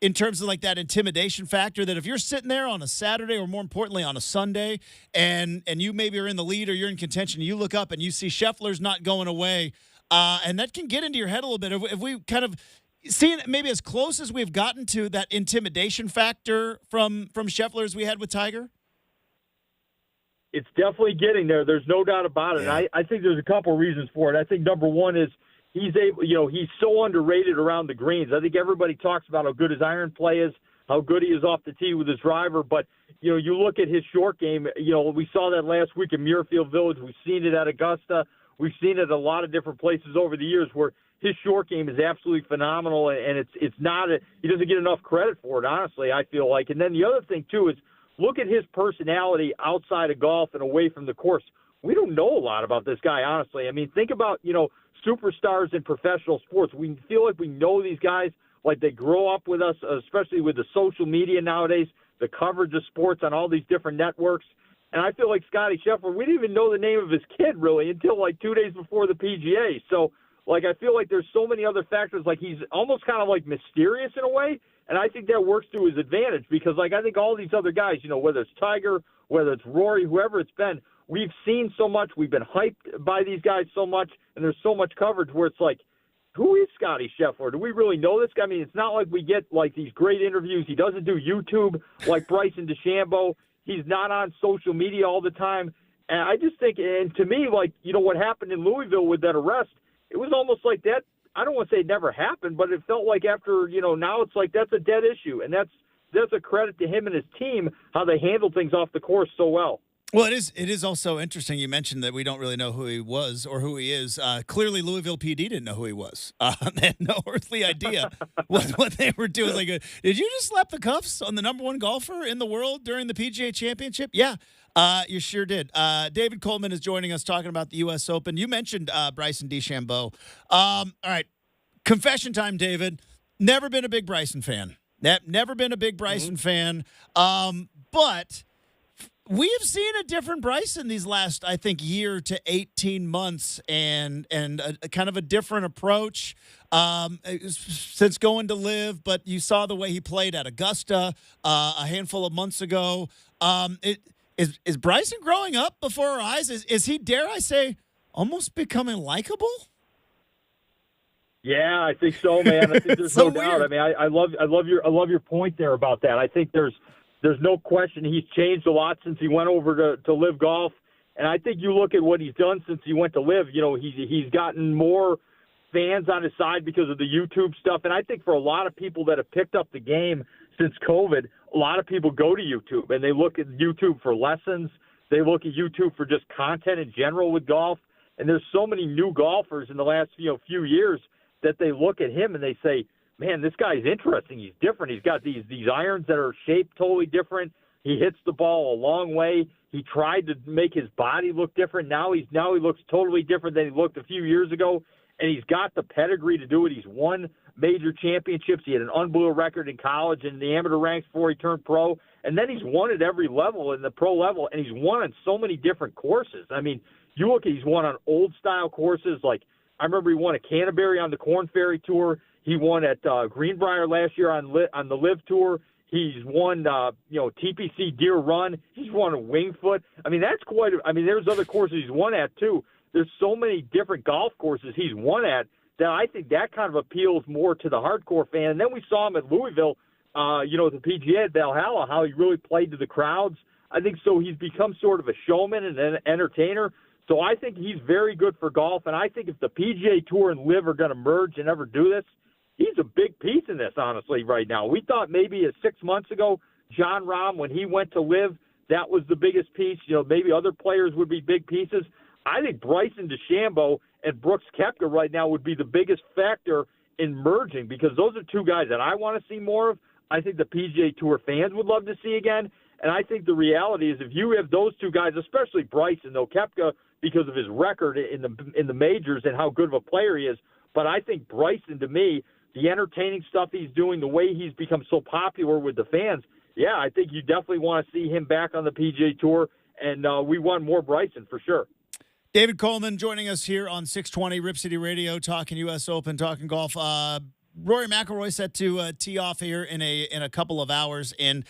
In terms of like that intimidation factor, that if you're sitting there on a Saturday or more importantly on a Sunday and you maybe are in the lead or you're in contention, you look up and you see Scheffler's not going away, and that can get into your head a little bit. If we kind of seen maybe as close as we've gotten to that intimidation factor from Scheffler as we had with Tiger? It's definitely getting there. There's no doubt about it. Yeah. And I think there's a couple of reasons for it. I think number one is he's so underrated around the greens. I think everybody talks about how good his iron play is, how good he is off the tee with his driver. But, you look at his short game, we saw that last week in Muirfield Village. We've seen it at Augusta. We've seen it at a lot of different places over the years where his short game is absolutely phenomenal. And it's not he doesn't get enough credit for it, honestly, I feel like. And then the other thing, too, is look at his personality outside of golf and away from the course. We don't know a lot about this guy, honestly. I mean, think about, superstars in professional sports. We feel like we know these guys, like they grow up with us, especially with the social media nowadays, the coverage of sports on all these different networks. And I feel like Scottie Scheffler, we didn't even know the name of his kid really until like 2 days before the PGA. So, like, I feel like there's so many other factors. Like, he's almost kind of like mysterious in a way. And I think that works to his advantage because, like, I think all these other guys, whether it's Tiger, whether it's Rory, whoever it's been, we've seen so much. We've been hyped by these guys so much, and there's so much coverage where it's like, who is Scottie Scheffler? Do we really know this guy? I mean, it's not like we get, like, these great interviews. He doesn't do YouTube like Bryson DeChambeau. He's not on social media all the time. And I just think, and to me, like, what happened in Louisville with that arrest, it was almost like that. I don't want to say it never happened, but it felt like after, now it's like that's a dead issue. And that's a credit to him and his team, how they handle things off the course so well. Well, it is also interesting. You mentioned that we don't really know who he was or who he is. Clearly, Louisville PD didn't know who he was. They had no earthly idea what they were doing. Like, did you just slap the cuffs on the number one golfer in the world during the PGA Championship? Yeah, you sure did. David Coleman is joining us talking about the U.S. Open. You mentioned Bryson DeChambeau. All right, confession time, David. Never been a big Bryson fan. Never been a big Bryson fan. But we have seen a different Bryson these last, I think, year to 18 months and a kind of a different approach since going to Live. But you saw the way he played at Augusta a handful of months ago. Is Bryson growing up before our eyes? Is he, dare I say, almost becoming likable? Yeah, I think so, man. I think there's So no doubt. weird. I mean, I love your point there about that. I think there's no question he's changed a lot since he went over to Live Golf, and I think you look at what he's done since he went to Live. You know, he's gotten more fans on his side because of the YouTube stuff, and I think for a lot of people that have picked up the game since COVID, a lot of people go to YouTube and they look at YouTube for lessons. They look at YouTube for just content in general with golf, and there's so many new golfers in the last few years that they look at him and they say, man, this guy's interesting. He's different. He's got these irons that are shaped totally different. He hits the ball a long way. He tried to make his body look different. Now he looks totally different than he looked a few years ago, and he's got the pedigree to do it. He's won major championships. He had an unbelievable record in college and the amateur ranks before he turned pro, and then he's won at every level in the pro level, and he's won on so many different courses. I mean, you look at he's won on old-style courses like I remember he won at Canterbury on the Corn Ferry Tour. He won at Greenbrier last year on the Live Tour. He's won, TPC Deer Run. He's won a Wingfoot. I mean, that's quite. There's other courses he's won at too. There's so many different golf courses he's won at that I think that kind of appeals more to the hardcore fan. And then we saw him at Louisville, the PGA at Valhalla, how he really played to the crowds. I think so. He's become sort of a showman and an entertainer. So I think he's very good for golf, and I think if the PGA Tour and Live are going to merge and ever do this, he's a big piece in this, honestly, right now. We thought maybe 6 months ago, Jon Rahm, when he went to Live, that was the biggest piece. Maybe other players would be big pieces. I think Bryson DeChambeau and Brooks Koepka right now would be the biggest factor in merging because those are two guys that I want to see more of. I think the PGA Tour fans would love to see again. And I think the reality is if you have those two guys, especially Bryson, though Koepka, because of his record in the majors and how good of a player he is. But I think Bryson, to me, the entertaining stuff he's doing, the way he's become so popular with the fans, yeah, I think you definitely want to see him back on the PGA Tour, and we want more Bryson for sure. David Coleman joining us here on 620 Rip City Radio, talking U.S. Open, talking golf. Rory McIlroy set to tee off here in a couple of hours, and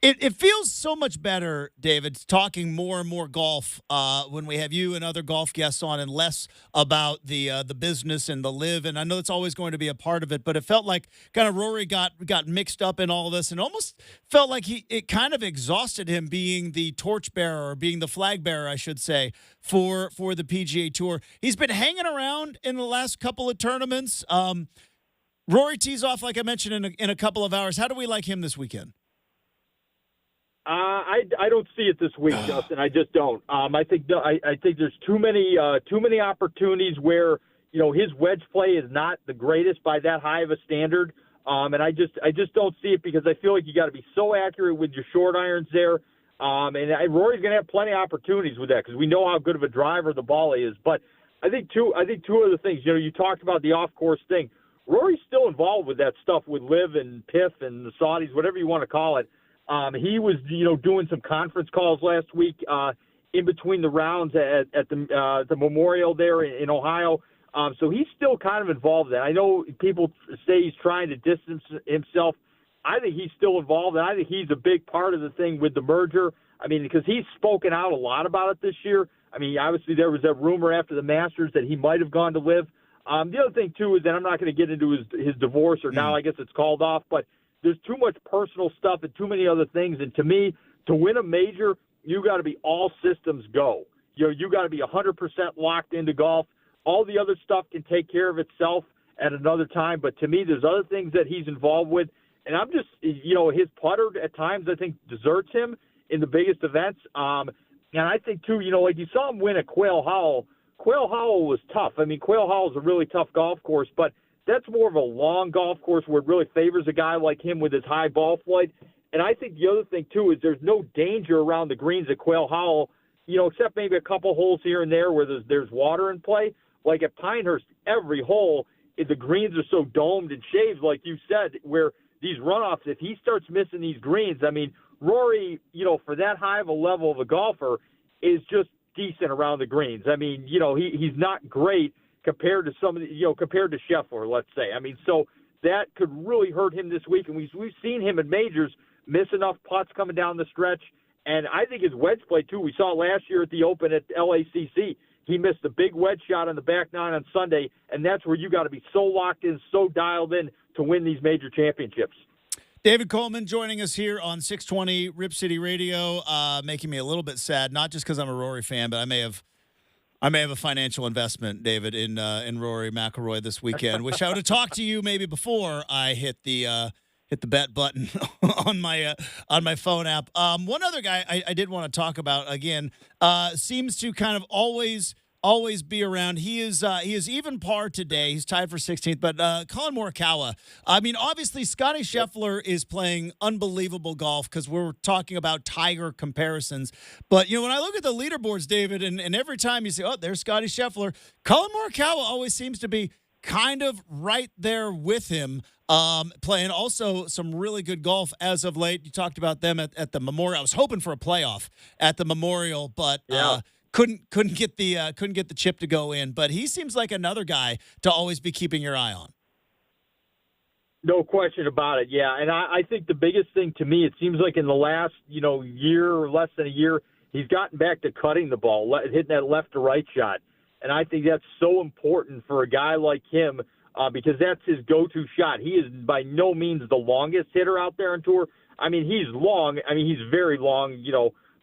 it feels so much better, David, talking more and more golf when we have you and other golf guests on, and less about the business and the live. And I know it's always going to be a part of it, but it felt like kind of Rory got mixed up in all of this, and almost felt like it kind of exhausted him being the torchbearer, or being the flag bearer, I should say, for the PGA Tour. He's been hanging around in the last couple of tournaments. Rory tees off, like I mentioned, in a couple of hours. How do we like him this weekend? I don't see it this week, Justin. I just don't. I think there's too many opportunities where his wedge play is not the greatest by that high of a standard, and I just don't see it because I feel like you got to be so accurate with your short irons there. And Rory's going to have plenty of opportunities with that because we know how good of a driver the ball is. But I think two other things. You talked about the off-course thing. Rory's still involved with that stuff with Liv and Piff and the Saudis, whatever you want to call it. He was, doing some conference calls last week in between the rounds at the Memorial there in Ohio. So he's still kind of involved in that. I know people say he's trying to distance himself. I think he's still involved, and I think he's a big part of the thing with the merger. I mean, because he's spoken out a lot about it this year. I mean, obviously there was that rumor after the Masters that he might have gone to Live. The other thing, too, is that I'm not going to get into his divorce, or now I guess it's called off, but there's too much personal stuff and too many other things. And to me, to win a major, you got to be all systems go. You got to be 100% locked into golf. All the other stuff can take care of itself at another time. But to me, there's other things that he's involved with. And I'm just, his putter at times, I think, deserts him in the biggest events. And I think, too, like you saw him win at Quail Hollow. Quail Hollow was tough. I mean, Quail Hollow is a really tough golf course, but that's more of a long golf course where it really favors a guy like him with his high ball flight. And I think the other thing, too, is there's no danger around the greens at Quail Hollow, except maybe a couple holes here and there where there's water in play. Like at Pinehurst, every hole, the greens are so domed and shaved, like you said, where these runoffs, if he starts missing these greens, I mean, Rory, for that high of a level of a golfer, is just decent around the greens. I mean, he's not great compared to some of the, compared to Scheffler, let's say. I mean, so that could really hurt him this week. And we've seen him in majors miss enough putts coming down the stretch And I think his wedge play, too. We saw last year at the Open at LACC. He missed a big wedge shot on the back nine on Sunday, and that's where you got to be so locked in, so dialed in to win these major championships. David Coleman joining us here on 620 Rip City Radio, making me a little bit sad, not just because I'm a Rory fan, but I may have a financial investment, David, in Rory McIlroy this weekend. Wish I would have talked to you maybe before I hit the bet button on my phone app. One other guy I did want to talk about again seems to kind of always be around. He is even par today. He's tied for 16th, but Colin Morikawa. I mean, obviously Scottie Scheffler is playing unbelievable golf because we're talking about Tiger comparisons. But when I look at the leaderboards, David, and every time you say, "Oh, there's Scottie Scheffler," Colin Morikawa always seems to be kind of right there with him. Playing also some really good golf as of late. You talked about them at the Memorial. I was hoping for a playoff at the Memorial, but couldn't get the chip to go in. But he seems like another guy to always be keeping your eye on. No question about it. Yeah, and I think the biggest thing to me, it seems like in the last year or less than a year, he's gotten back to cutting the ball, hitting that left to right shot, and I think that's so important for a guy like him. Because that's his go-to shot. He is by no means the longest hitter out there on tour. I mean, he's long. I mean, he's very long,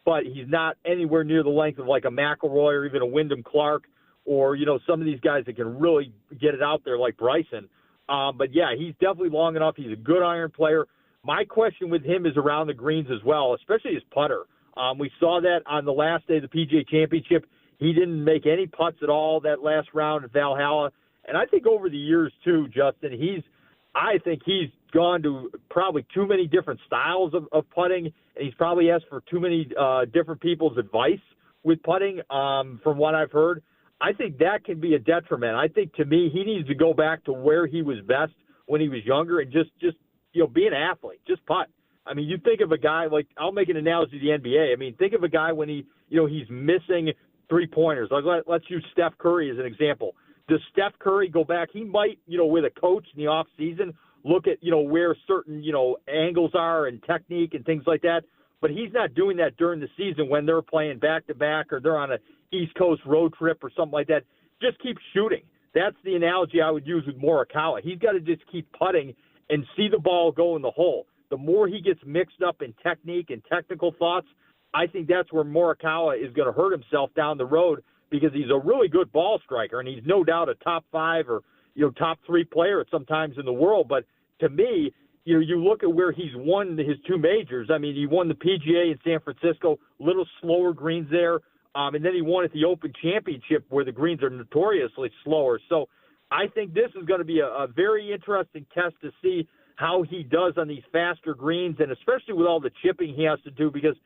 but he's not anywhere near the length of like a McIlroy or even a Wyndham Clark or, some of these guys that can really get it out there like Bryson. But, yeah, he's definitely long enough. He's a good iron player. My question with him is around the greens as well, especially his putter. We saw that on the last day of the PGA Championship. He didn't make any putts at all that last round at Valhalla. And I think over the years, too, Justin, I think he's gone to probably too many different styles of putting, and he's probably asked for too many different people's advice with putting, from what I've heard. I think that can be a detriment. I think, to me, he needs to go back to where he was best when he was younger and just be an athlete, just putt. I mean, you think of a guy like, I'll make an analogy to the NBA. I mean, think of a guy when he's missing three-pointers. Let's use Steph Curry as an example. Does Steph Curry go back? He might, with a coach in the off season, look at, where certain, angles are and technique and things like that. But he's not doing that during the season when they're playing back-to-back or they're on an East Coast road trip or something like that. Just keep shooting. That's the analogy I would use with Morikawa. He's got to just keep putting and see the ball go in the hole. The more he gets mixed up in technique and technical thoughts, I think that's where Morikawa is going to hurt himself down the road, because he's a really good ball striker, and he's no doubt a top 5 or top 3 player sometimes in the world. But to me, you look at where he's won his 2 majors. I mean, he won the PGA in San Francisco, little slower greens there, and then he won at the Open Championship where the greens are notoriously slower. So I think this is going to be a very interesting test to see how he does on these faster greens, and especially with all the chipping he has to do, because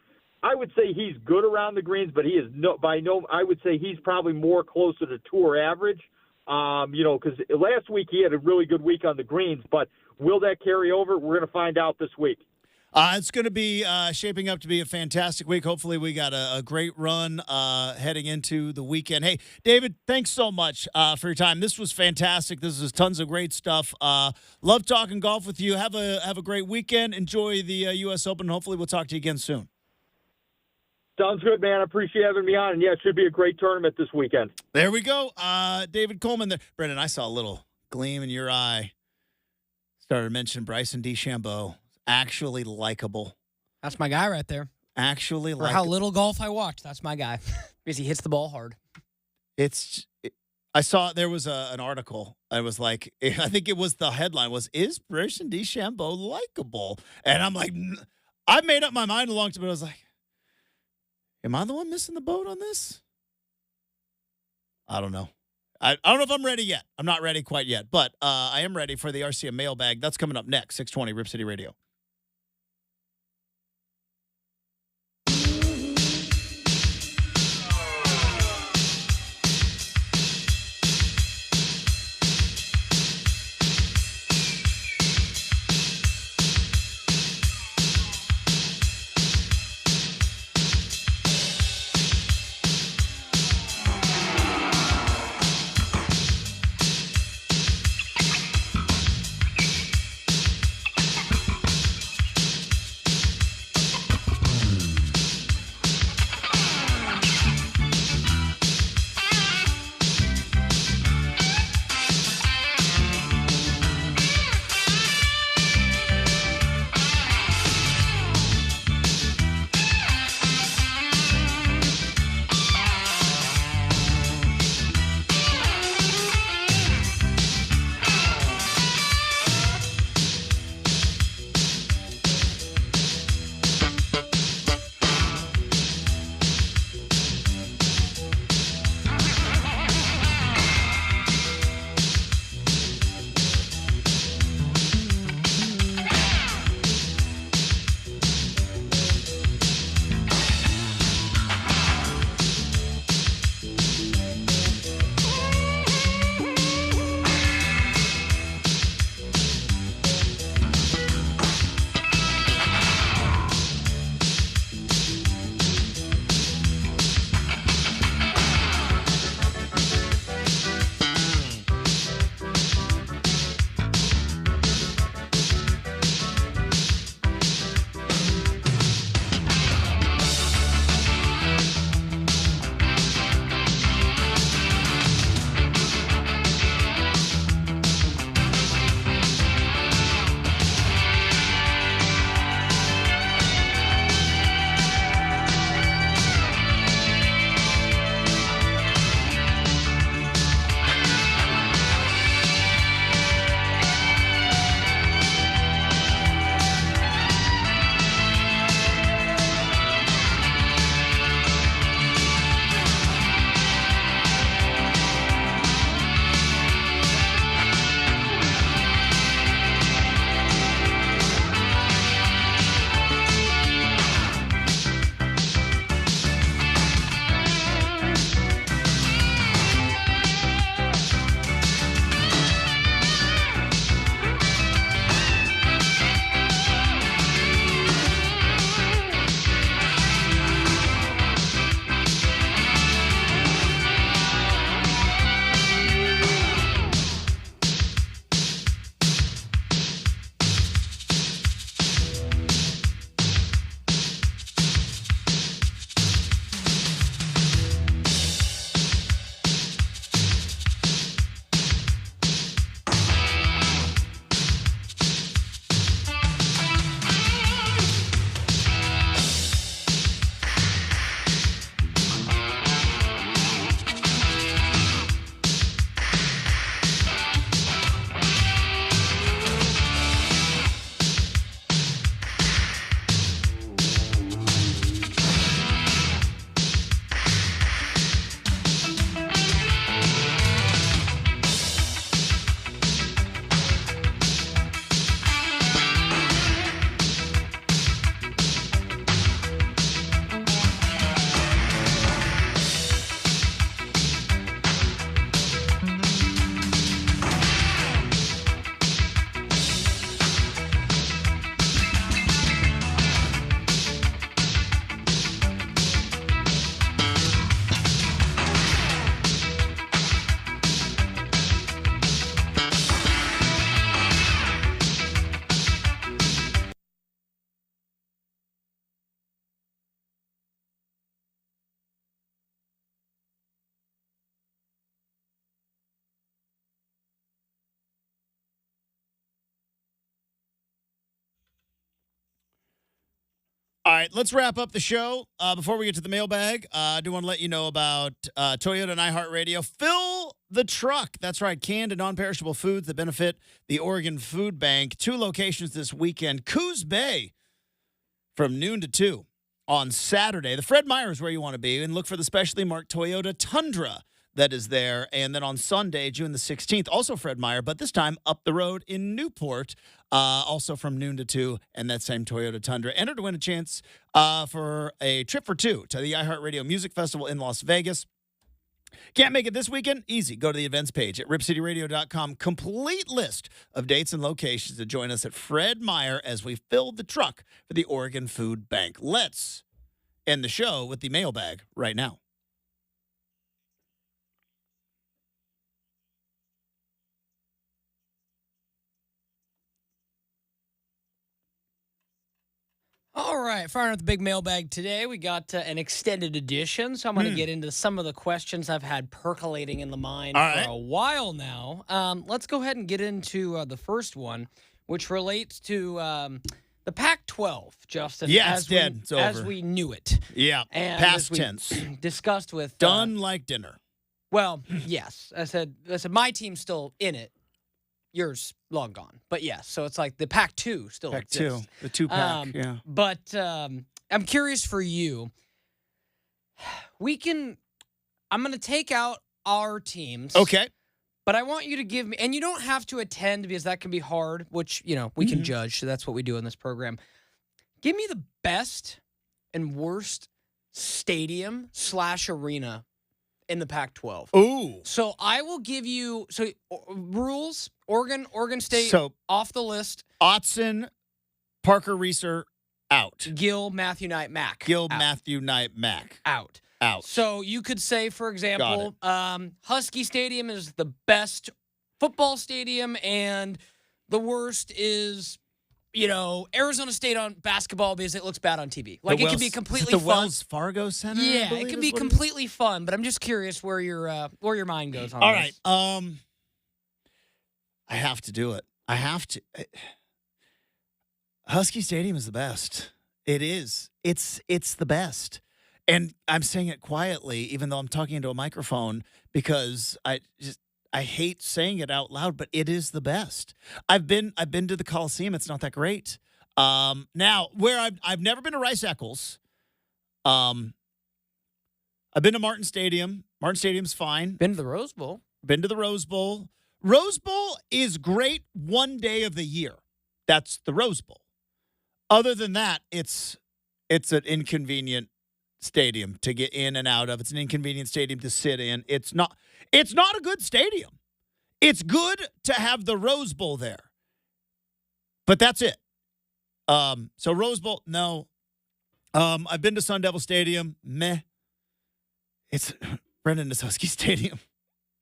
I would say he's good around the greens, but he is I would say he's probably more closer to tour average, because last week he had a really good week on the greens, but will that carry over? We're going to find out this week. It's going to be shaping up to be a fantastic week. Hopefully we got a great run heading into the weekend. Hey, David, thanks so much for your time. This was fantastic. This was tons of great stuff. Love talking golf with you. Have a great weekend. Enjoy the U.S. Open. Hopefully we'll talk to you again soon. Sounds good, man. I appreciate having me on. And, yeah, it should be a great tournament this weekend. There we go. David Coleman there. Brenden, I saw a little gleam in your eye. Started to mention Bryson DeChambeau. Actually likable. That's my guy right there. Actually likable. For how little golf I watch, that's my guy. Because he hits the ball hard. I saw there was an article. I was like, I think it was the headline was, "Is Bryson DeChambeau likable?" And I'm like, I made up my mind a long time, but I was like, am I the one missing the boat on this? I don't know. I don't know if I'm ready yet. I'm not ready quite yet, but I am ready for the RCM mailbag. That's coming up next, 620 Rip City Radio. right, let's wrap up the show. Before we get to the mailbag, I do want to let you know about Toyota and iHeartRadio. Fill the truck. That's right, canned and non-perishable foods that benefit the Oregon Food Bank. 2 locations this weekend. Coos Bay from noon to 2 on Saturday. The Fred Meyer is where you want to be, and look for the specially marked Toyota Tundra that is there. And then on Sunday, June the 16th, also Fred Meyer, but this time up the road in Newport, also from noon to 2, and that same Toyota Tundra. Enter to win a chance for a trip for 2 to the iHeartRadio Music Festival in Las Vegas. Can't make it this weekend? Easy. Go to the events page at ripcityradio.com. Complete list of dates and locations to join us at Fred Meyer as we fill the truck for the Oregon Food Bank. Let's end the show with the mailbag right now. All right, firing up the big mailbag today. We got an extended edition, so I'm going to get into some of the questions I've had percolating in the mind for a while now. Let's go ahead and get into the first one, which relates to the Pac-12, Justin. Yeah, it's dead. It's over. As we knew it. Yeah, and past tense. Discussed with... Done like dinner. Well, yes. I said my team's still in it. Yours long gone, but yes. So it's like the Pac-2 still exists. The 2-pack, yeah. But I'm curious for you. I'm going to take out our teams. Okay. But I want you to give me, and you don't have to attend because that can be hard, which, we can judge. So that's what we do in this program. Give me the best and worst stadium/arena in the Pac-12. Ooh. So I will give you rules. Oregon State off the list. Autzen, Parker Reeser out. Gill, Matthew Knight, Mack. Matthew Knight, Mack out. So you could say, for example, Husky Stadium is the best football stadium, and the worst is, Arizona State on basketball because it looks bad on TV. Like it can be completely fun. Wells Fargo Center. Yeah, it can be completely fun. But I'm just curious where your mind goes on. All this. right. I have to do it. I have to. Husky Stadium is the best. It is. It's the best. And I'm saying it quietly, even though I'm talking into a microphone, because I hate saying it out loud, but it is the best. I've been to the Coliseum. It's not that great. Now, where I've never been to Rice Eccles. I've been to Martin Stadium. Martin Stadium's fine. Been to the Rose Bowl. Been to the Rose Bowl. Rose Bowl is great one day of the year. That's the Rose Bowl. Other than that, it's an inconvenient stadium to get in and out of. It's an inconvenient stadium to sit in. It's not a good stadium. It's good to have the Rose Bowl there. But that's it. So Rose Bowl, no. I've been to Sun Devil Stadium. Meh. It's Brenden is Husky Stadium.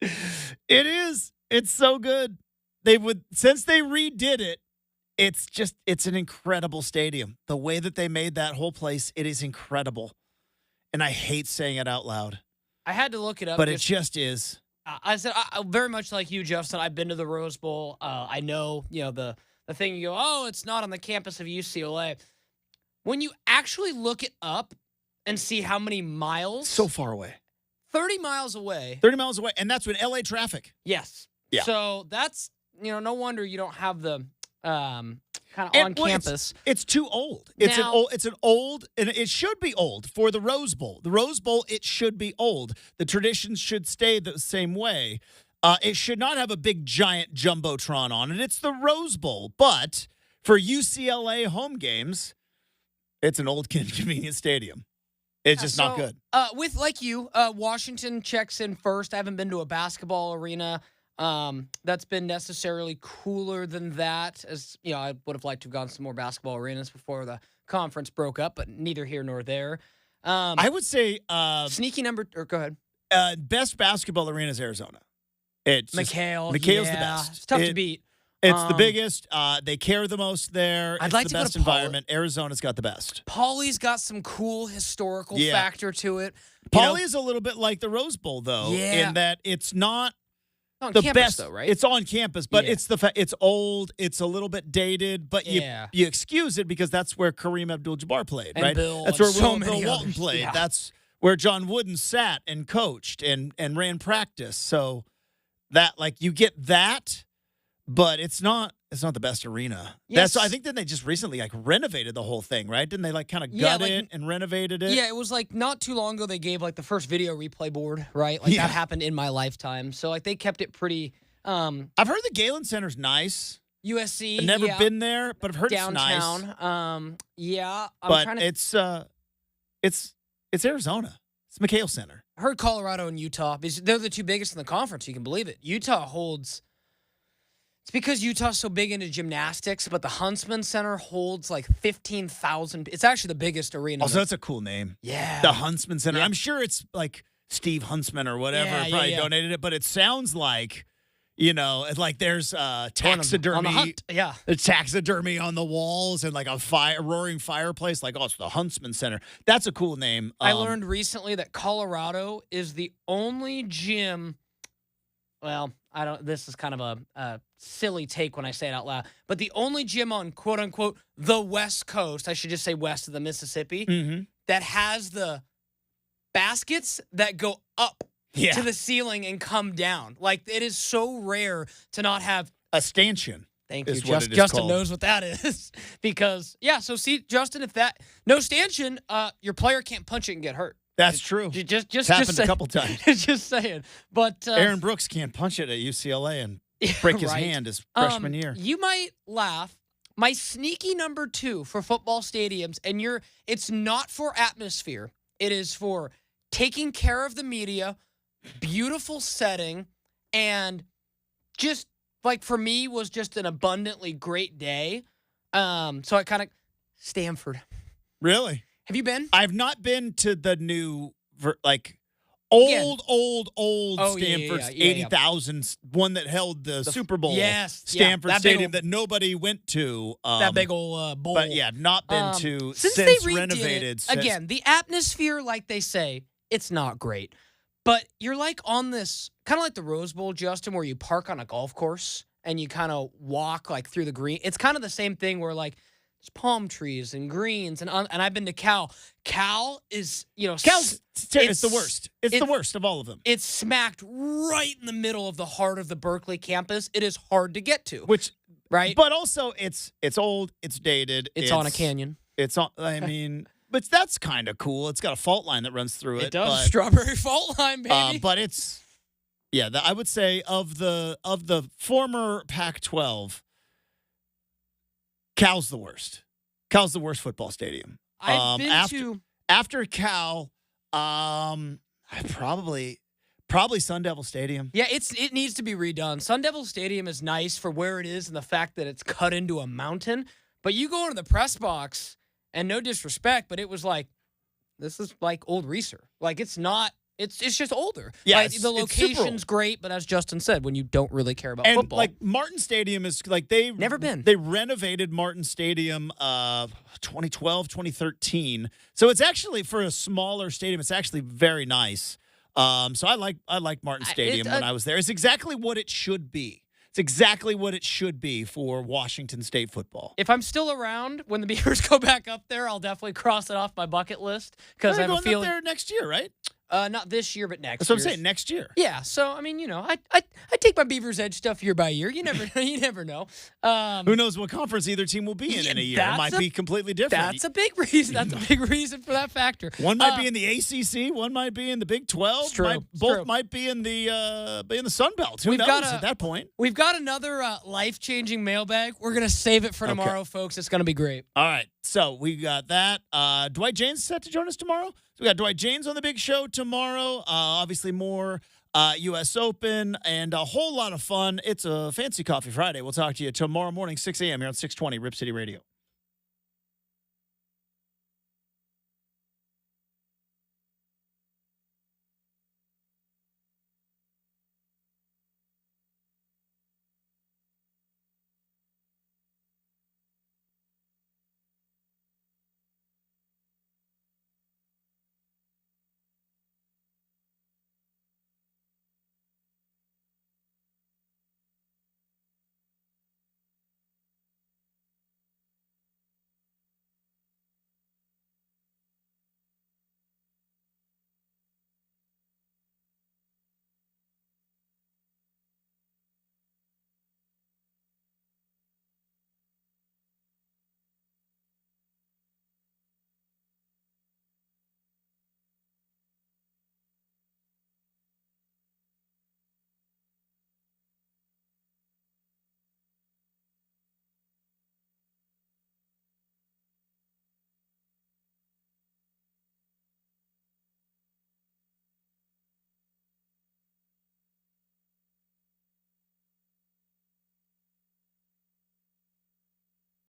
It is. It's so good. Since they redid it, it's an incredible stadium. The way that they made that whole place, it is incredible. And I hate saying it out loud. I had to look it up. But it just is. I said, very much like you, Justin, I've been to the Rose Bowl. I know, the thing you go, it's not on the campus of UCLA. When you actually look it up and see how many miles. So far away. 30 miles away. 30 miles away. And that's with LA traffic. Yes. Yeah. So that's, no wonder you don't have the kind of on campus. It's too old. It's an old, and it should be old for the Rose Bowl. The Rose Bowl, it should be old. The traditions should stay the same way. It should not have a big giant jumbotron on it. It's the Rose Bowl. But for UCLA home games, it's an old convenient stadium. It's just not good. With like you, Washington checks in first. I haven't been to a basketball arena that's been necessarily cooler than that. As I would have liked to have gone to some more basketball arenas before the conference broke up, but neither here nor there. I would say sneaky number. Or go ahead. Best basketball arena is Arizona. It's McHale. McHale's the best. It's tough to beat. It's the biggest. They care the most there. I'd it's like the to go best to environment. Arizona's got the best. Paulie's got some cool historical factor to it. Paulie's a little bit like the Rose Bowl, though, in that it's not On the campus, best. though, right? It's on campus, but Yeah. it's it's old. It's a little bit dated, but you excuse it because that's where Kareem Abdul-Jabbar played, And right? Bill That's and where so Bill many Walton others. played. Yeah. That's where John Wooden sat and coached and ran practice. So that you get that, but it's not the best arena. Yes. I think that they just recently renovated the whole thing, right? Didn't they kind of gut it and renovated it? Yeah, it was not too long ago they gave the first video replay board, right? Yeah. That happened in my lifetime. So they kept it pretty I've heard the Galen Center's nice. USC. I've never yeah. been there, but I've heard downtown. it's nice. Yeah, But it's Arizona. It's McHale Center. I heard Colorado and Utah because they're the two biggest in the conference. You can believe it. Utah holds. It's because Utah's so big into gymnastics, but the Huntsman Center holds 15,000. It's actually the biggest arena. Also, that's a cool name. Yeah. The Huntsman Center. Yeah. I'm sure it's Steve Huntsman or whatever Yeah. donated it, but it sounds like, there's taxidermy. On the hunt. Yeah. The taxidermy on the walls and a roaring fireplace. It's the Huntsman Center. That's a cool name. I learned recently that Colorado is the only gym. Well, this is kind of a silly take when I say it out loud, but the only gym on quote unquote the West Coast, I should just say west of the Mississippi, that has the baskets that go up to the ceiling and come down. It is so rare to not have a stanchion. Thank you. Justin knows what that is. Because, so see, Justin, if no stanchion, your player can't punch it and get hurt. That's true. It's happened a couple times. Just saying. But Aaron Brooks can't punch it at UCLA and break his hand his freshman year. You might laugh. My sneaky number 2 for football stadiums, and it's not for atmosphere. It is for taking care of the media, beautiful setting, and just for me was just an abundantly great day. So I kind of Stanford. Really? Have you been? I've not been to the new old Stanford's 80,000 one that held the Super Bowl. Yes, Stanford Stadium that nobody went to. That big old bowl. But not been to since they renovated. Again, the atmosphere, like they say, it's not great. But you're on this kind of like the Rose Bowl, Justin, where you park on a golf course and you kind of walk through the green. It's kind of the same thing where there's palm trees and greens, and I've been to Cal. Cal is, Cal's it's the worst. It's the worst of all of them. It's smacked right in the middle of the heart of the Berkeley campus. It is hard to get to. Right? But also it's old, it's dated. It's on a canyon. It's on. I mean, but that's kind of cool. It's got a fault line that runs through it. It does. Strawberry fault line, baby. But it's I would say of the former Pac-12. Cal's the worst. Cal's the worst football stadium. I've been after Cal. Probably Sun Devil Stadium. Yeah, it needs to be redone. Sun Devil Stadium is nice for where it is and the fact that it's cut into a mountain. But you go into the press box, and no disrespect, but it was this is old Reeser. It's not. It's just older. Yeah, the location's great, but as Justin said, when you don't really care about football. Martin Stadium is they've never been. They renovated Martin Stadium 2012, 2013. So it's actually for a smaller stadium, it's actually very nice. So I like Martin Stadium when I was there. It's exactly what it should be. It's exactly what it should be for Washington State football. If I'm still around when the Beavers go back up there, I'll definitely cross it off my bucket list because I have a feeling up there next year, right? Not this year, but next. That's what I'm saying. Next year. Yeah. So I mean, I take my Beavers Edge stuff year by year. You never know. Who knows what conference either team will be in a year? It might be completely different. That's a big reason. That's a big reason for that factor. One might be in the ACC. One might be in the Big 12. It's true. Both might be in the Sun Belt. Who knows at that point? We've got another life-changing mailbag. We're gonna save it for tomorrow, folks. It's gonna be great. All right. So we got that. Dwight James is set to join us tomorrow. So we got Dwight James on the big show tomorrow. Obviously more U.S. Open and a whole lot of fun. It's a Fancy Coffee Friday. We'll talk to you tomorrow morning, 6 a.m. here on 620 Rip City Radio.